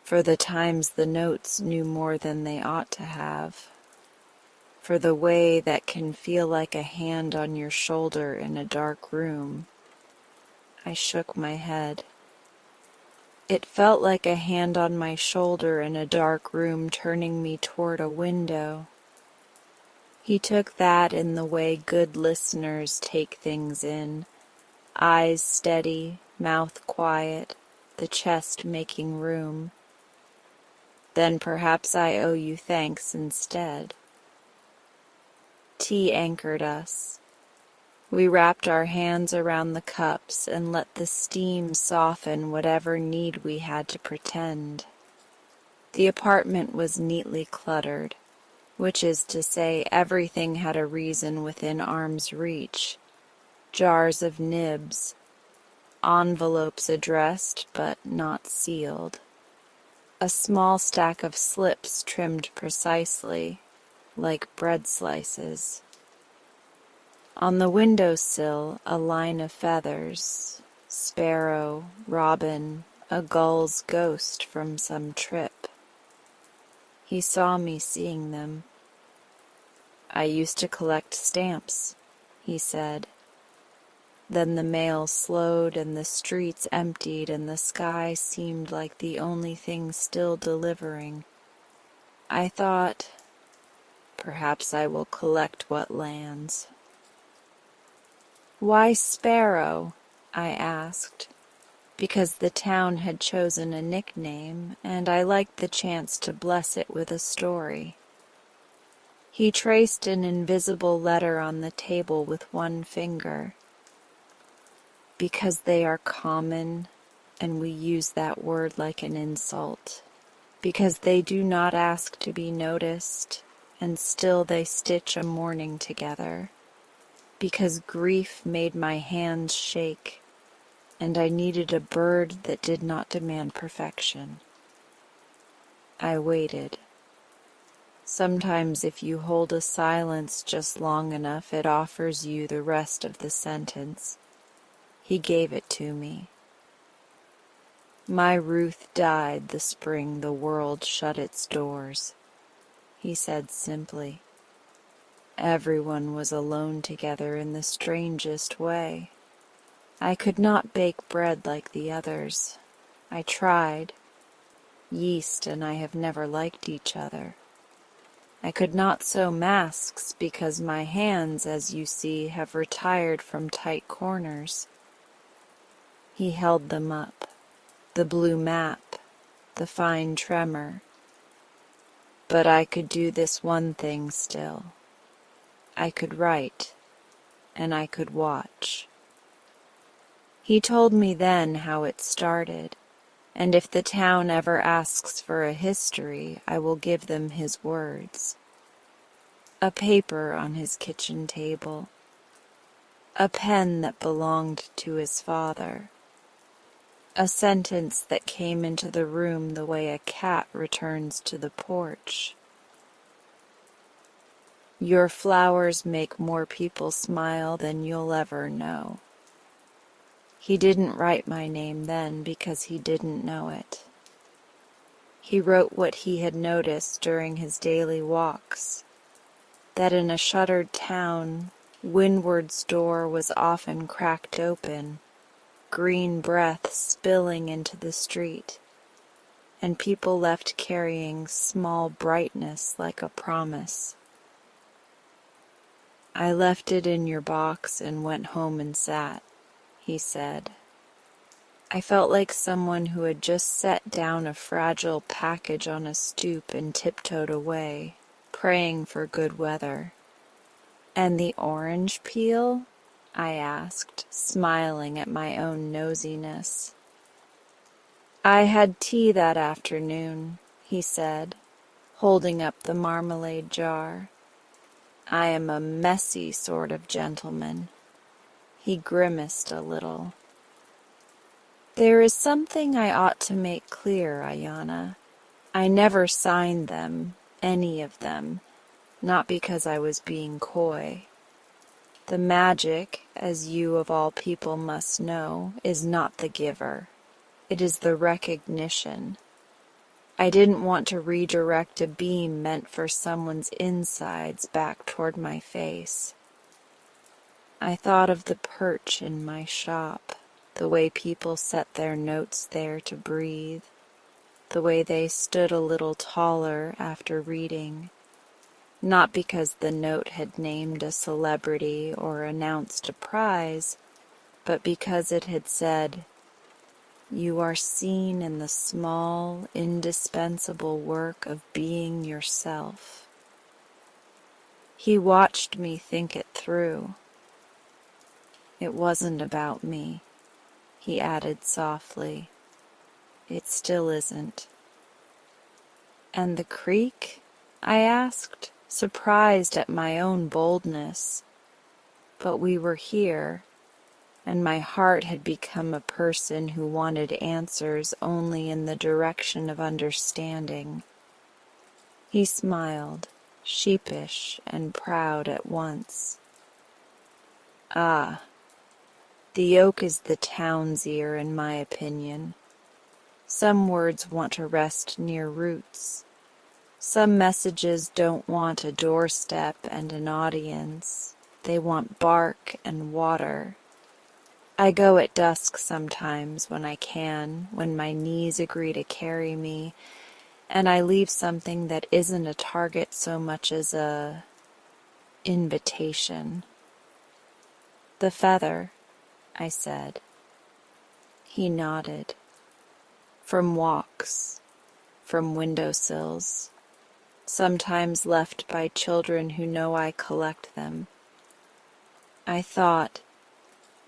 "for the times the notes knew more than they ought to have, for the way that can feel like a hand on your shoulder in a dark room." I shook my head. It felt like a hand on my shoulder in a dark room turning me toward a window. He took that in the way good listeners take things in, eyes steady, mouth quiet, the chest making room. "Then perhaps I owe you thanks instead." Tea anchored us. We wrapped our hands around the cups and let the steam soften whatever need we had to pretend. The apartment was neatly cluttered, which is to say everything had a reason within arm's reach. Jars of nibs, envelopes addressed but not sealed, a small stack of slips trimmed precisely, like bread slices. On the windowsill, a line of feathers, sparrow, robin, a gull's ghost from some trip. He saw me seeing them. I used to collect stamps, he said. Then the mail slowed and the streets emptied and the sky seemed like the only thing still delivering. I thought, perhaps I will collect what lands. Why Sparrow? I asked, because the town had chosen a nickname and I liked the chance to bless it with a story. He traced an invisible letter on the table with one finger. Because they are common, and we use that word like an insult. Because they do not ask to be noticed, and still they stitch a morning together. Because grief made my hands shake, and I needed a bird that did not demand perfection. I waited. Sometimes if you hold a silence just long enough, it offers you the rest of the sentence. He gave it to me. My Ruth died the spring the world shut its doors, he said simply. Everyone was alone together in the strangest way. I could not bake bread like the others. I tried. Yeast and I have never liked each other. I could not sew masks because my hands, as you see, have retired from tight corners. He held them up, the blue map, the fine tremor. But I could do this one thing still. I could write, and I could watch. He told me then how it started, and if the town ever asks for a history, I will give them his words. A paper on his kitchen table, a pen that belonged to his father, a sentence that came into the room the way a cat returns to the porch. Your flowers make more people smile than you'll ever know. He didn't write my name then because he didn't know it. He wrote what he had noticed during his daily walks, that in a shuttered town, Windward's door was often cracked open, green breath spilling into the street, and people left carrying small brightness like a promise. I left it in your box and went home and sat, he said. I felt like someone who had just set down a fragile package on a stoop and tiptoed away, praying for good weather. And the orange peel? I asked, smiling at my own nosiness. I had tea that afternoon, he said, holding up the marmalade jar. I am a messy sort of gentleman. He grimaced a little. There is something I ought to make clear, Ayanna. I never signed them, any of them, not because I was being coy. The magic, as you of all people must know, is not the giver. It is the recognition. I didn't want to redirect a beam meant for someone's insides back toward my face. I thought of the perch in my shop, the way people set their notes there to breathe, the way they stood a little taller after reading, not because the note had named a celebrity or announced a prize, but because it had said, "You are seen in the small, indispensable work of being yourself." He watched me think it through. It wasn't about me, he added softly. It still isn't. And the creek? I asked, surprised at my own boldness. But we were here, and my heart had become a person who wanted answers only in the direction of understanding. He smiled, sheepish and proud at once. Ah, the oak is the town's ear, in my opinion. Some words want to rest near roots. Some messages don't want a doorstep and an audience. They want bark and water. I go at dusk sometimes when I can, when my knees agree to carry me, and I leave something that isn't a target so much as a invitation. The feather, I said. He nodded. From walks, from windowsills, sometimes left by children who know I collect them. I thought,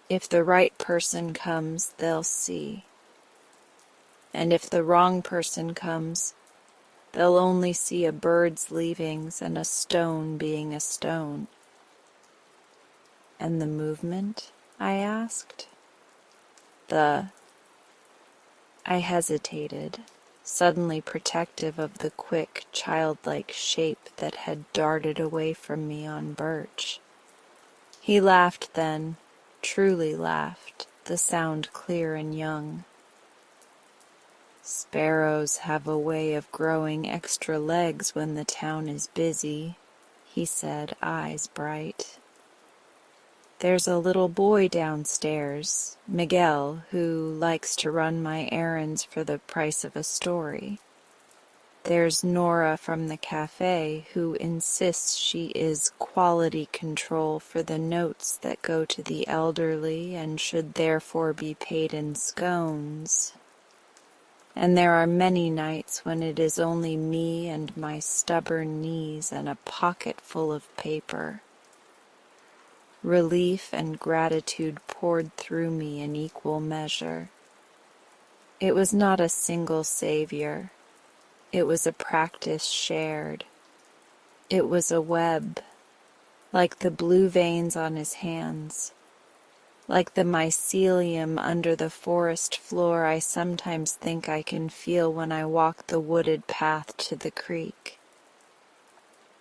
if the right person comes, they'll see. And if the wrong person comes, they'll only see a bird's leavings and a stone being a stone. And the movement? I asked. I hesitated, suddenly protective of the quick, childlike shape that had darted away from me on Birch. He laughed then, truly laughed, the sound clear and young. Sparrows have a way of growing extra legs when the town is busy, he said, eyes bright. There's a little boy downstairs, Miguel, who likes to run my errands for the price of a story. There's Nora from the cafe, who insists she is quality control for the notes that go to the elderly and should therefore be paid in scones. And there are many nights when it is only me and my stubborn knees and a pocket full of paper. Relief and gratitude poured through me in equal measure. It was not a single savior. It was a practice shared. It was a web, like the blue veins on his hands, like the mycelium under the forest floor I sometimes think I can feel when I walk the wooded path to the creek.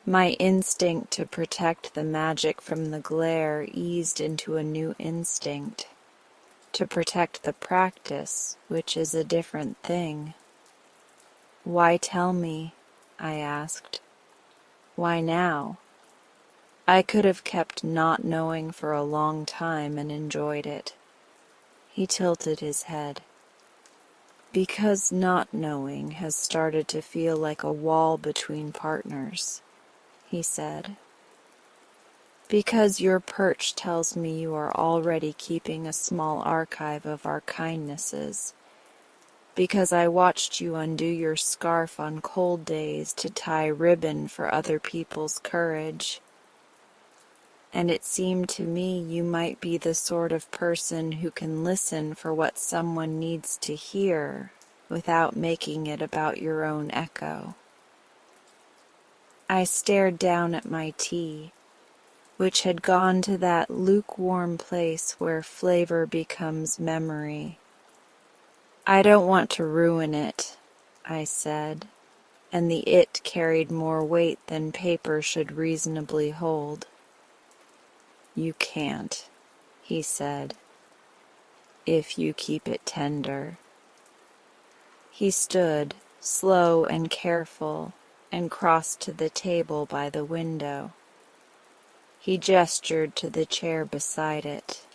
My instinct to protect the magic from the glare eased into a new instinct, to protect the practice, which is a different thing. Why tell me? I asked. Why now? I could have kept not knowing for a long time and enjoyed it. He tilted his head. Because not knowing has started to feel like a wall between partners, he said. Because your perch tells me you are already keeping a small archive of our kindnesses. Because I watched you undo your scarf on cold days to tie ribbon for other people's courage. And it seemed to me you might be the sort of person who can listen for what someone needs to hear without making it about your own echo. I stared down at my tea, which had gone to that lukewarm place where flavor becomes memory. I don't want to ruin it, I said, and the it carried more weight than paper should reasonably hold. You can't, he said, if you keep it tender. He stood, slow and careful, and crossed to the table by the window. He gestured to the chair beside it.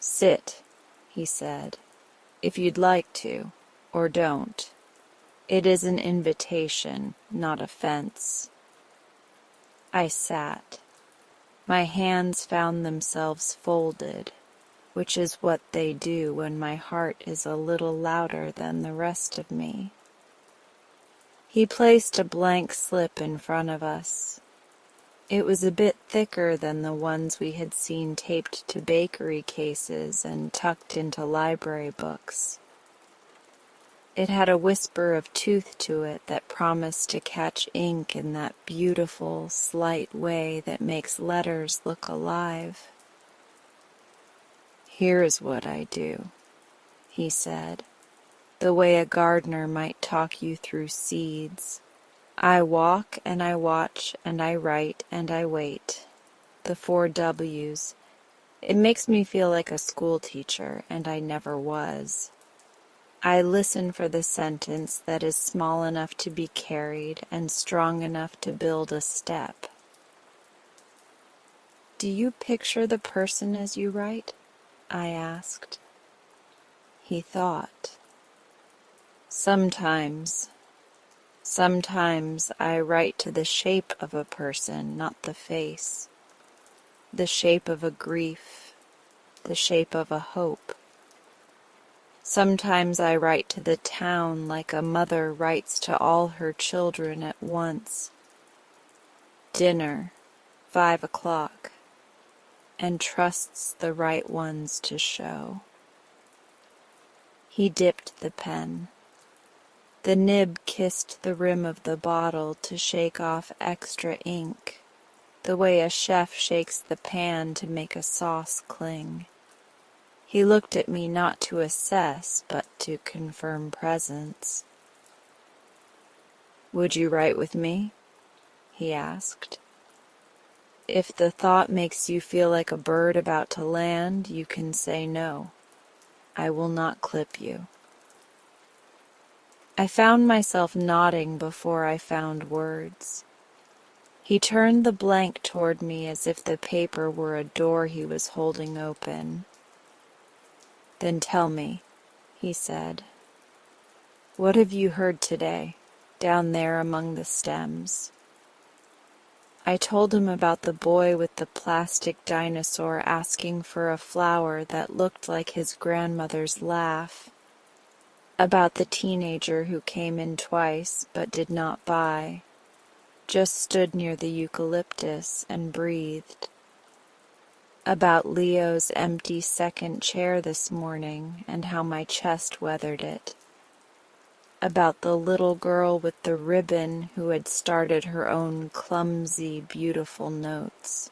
Sit, he said, if you'd like to, or don't. It is an invitation, not a fence. I sat. My hands found themselves folded, which is what they do when my heart is a little louder than the rest of me. He placed a blank slip in front of us. It was a bit thicker than the ones we had seen taped to bakery cases and tucked into library books. It had a whisper of tooth to it that promised to catch ink in that beautiful, slight way that makes letters look alive. Here's what I do, he said, the way a gardener might talk you through seeds. I walk and I watch and I write and I wait. The 4 W's. It makes me feel like a school teacher, and I never was. I listen for the sentence that is small enough to be carried and strong enough to build a step. Do you picture the person as you write? I asked. He thought. Sometimes I write to the shape of a person, not the face. The shape of a grief, the shape of a hope. Sometimes I write to the town like a mother writes to all her children at once. Dinner, 5 o'clock, and trusts the right ones to show. He dipped the pen. The nib kissed the rim of the bottle to shake off extra ink, the way a chef shakes the pan to make a sauce cling. He looked at me not to assess, but to confirm presence. "Would you write with me?" he asked. "If the thought makes you feel like a bird about to land, you can say no. I will not clip you." I found myself nodding before I found words. He turned the blank toward me as if the paper were a door he was holding open. "Then tell me," he said. "What have you heard today, down there among the stems?" I told him about the boy with the plastic dinosaur asking for a flower that looked like his grandmother's laugh, about the teenager who came in twice but did not buy, just stood near the eucalyptus and breathed, about Leo's empty second chair this morning and how my chest weathered it, about the little girl with the ribbon who had started her own clumsy, beautiful notes,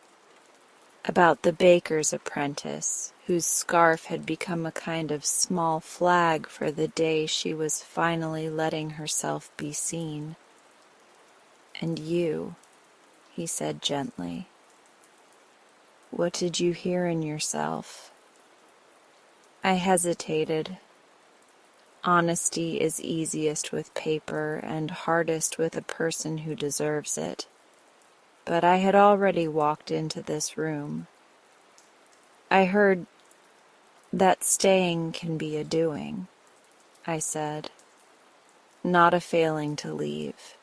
about the baker's apprentice whose scarf had become a kind of small flag for the day she was finally letting herself be seen. "And you," he said gently, "what did you hear in yourself?" I hesitated. Honesty is easiest with paper and hardest with a person who deserves it. But I had already walked into this room. "I heard that staying can be a doing," I said, "not a failing to leave.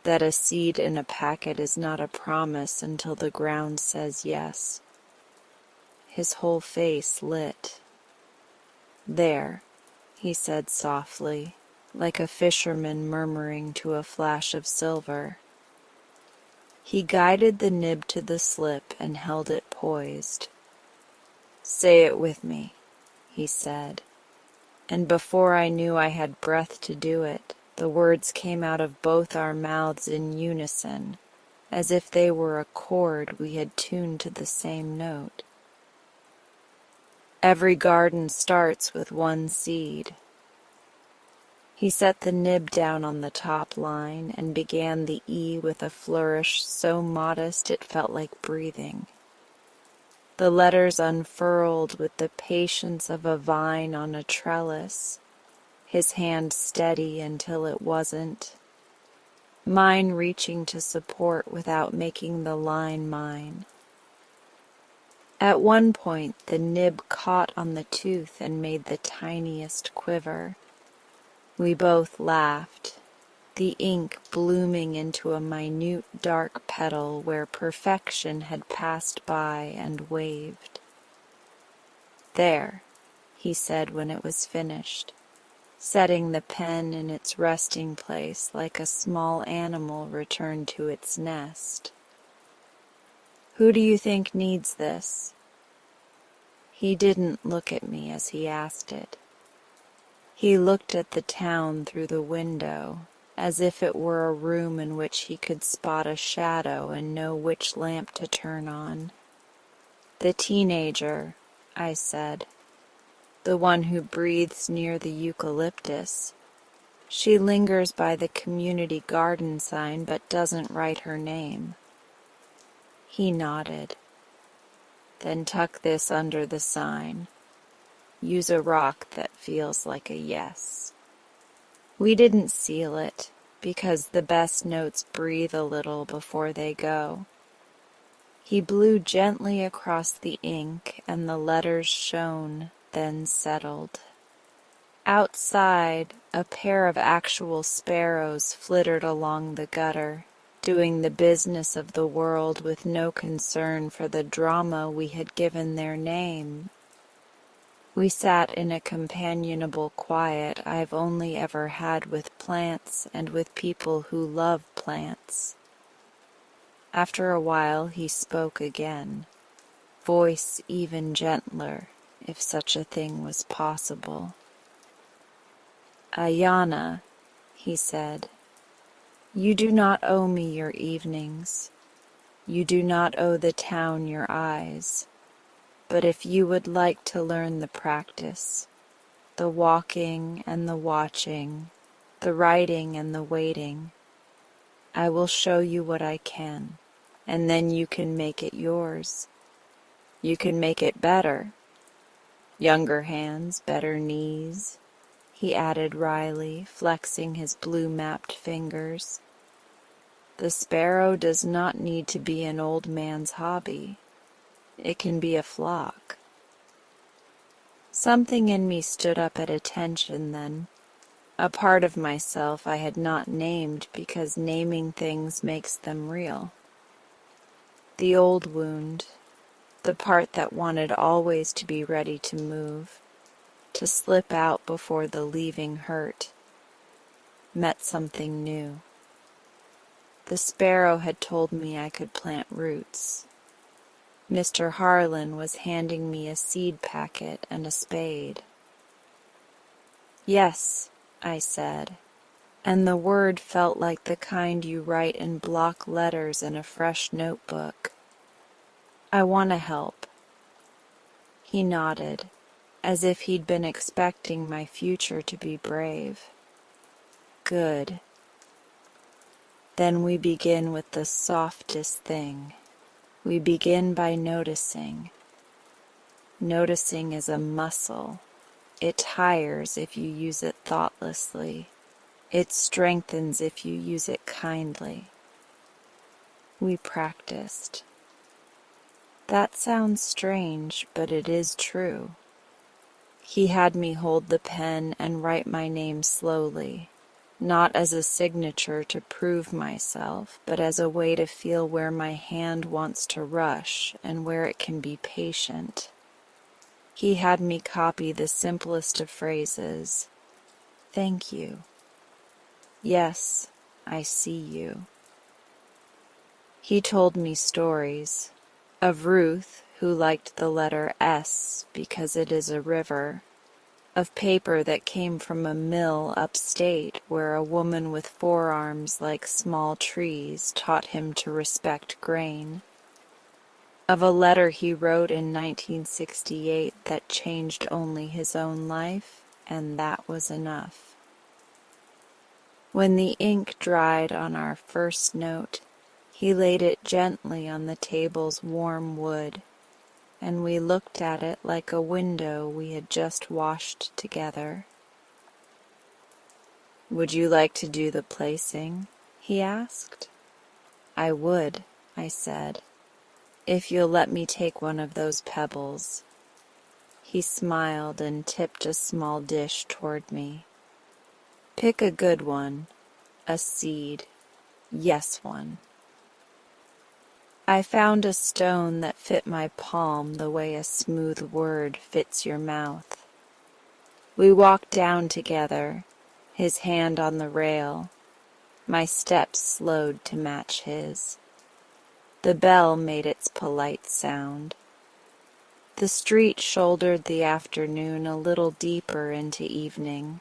That a seed in a packet is not a promise until the ground says yes." His whole face lit. "There," he said softly, like a fisherman murmuring to a flash of silver. He guided the nib to the slip and held it poised. "Say it with me," he said, and before I knew I had breath to do it, the words came out of both our mouths in unison, as if they were a chord we had tuned to the same note. "Every garden starts with one seed." He set the nib down on the top line and began the E with a flourish so modest it felt like breathing. The letters unfurled with the patience of a vine on a trellis, his hand steady until it wasn't, mine reaching to support without making the line mine. At one point the nib caught on the tooth and made the tiniest quiver. We both laughed, the ink blooming into a minute dark petal where perfection had passed by and waved. "There," he said when it was finished, setting the pen in its resting place like a small animal returned to its nest. "Who do you think needs this?" He didn't look at me as he asked it. He looked at the town through the window, as if it were a room in which he could spot a shadow and know which lamp to turn on. "The teenager," I said, "the one who breathes near the eucalyptus. She lingers by the community garden sign but doesn't write her name." He nodded. "Then tuck this under the sign. use a rock that feels like a yes. We didn't seal it, because the best notes breathe a little before they go. He blew gently across the ink, and the letters shone, then settled. Outside, a pair of actual sparrows flittered along the gutter, doing the business of the world with no concern for the drama we had given their name. We sat in a companionable quiet I've only ever had with plants and with people who love plants. After a while he spoke again, voice even gentler, if such a thing was possible. "Ayana," he said, "you do not owe me your evenings. You do not owe the town your eyes. But if you would like to learn the practice, the walking and the watching, the writing and the waiting, I will show you what I can, and then you can make it yours. You can make it better. Younger hands, better knees," he added wryly, flexing his blue-mapped fingers. "The sparrow does not need to be an old man's hobby. It can be a flock." Something in me stood up at attention then, a part of myself I had not named because naming things makes them real. The old wound, the part that wanted always to be ready to move, to slip out before the leaving hurt, met something new. The sparrow had told me I could plant roots. Mr. Harlan was handing me a seed packet and a spade. "Yes," I said, and the word felt like the kind you write in block letters in a fresh notebook. "I want to help." He nodded, as if he'd been expecting my future to be brave. "Good. Then we begin with the softest thing. We begin by noticing. Noticing is a muscle. It tires if you use it thoughtlessly. It strengthens if you use it kindly." We practiced. That sounds strange, but it is true. He had me hold the pen and write my name slowly, not as a signature to prove myself, but as a way to feel where my hand wants to rush and where it can be patient. He had me copy the simplest of phrases. "Thank you." "Yes, I see you." He told me stories of Ruth, who liked the letter S because it is a river, of paper that came from a mill upstate where a woman with forearms like small trees taught him to respect grain, of a letter he wrote in 1968 that changed only his own life, and that was enough. When the ink dried on our first note, he laid it gently on the table's warm wood, and we looked at it like a window we had just washed together. "Would you like to do the placing?" he asked. "I would," I said, "if you'll let me take one of those pebbles." He smiled and tipped a small dish toward me. "Pick a good one, a seed, yes one." I found a stone that fit my palm the way a smooth word fits your mouth. We walked down together, his hand on the rail. My steps slowed to match his. The bell made its polite sound. The street shouldered the afternoon a little deeper into evening.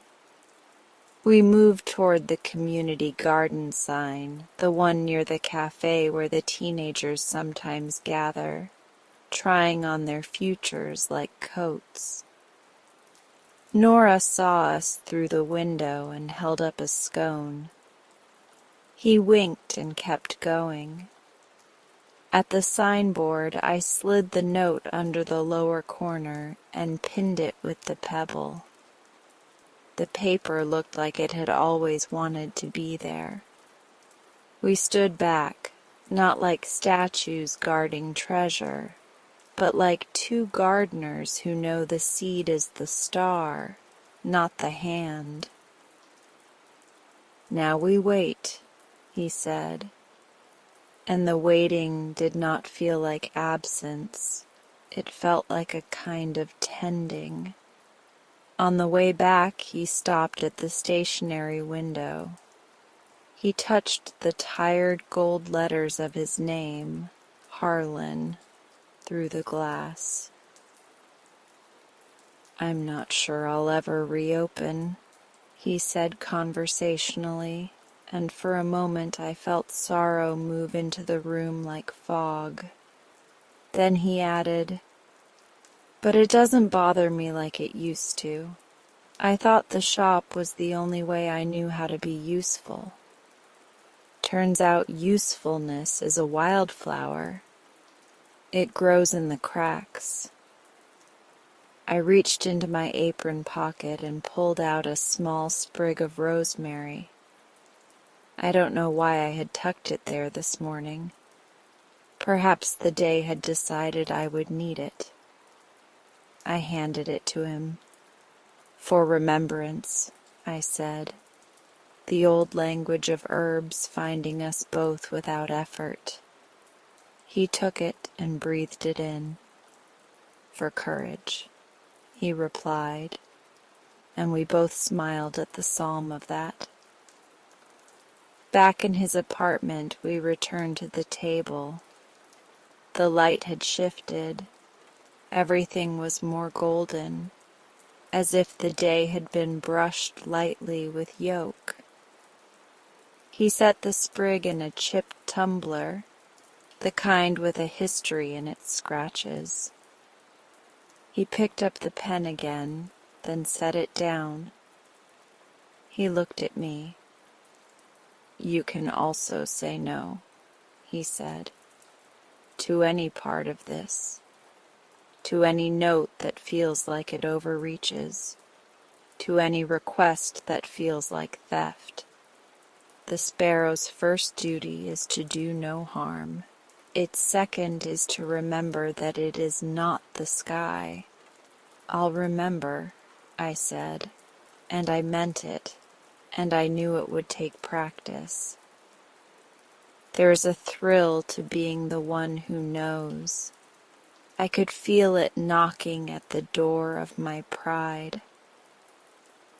We moved toward the community garden sign, the one near the cafe where the teenagers sometimes gather, trying on their futures like coats. Nora saw us through the window and held up a scone. He winked and kept going. At the signboard, I slid the note under the lower corner and pinned it with the pebble. The paper looked like it had always wanted to be there. We stood back, not like statues guarding treasure, but like two gardeners who know the seed is the star, not the hand. "Now we wait," he said, and the waiting did not feel like absence. It felt like a kind of tending. On the way back, he stopped at the stationery window. He touched the tired gold letters of his name, Harlan, through the glass. "I'm not sure I'll ever reopen," he said conversationally, and for a moment I felt sorrow move into the room like fog. Then he added, "But it doesn't bother me like it used to. I thought the shop was the only way I knew how to be useful. Turns out usefulness is a wildflower. It grows in the cracks." I reached into my apron pocket and pulled out a small sprig of rosemary. I don't know why I had tucked it there this morning. Perhaps the day had decided I would need it. I handed it to him. "For remembrance," I said, the old language of herbs finding us both without effort. He took it and breathed it in. "For courage," he replied, and we both smiled at the psalm of that. Back in his apartment, we returned to the table. The light had shifted. Everything was more golden, as if the day had been brushed lightly with yolk. He set the sprig in a chipped tumbler, the kind with a history in its scratches. He picked up the pen again, then set it down. He looked at me. "You can also say no," he said, "to any part of this, to any note that feels like it overreaches, to any request that feels like theft. The sparrow's first duty is to do no harm. Its second is to remember that it is not the sky." "I'll remember," I said, and I meant it, and I knew it would take practice. There is a thrill to being the one who knows. I could feel it knocking at the door of my pride.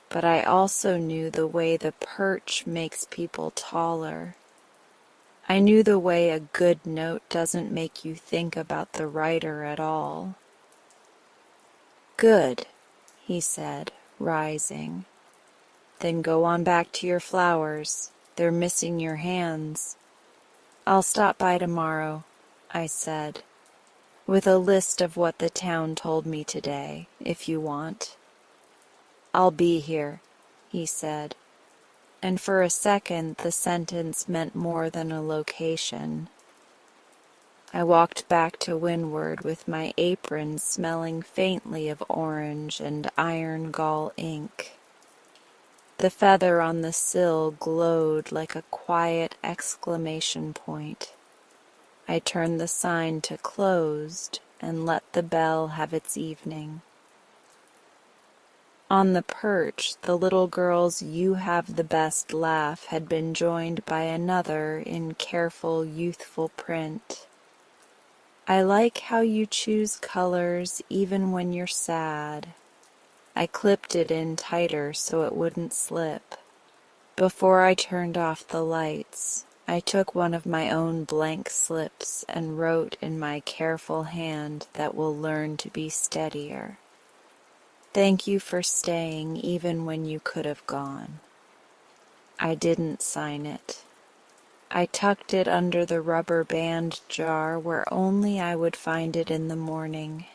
But I also knew the way the perch makes people taller. I knew the way a good note doesn't make you think about the writer at all. "Good," he said, rising. "Then go on back to your flowers. They're missing your hands." "I'll stop by tomorrow," I said, "with a list of what the town told me today, if you want." "I'll be here," he said, and for a second the sentence meant more than a location. I walked back to windward with my apron smelling faintly of orange and iron gall ink. The feather on the sill glowed like a quiet exclamation point. I turned the sign to closed and let the bell have its evening. On the perch, the little girl's "You have the best" laugh had been joined by another in careful, youthful print. "I like how you choose colors even when you're sad." I clipped it in tighter so it wouldn't slip. Before I turned off the lights, I took one of my own blank slips and wrote in my careful hand that will learn to be steadier. "Thank you for staying even when you could have gone." I didn't sign it. I tucked it under the rubber band jar where only I would find it in the morning,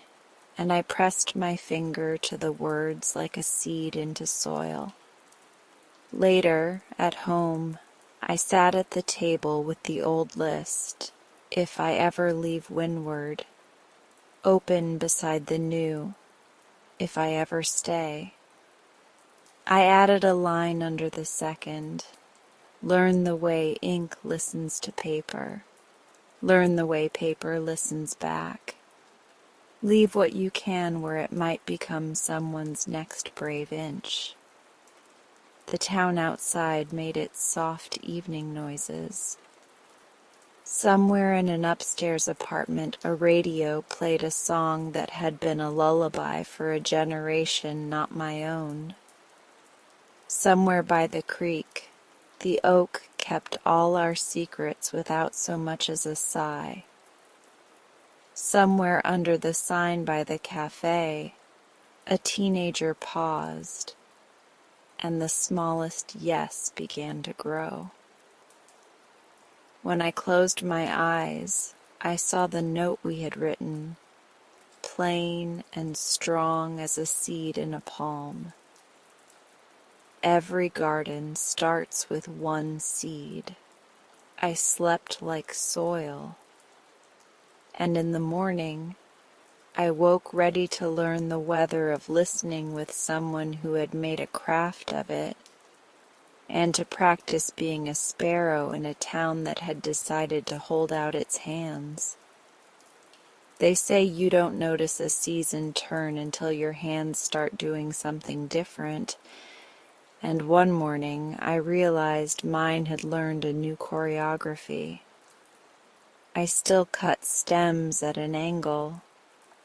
and I pressed my finger to the words like a seed into soil. Later, at home, I sat at the table with the old list. if I ever leave windward, open beside the new, if I ever stay. I added a line under the second. Learn the way ink listens to paper. Learn the way paper listens back. Leave what you can where it might become someone's next brave inch. The town outside made its soft evening noises. Somewhere in an upstairs apartment, a radio played a song that had been a lullaby for a generation not my own. Somewhere by the creek, the oak kept all our secrets without so much as a sigh. Somewhere under the sign by the cafe, a teenager paused, and the smallest yes began to grow. When I closed my eyes, I saw the note we had written, plain and strong as a seed in a palm. Every garden starts with one seed. I slept like soil, and in the morning I woke ready to learn the weather of listening with someone who had made a craft of it, and to practice being a sparrow in a town that had decided to hold out its hands. They say you don't notice a season turn until your hands start doing something different, and one morning I realized mine had learned a new choreography. I still cut stems at an angle,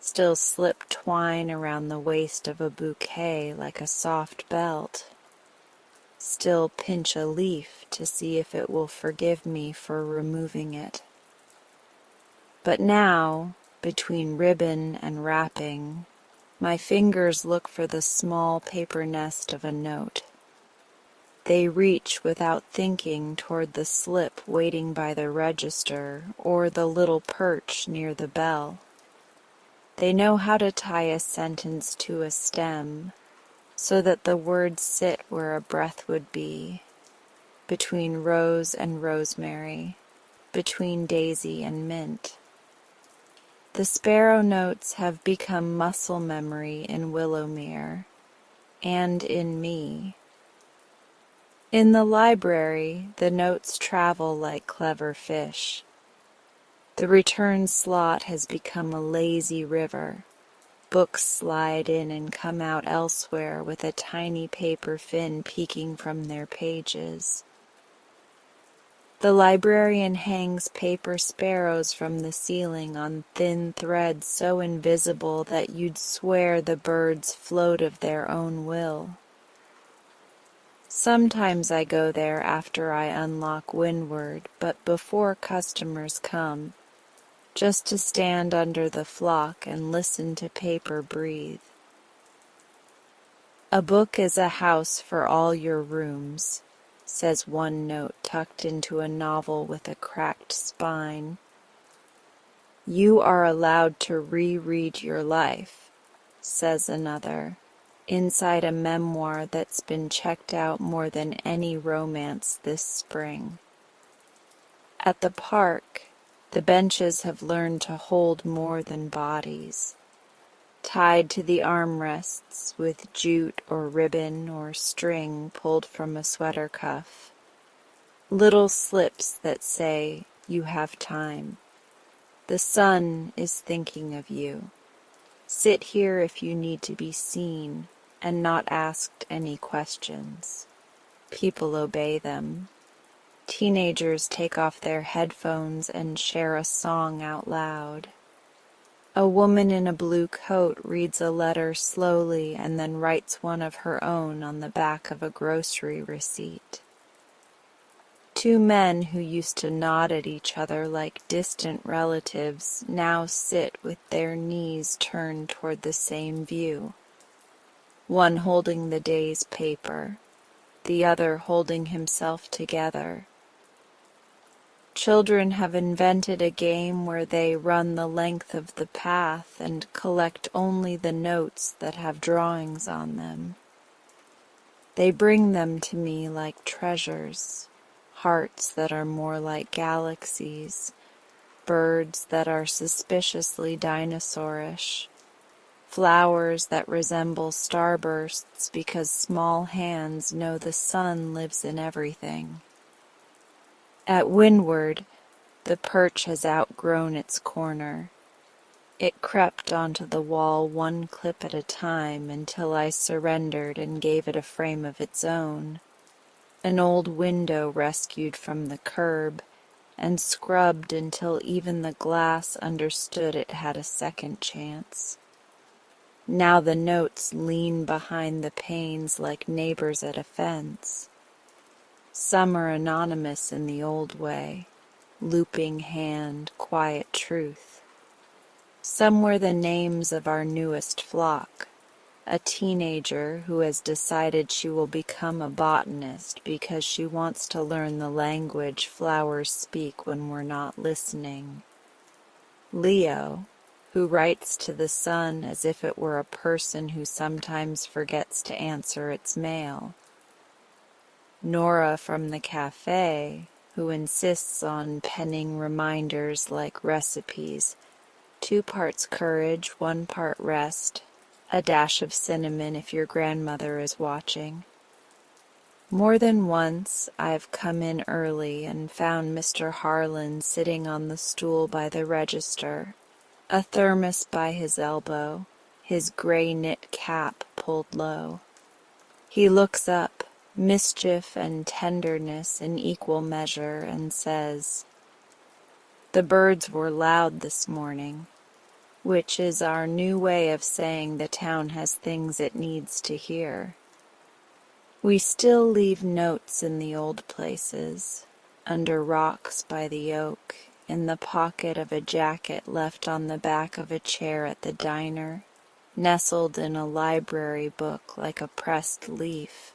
still slip twine around the waist of a bouquet like a soft belt, still pinch a leaf to see if it will forgive me for removing it. But now, between ribbon and wrapping, my fingers look for the small paper nest of a note. They reach without thinking toward the slip waiting by the register or the little perch near the bell. They know how to tie a sentence to a stem so that the words sit where a breath would be, between rose and rosemary, between daisy and mint. The sparrow notes have become muscle memory in Willowmere, and in me. In the library, the notes travel like clever fish. The return slot has become a lazy river. Books slide in and come out elsewhere with a tiny paper fin peeking from their pages. The librarian hangs paper sparrows from the ceiling on thin threads so invisible that you'd swear the birds float of their own will. Sometimes I go there after I unlock windward, but before customers come, just to stand under the flock and listen to paper breathe. A book is a house for all your rooms, says one note tucked into a novel with a cracked spine. You are allowed to reread your life, says another, inside a memoir that's been checked out more than any romance this spring. At the park, the benches have learned to hold more than bodies, tied to the armrests with jute or ribbon or string pulled from a sweater cuff. Little slips that say, you have time. The sun is thinking of you. Sit here if you need to be seen and not asked any questions. People obey them. Teenagers take off their headphones and share a song out loud. A woman in a blue coat reads a letter slowly and then writes one of her own on the back of a grocery receipt. Two men who used to nod at each other like distant relatives now sit with their knees turned toward the same view, one holding the day's paper, the other holding himself together. Children have invented a game where they run the length of the path and collect only the notes that have drawings on them. They bring them to me like treasures, hearts that are more like galaxies, birds that are suspiciously dinosaurish, flowers that resemble starbursts because small hands know the sun lives in everything. At windward, the perch has outgrown its corner. It crept onto the wall one clip at a time until I surrendered and gave it a frame of its own, an old window rescued from the curb and scrubbed until even the glass understood it had a second chance. Now the notes lean behind the panes like neighbors at a fence. Some are anonymous in the old way, looping hand, quiet truth. Some were the names of our newest flock, a teenager who has decided she will become a botanist because she wants to learn the language flowers speak when we're not listening. Leo, who writes to the sun as if it were a person who sometimes forgets to answer its mail. Nora from the cafe, who insists on penning reminders like recipes, 2 parts courage, 1 part rest, a dash of cinnamon if your grandmother is watching. More than once I've come in early and found Mr. Harlan sitting on the stool by the register, a thermos by his elbow, his gray knit cap pulled low. He looks up, mischief and tenderness in equal measure, and says, "The birds were loud this morning," which is our new way of saying the town has things it needs to hear. We still leave notes in the old places, under rocks by the oak, in the pocket of a jacket left on the back of a chair at the diner, nestled in a library book like a pressed leaf.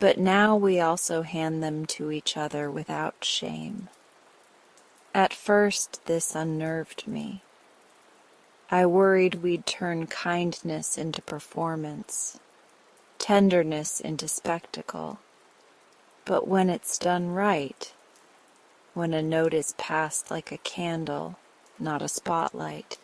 But now we also hand them to each other without shame. At first this unnerved me. I worried we'd turn kindness into performance, tenderness into spectacle. But when it's done right, when a note is passed like a candle, not a spotlight,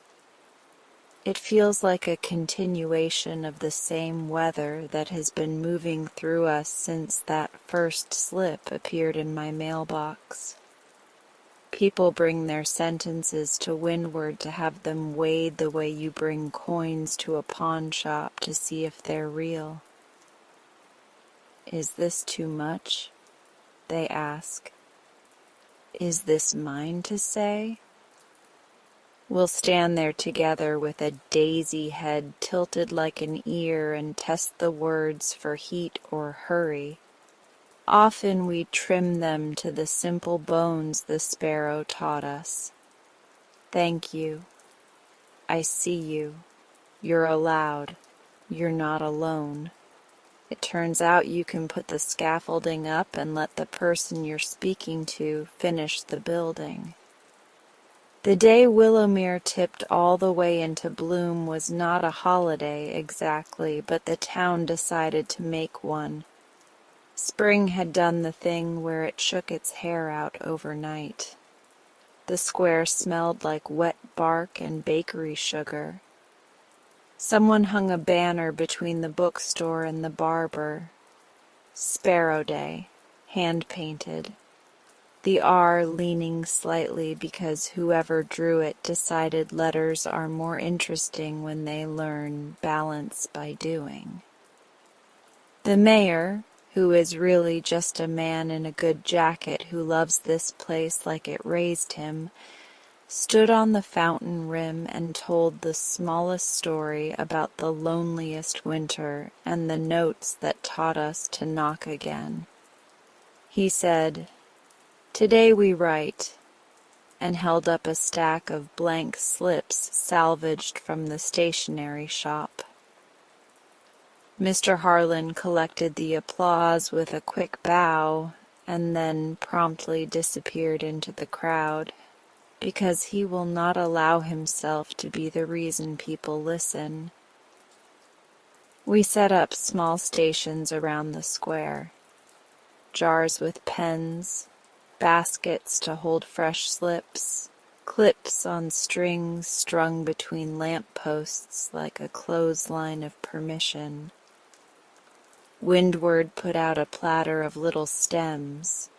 it feels like a continuation of the same weather that has been moving through us since that first slip appeared in my mailbox. People bring their sentences to windward to have them weighed the way you bring coins to a pawn shop to see if they're real. "Is this too much?" they ask. "Is this mine to say?" We'll stand there together with a daisy head tilted like an ear and test the words for heat or hurry. Often we trim them to the simple bones the sparrow taught us. "Thank you. I see you. You're allowed. You're not alone. It turns out you can put the scaffolding up and let the person you're speaking to finish the building." The day Willowmere tipped all the way into bloom was not a holiday exactly, but the town decided to make one. Spring had done the thing where it shook its hair out overnight. The square smelled like wet bark and bakery sugar. Someone hung a banner between the bookstore and the barber. "Sparrow Day," hand-painted. The R leaning slightly because whoever drew it decided letters are more interesting when they learn balance by doing. The mayor, who is really just a man in a good jacket who loves this place like it raised him, stood on the fountain rim and told the smallest story about the loneliest winter and the notes that taught us to knock again. He said, "Today we write," and held up a stack of blank slips salvaged from the stationery shop. Mr. Harlan collected the applause with a quick bow and then promptly disappeared into the crowd, because he will not allow himself to be the reason people listen. We set up small stations around the square, jars with pens, baskets to hold fresh slips, clips on strings strung between lamp posts like a clothesline of permission. Windward put out a platter of little stems,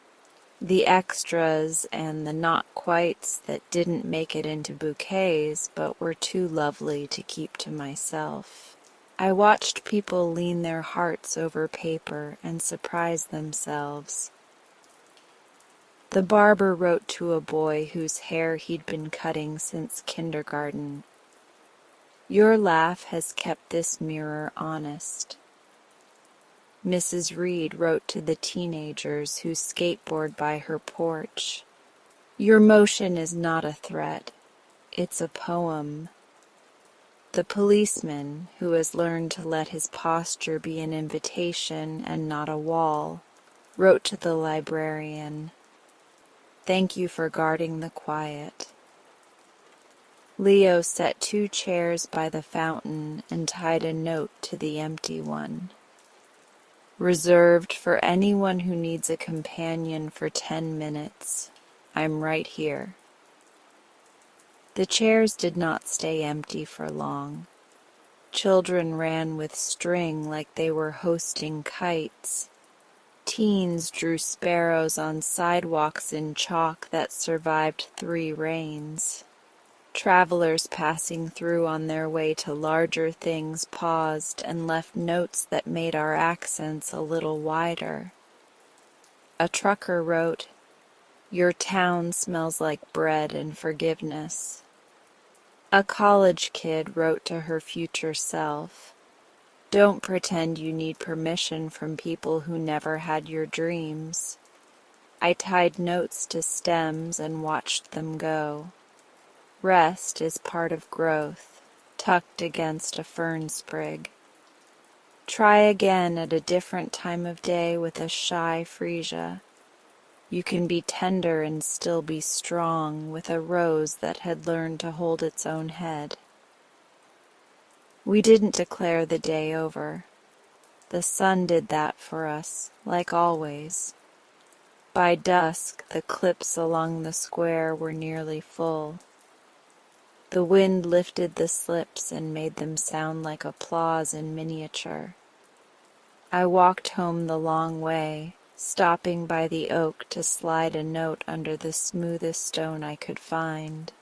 the extras and the not-quites that didn't make it into bouquets but were too lovely to keep to myself. I watched people lean their hearts over paper and surprise themselves. The barber wrote to a boy whose hair he'd been cutting since kindergarten. "Your laugh has kept this mirror honest." Mrs. Reed wrote to the teenagers who skateboard by her porch. "Your motion is not a threat, it's a poem." The policeman, who has learned to let his posture be an invitation and not a wall, wrote to the librarian, "Thank you for guarding the quiet." Leo set 2 chairs by the fountain and tied a note to the empty one. "Reserved for anyone who needs a companion for 10 minutes. I'm right here." The chairs did not stay empty for long. Children ran with string like they were hosting kites. Teens drew sparrows on sidewalks in chalk that survived 3 rains. Travelers passing through on their way to larger things paused and left notes that made our accents a little wider. A trucker wrote, "Your town smells like bread and forgiveness." A college kid wrote to her future self, "Don't pretend you need permission from people who never had your dreams." I tied notes to stems and watched them go. Rest is part of growth, tucked against a fern sprig. Try again at a different time of day with a shy freesia. You can be tender and still be strong with a rose that had learned to hold its own head. We didn't declare the day over. The sun did that for us, like always. By dusk, the clips along the square were nearly full. The wind lifted the slips and made them sound like applause in miniature. I walked home the long way, stopping by the oak to slide a note under the smoothest stone I could find.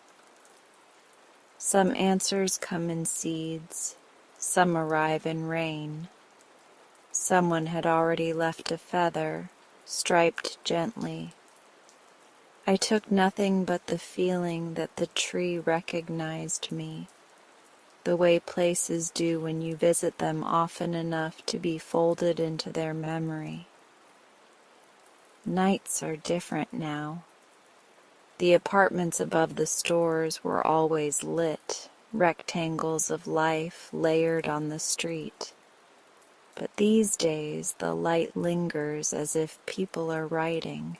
Some answers come in seeds, some arrive in rain. Someone had already left a feather, striped gently. I took nothing but the feeling that the tree recognized me, the way places do when you visit them often enough to be folded into their memory. Nights are different now. The apartments above the stores were always lit, rectangles of life layered on the street. But these days the light lingers as if people are writing.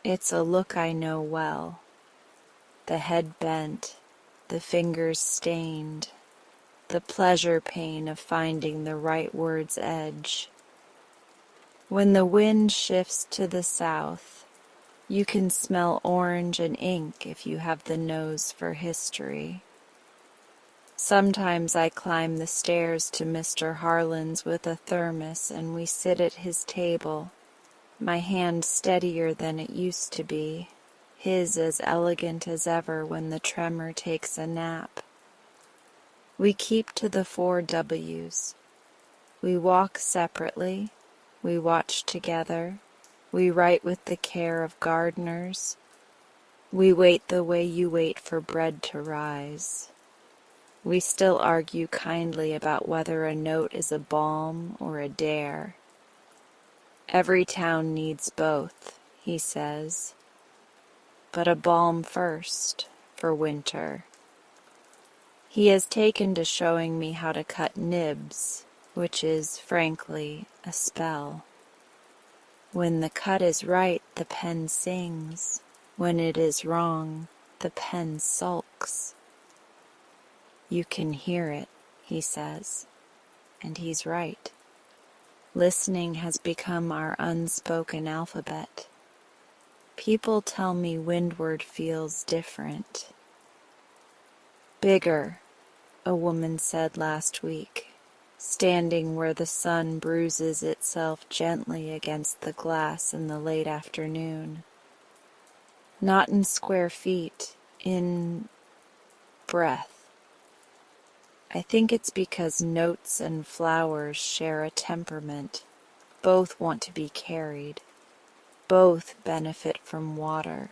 It's a look I know well. The head bent, the fingers stained, the pleasure pain of finding the right word's edge. When the wind shifts to the south, you can smell orange and ink if you have the nose for history. Sometimes I climb the stairs to Mr. Harlan's with a thermos and we sit at his table, my hand steadier than it used to be, his as elegant as ever when the tremor takes a nap. We keep to the 4 W's. We walk separately, we watch together, we write with the care of gardeners, we wait the way you wait for bread to rise. We still argue kindly about whether a note is a balm or a dare. Every town needs both, he says, but a balm first, for winter. He has taken to showing me how to cut nibs, which is, frankly, a spell. When the cut is right, the pen sings. When it is wrong, the pen sulks. You can hear it, he says, and he's right. Listening has become our unspoken alphabet. People tell me windward feels different. Bigger, a woman said last week, standing where the sun bruises itself gently against the glass in the late afternoon. Not in square feet, in breath. I think it's because notes and flowers share a temperament. Both want to be carried. Both benefit from water.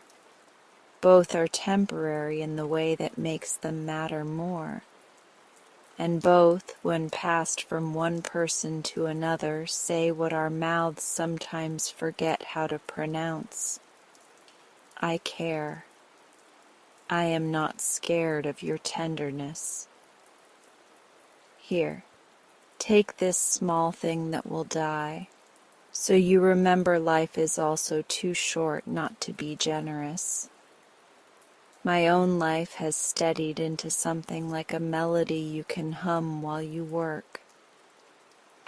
Both are temporary in the way that makes them matter more. And both, when passed from one person to another, say what our mouths sometimes forget how to pronounce. I care. I am not scared of your tenderness. Here, take this small thing that will die, so you remember life is also too short not to be generous. My own life has steadied into something like a melody you can hum while you work.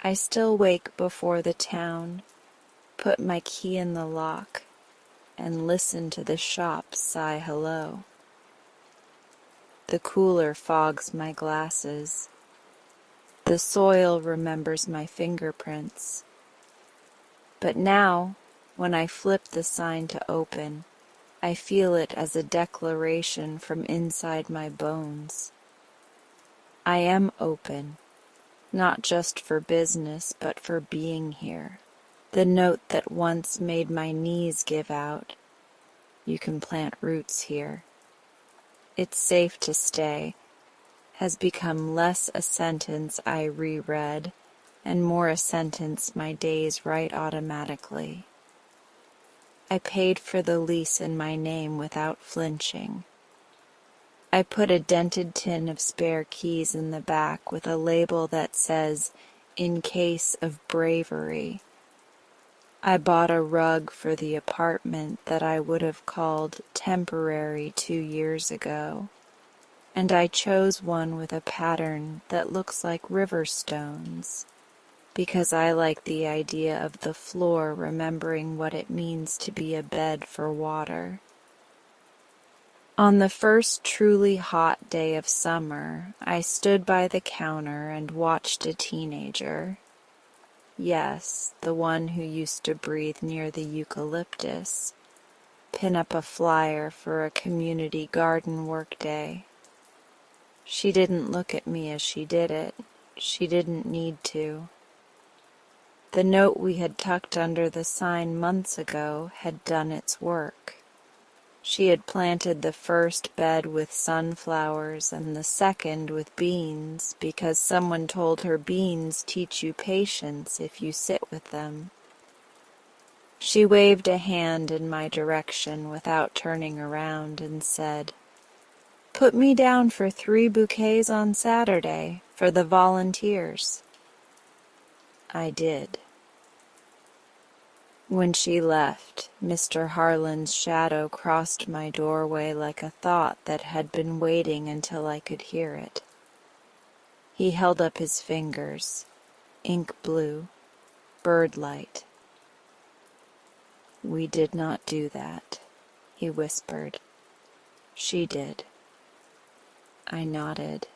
I still wake before the town, put my key in the lock, and listen to the shops sigh hello. The cooler fogs my glasses. The soil remembers my fingerprints. But now, when I flip the sign to open, I feel it as a declaration from inside my bones. I am open, not just for business, but for being here. The note that once made my knees give out. You can plant roots here. It's safe to stay has become less a sentence I reread and more a sentence my days write automatically. I paid for the lease in my name without flinching. I put a dented tin of spare keys in the back with a label that says, "In case of bravery." I bought a rug for the apartment that I would have called temporary 2 years ago, and I chose one with a pattern that looks like river stones, because I like the idea of the floor remembering what it means to be a bed for water. On the first truly hot day of summer, I stood by the counter and watched a teenager. Yes, the one who used to breathe near the eucalyptus, pin up a flyer for a community garden workday. She didn't look at me as she did it. She didn't need to. The note we had tucked under the sign months ago had done its work. She had planted the first bed with sunflowers and the second with beans because someone told her beans teach you patience if you sit with them. She waved a hand in my direction without turning around and said, "Put me down for 3 bouquets on Saturday for the volunteers." I did. When she left, Mr. Harlan's shadow crossed my doorway like a thought that had been waiting until I could hear it. He held up his fingers, ink blue, bird-light. "We did not do that," he whispered. "She did." I nodded.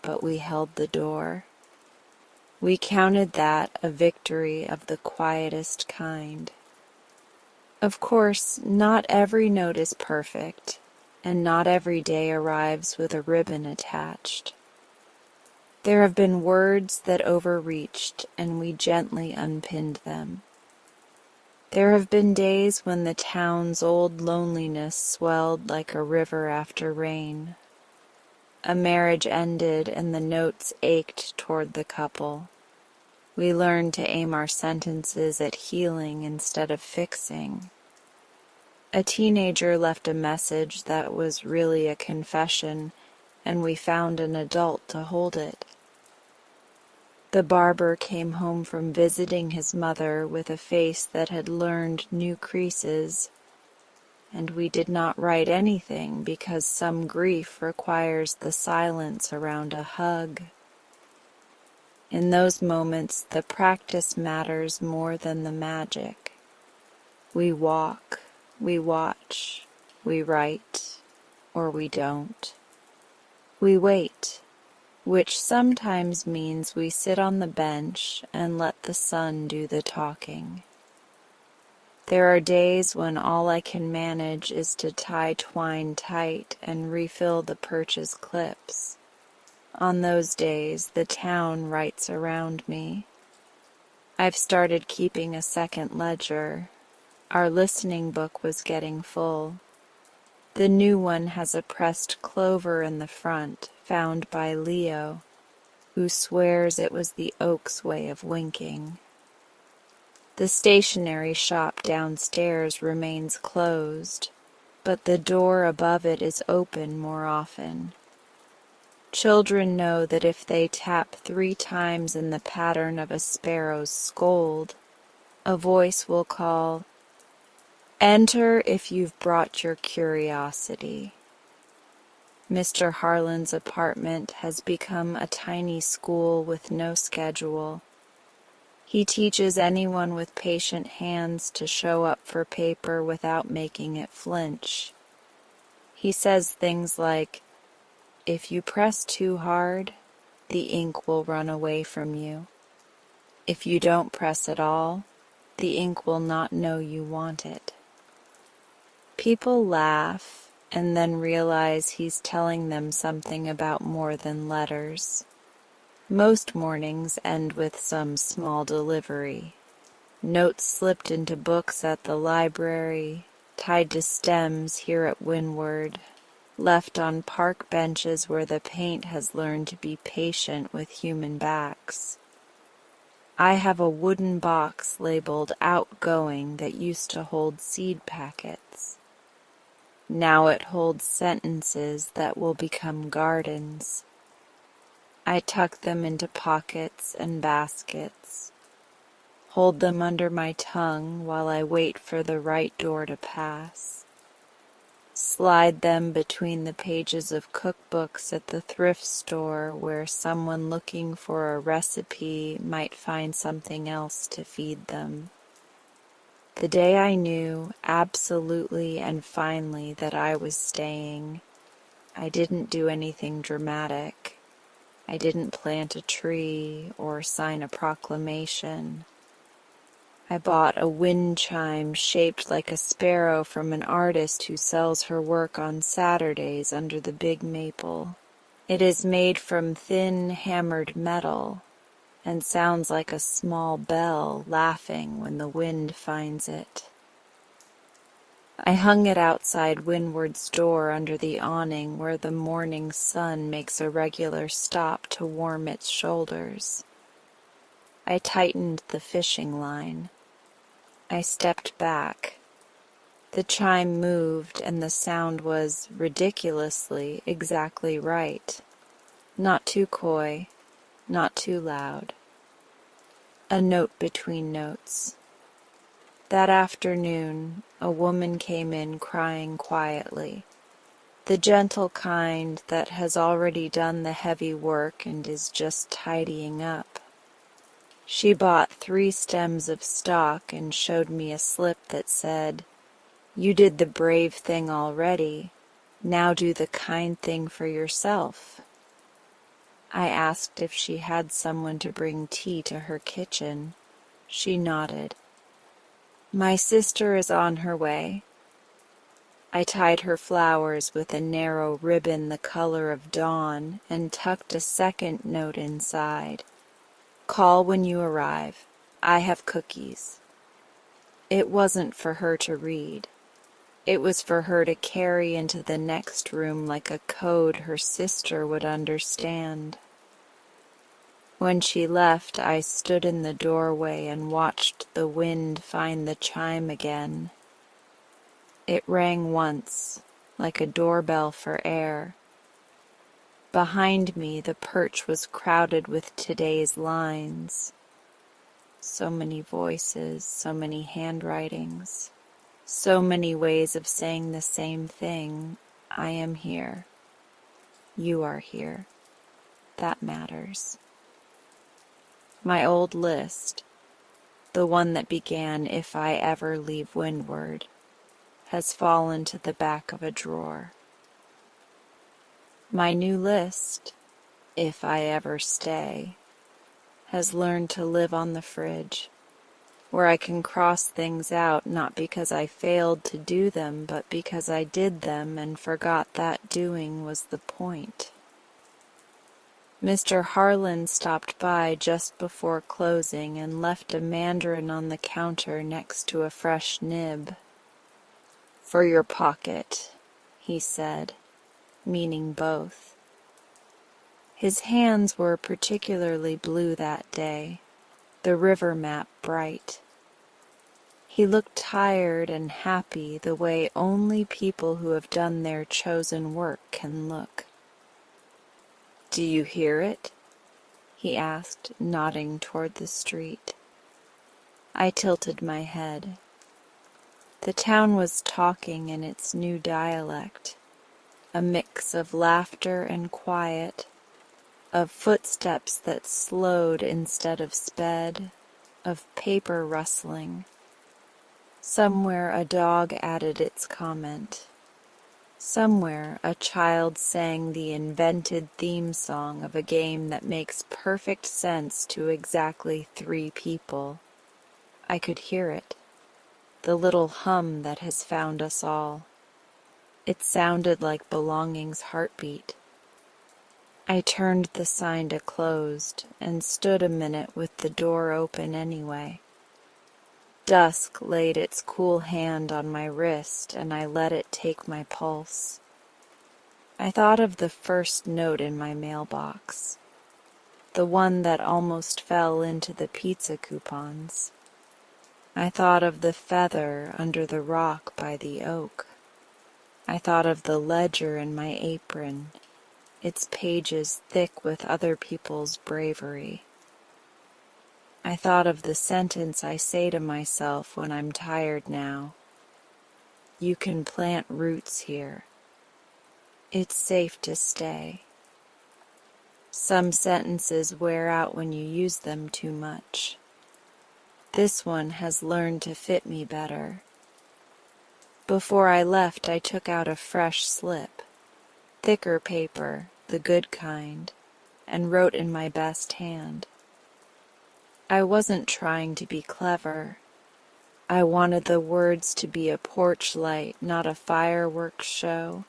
But we held the door. We counted that a victory of the quietest kind. Of course, not every note is perfect, and not every day arrives with a ribbon attached. There have been words that overreached, and we gently unpinned them. There have been days when the town's old loneliness swelled like a river after rain. A marriage ended, and the notes ached toward the couple. We learned to aim our sentences at healing instead of fixing. A teenager left a message that was really a confession, and we found an adult to hold it. The barber came home from visiting his mother with a face that had learned new creases, and we did not write anything because some grief requires the silence around a hug. In those moments, the practice matters more than the magic. We walk, We watch, we write, or we don't. We wait, which sometimes means we sit on the bench and let the sun do the talking. There are days when all I can manage is to tie twine tight and refill the perch's clips. On those days, the town writes around me. I've started keeping a second ledger. Our listening book was getting full. The new one has a pressed clover in the front, found by Leo, who swears it was the oak's way of winking. The stationery shop downstairs remains closed, but the door above it is open more often. Children know that if they tap 3 times in the pattern of a sparrow's scold, a voice will call, "Enter if you've brought your curiosity." Mr. Harlan's apartment has become a tiny school with no schedule. He teaches anyone with patient hands to show up for paper without making it flinch. He says things like, "If you press too hard, the ink will run away from you. If you don't press at all, the ink will not know you want it." People laugh and then realize he's telling them something about more than letters. Most mornings end with some small delivery. Notes slipped into books at the library, tied to stems here at Windward, left on park benches where the paint has learned to be patient with human backs. I have a wooden box labeled "Outgoing" that used to hold seed packets. Now it holds sentences that will become gardens. I tuck them into pockets and baskets, hold them under my tongue while I wait for the right door to pass, slide them between the pages of cookbooks at the thrift store where someone looking for a recipe might find something else to feed them. The day I knew absolutely and finally that I was staying, I didn't do anything dramatic. I didn't plant a tree or sign a proclamation. I bought a wind chime shaped like a sparrow from an artist who sells her work on Saturdays under the big maple. It is made from thin, hammered metal and sounds like a small bell laughing when the wind finds it. I hung it outside Windward's door under the awning where the morning sun makes a regular stop to warm its shoulders. I tightened the fishing line. I stepped back. The chime moved and the sound was, ridiculously, exactly right. Not too coy, not too loud. A note between notes. That afternoon, a woman came in crying quietly, the gentle kind that has already done the heavy work and is just tidying up. She bought 3 stems of stock and showed me a slip that said, "You did the brave thing already. Now do the kind thing for yourself." I asked if she had someone to bring tea to her kitchen. She nodded. "My sister is on her way." I tied her flowers with a narrow ribbon the color of dawn and tucked a second note inside. "Call when you arrive. I have cookies." It wasn't for her to read. It was for her to carry into the next room like a code her sister would understand. When she left, I stood in the doorway and watched the wind find the chime again. It rang once, like a doorbell for air. Behind me, the perch was crowded with today's lines. So many voices, so many handwritings, so many ways of saying the same thing. I am here. You are here. That matters. My old list, the one that began "If I ever leave Windward," has fallen to the back of a drawer. My new list, if I ever stay, has learned to live on the fridge, where I can cross things out not because I failed to do them, but because I did them and forgot that doing was the point. Mr. Harlan stopped by just before closing and left a mandarin on the counter next to a fresh nib. "For your pocket," he said, meaning both. His hands were particularly blue that day, the river map bright. He looked tired and happy the way only people who have done their chosen work can look. "Do you hear it?" he asked, nodding toward the street. I tilted my head. The town was talking in its new dialect, a mix of laughter and quiet, of footsteps that slowed instead of sped, of paper rustling. Somewhere a dog added its comment. Somewhere a child sang the invented theme song of a game that makes perfect sense to exactly 3 people. I could hear it, the little hum that has found us all. It sounded like belonging's heartbeat. I turned the sign to closed and stood a minute with the door open anyway. Dusk laid its cool hand on my wrist and I let it take my pulse. I thought of the first note in my mailbox, the one that almost fell into the pizza coupons. I thought of the feather under the rock by the oak. I thought of the ledger in my apron, its pages thick with other people's bravery. I thought of the sentence I say to myself when I'm tired now. You can plant roots here. It's safe to stay. Some sentences wear out when you use them too much. This one has learned to fit me better. Before I left, I took out a fresh slip, thicker paper, the good kind, and wrote in my best hand. I wasn't trying to be clever. I wanted the words to be a porch light, not a fireworks show.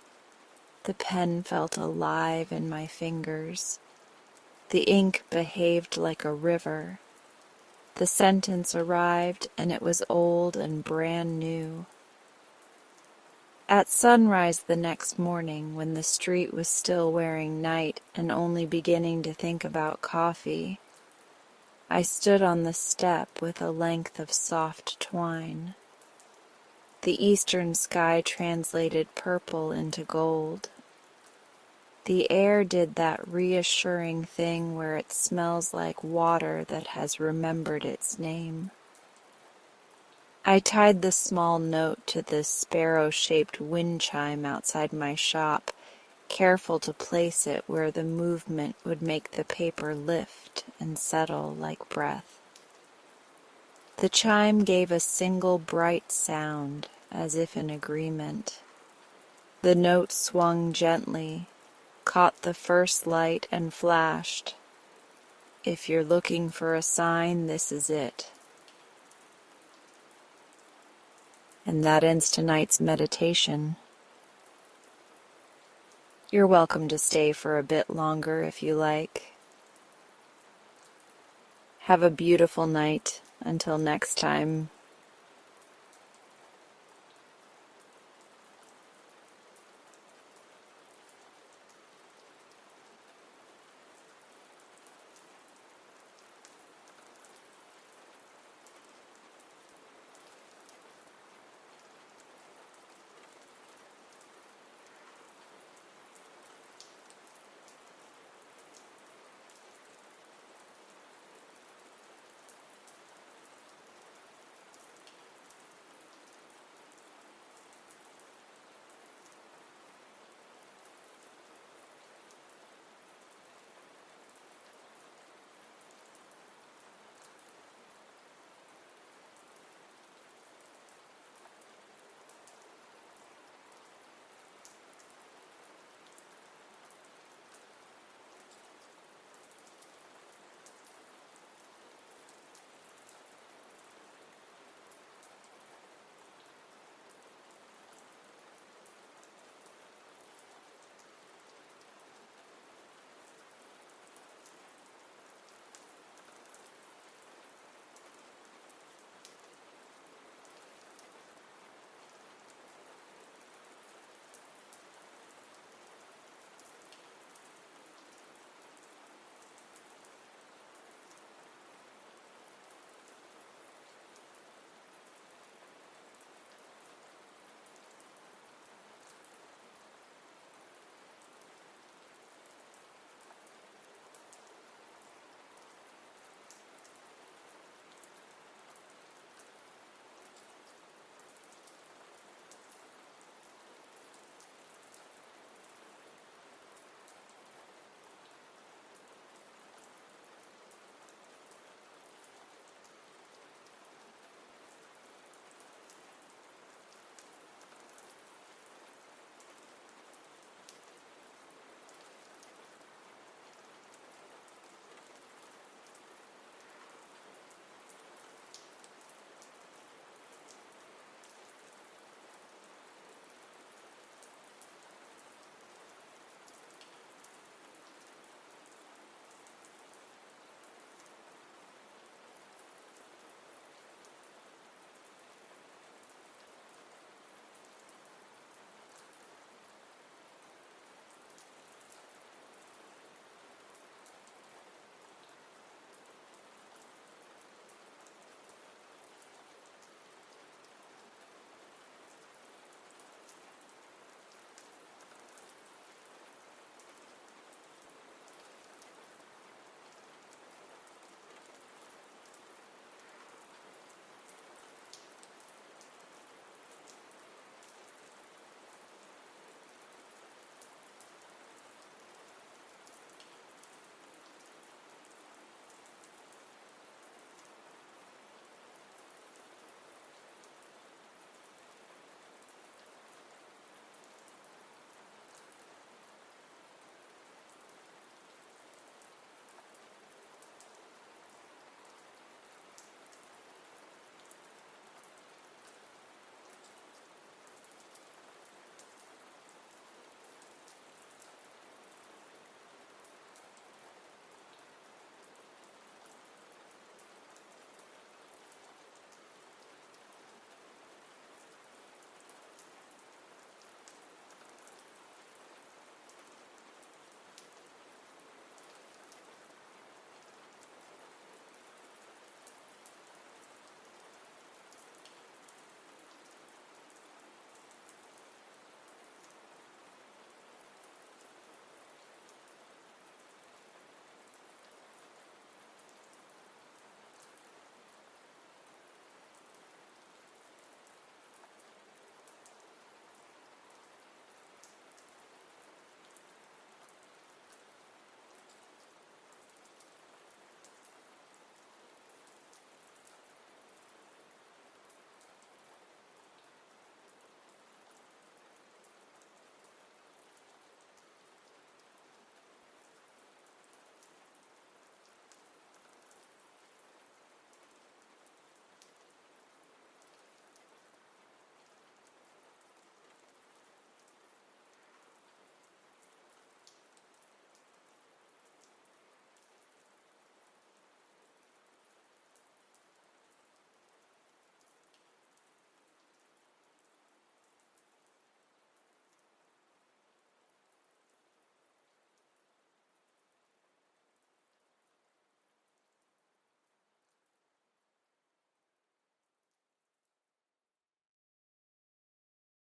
The pen felt alive in my fingers. The ink behaved like a river. The sentence arrived, and it was old and brand new. At sunrise the next morning, when the street was still wearing night and only beginning to think about coffee, I stood on the step with a length of soft twine. The eastern sky translated purple into gold. The air did that reassuring thing where it smells like water that has remembered its name. I tied the small note to the sparrow-shaped wind chime outside my shop, careful to place it where the movement would make the paper lift and settle like breath. The chime gave a single bright sound, as if in agreement. The note swung gently, caught the first light and flashed. If you're looking for a sign, this is it. And that ends tonight's meditation. You're welcome to stay for a bit longer if you like. Have a beautiful night. Until next time.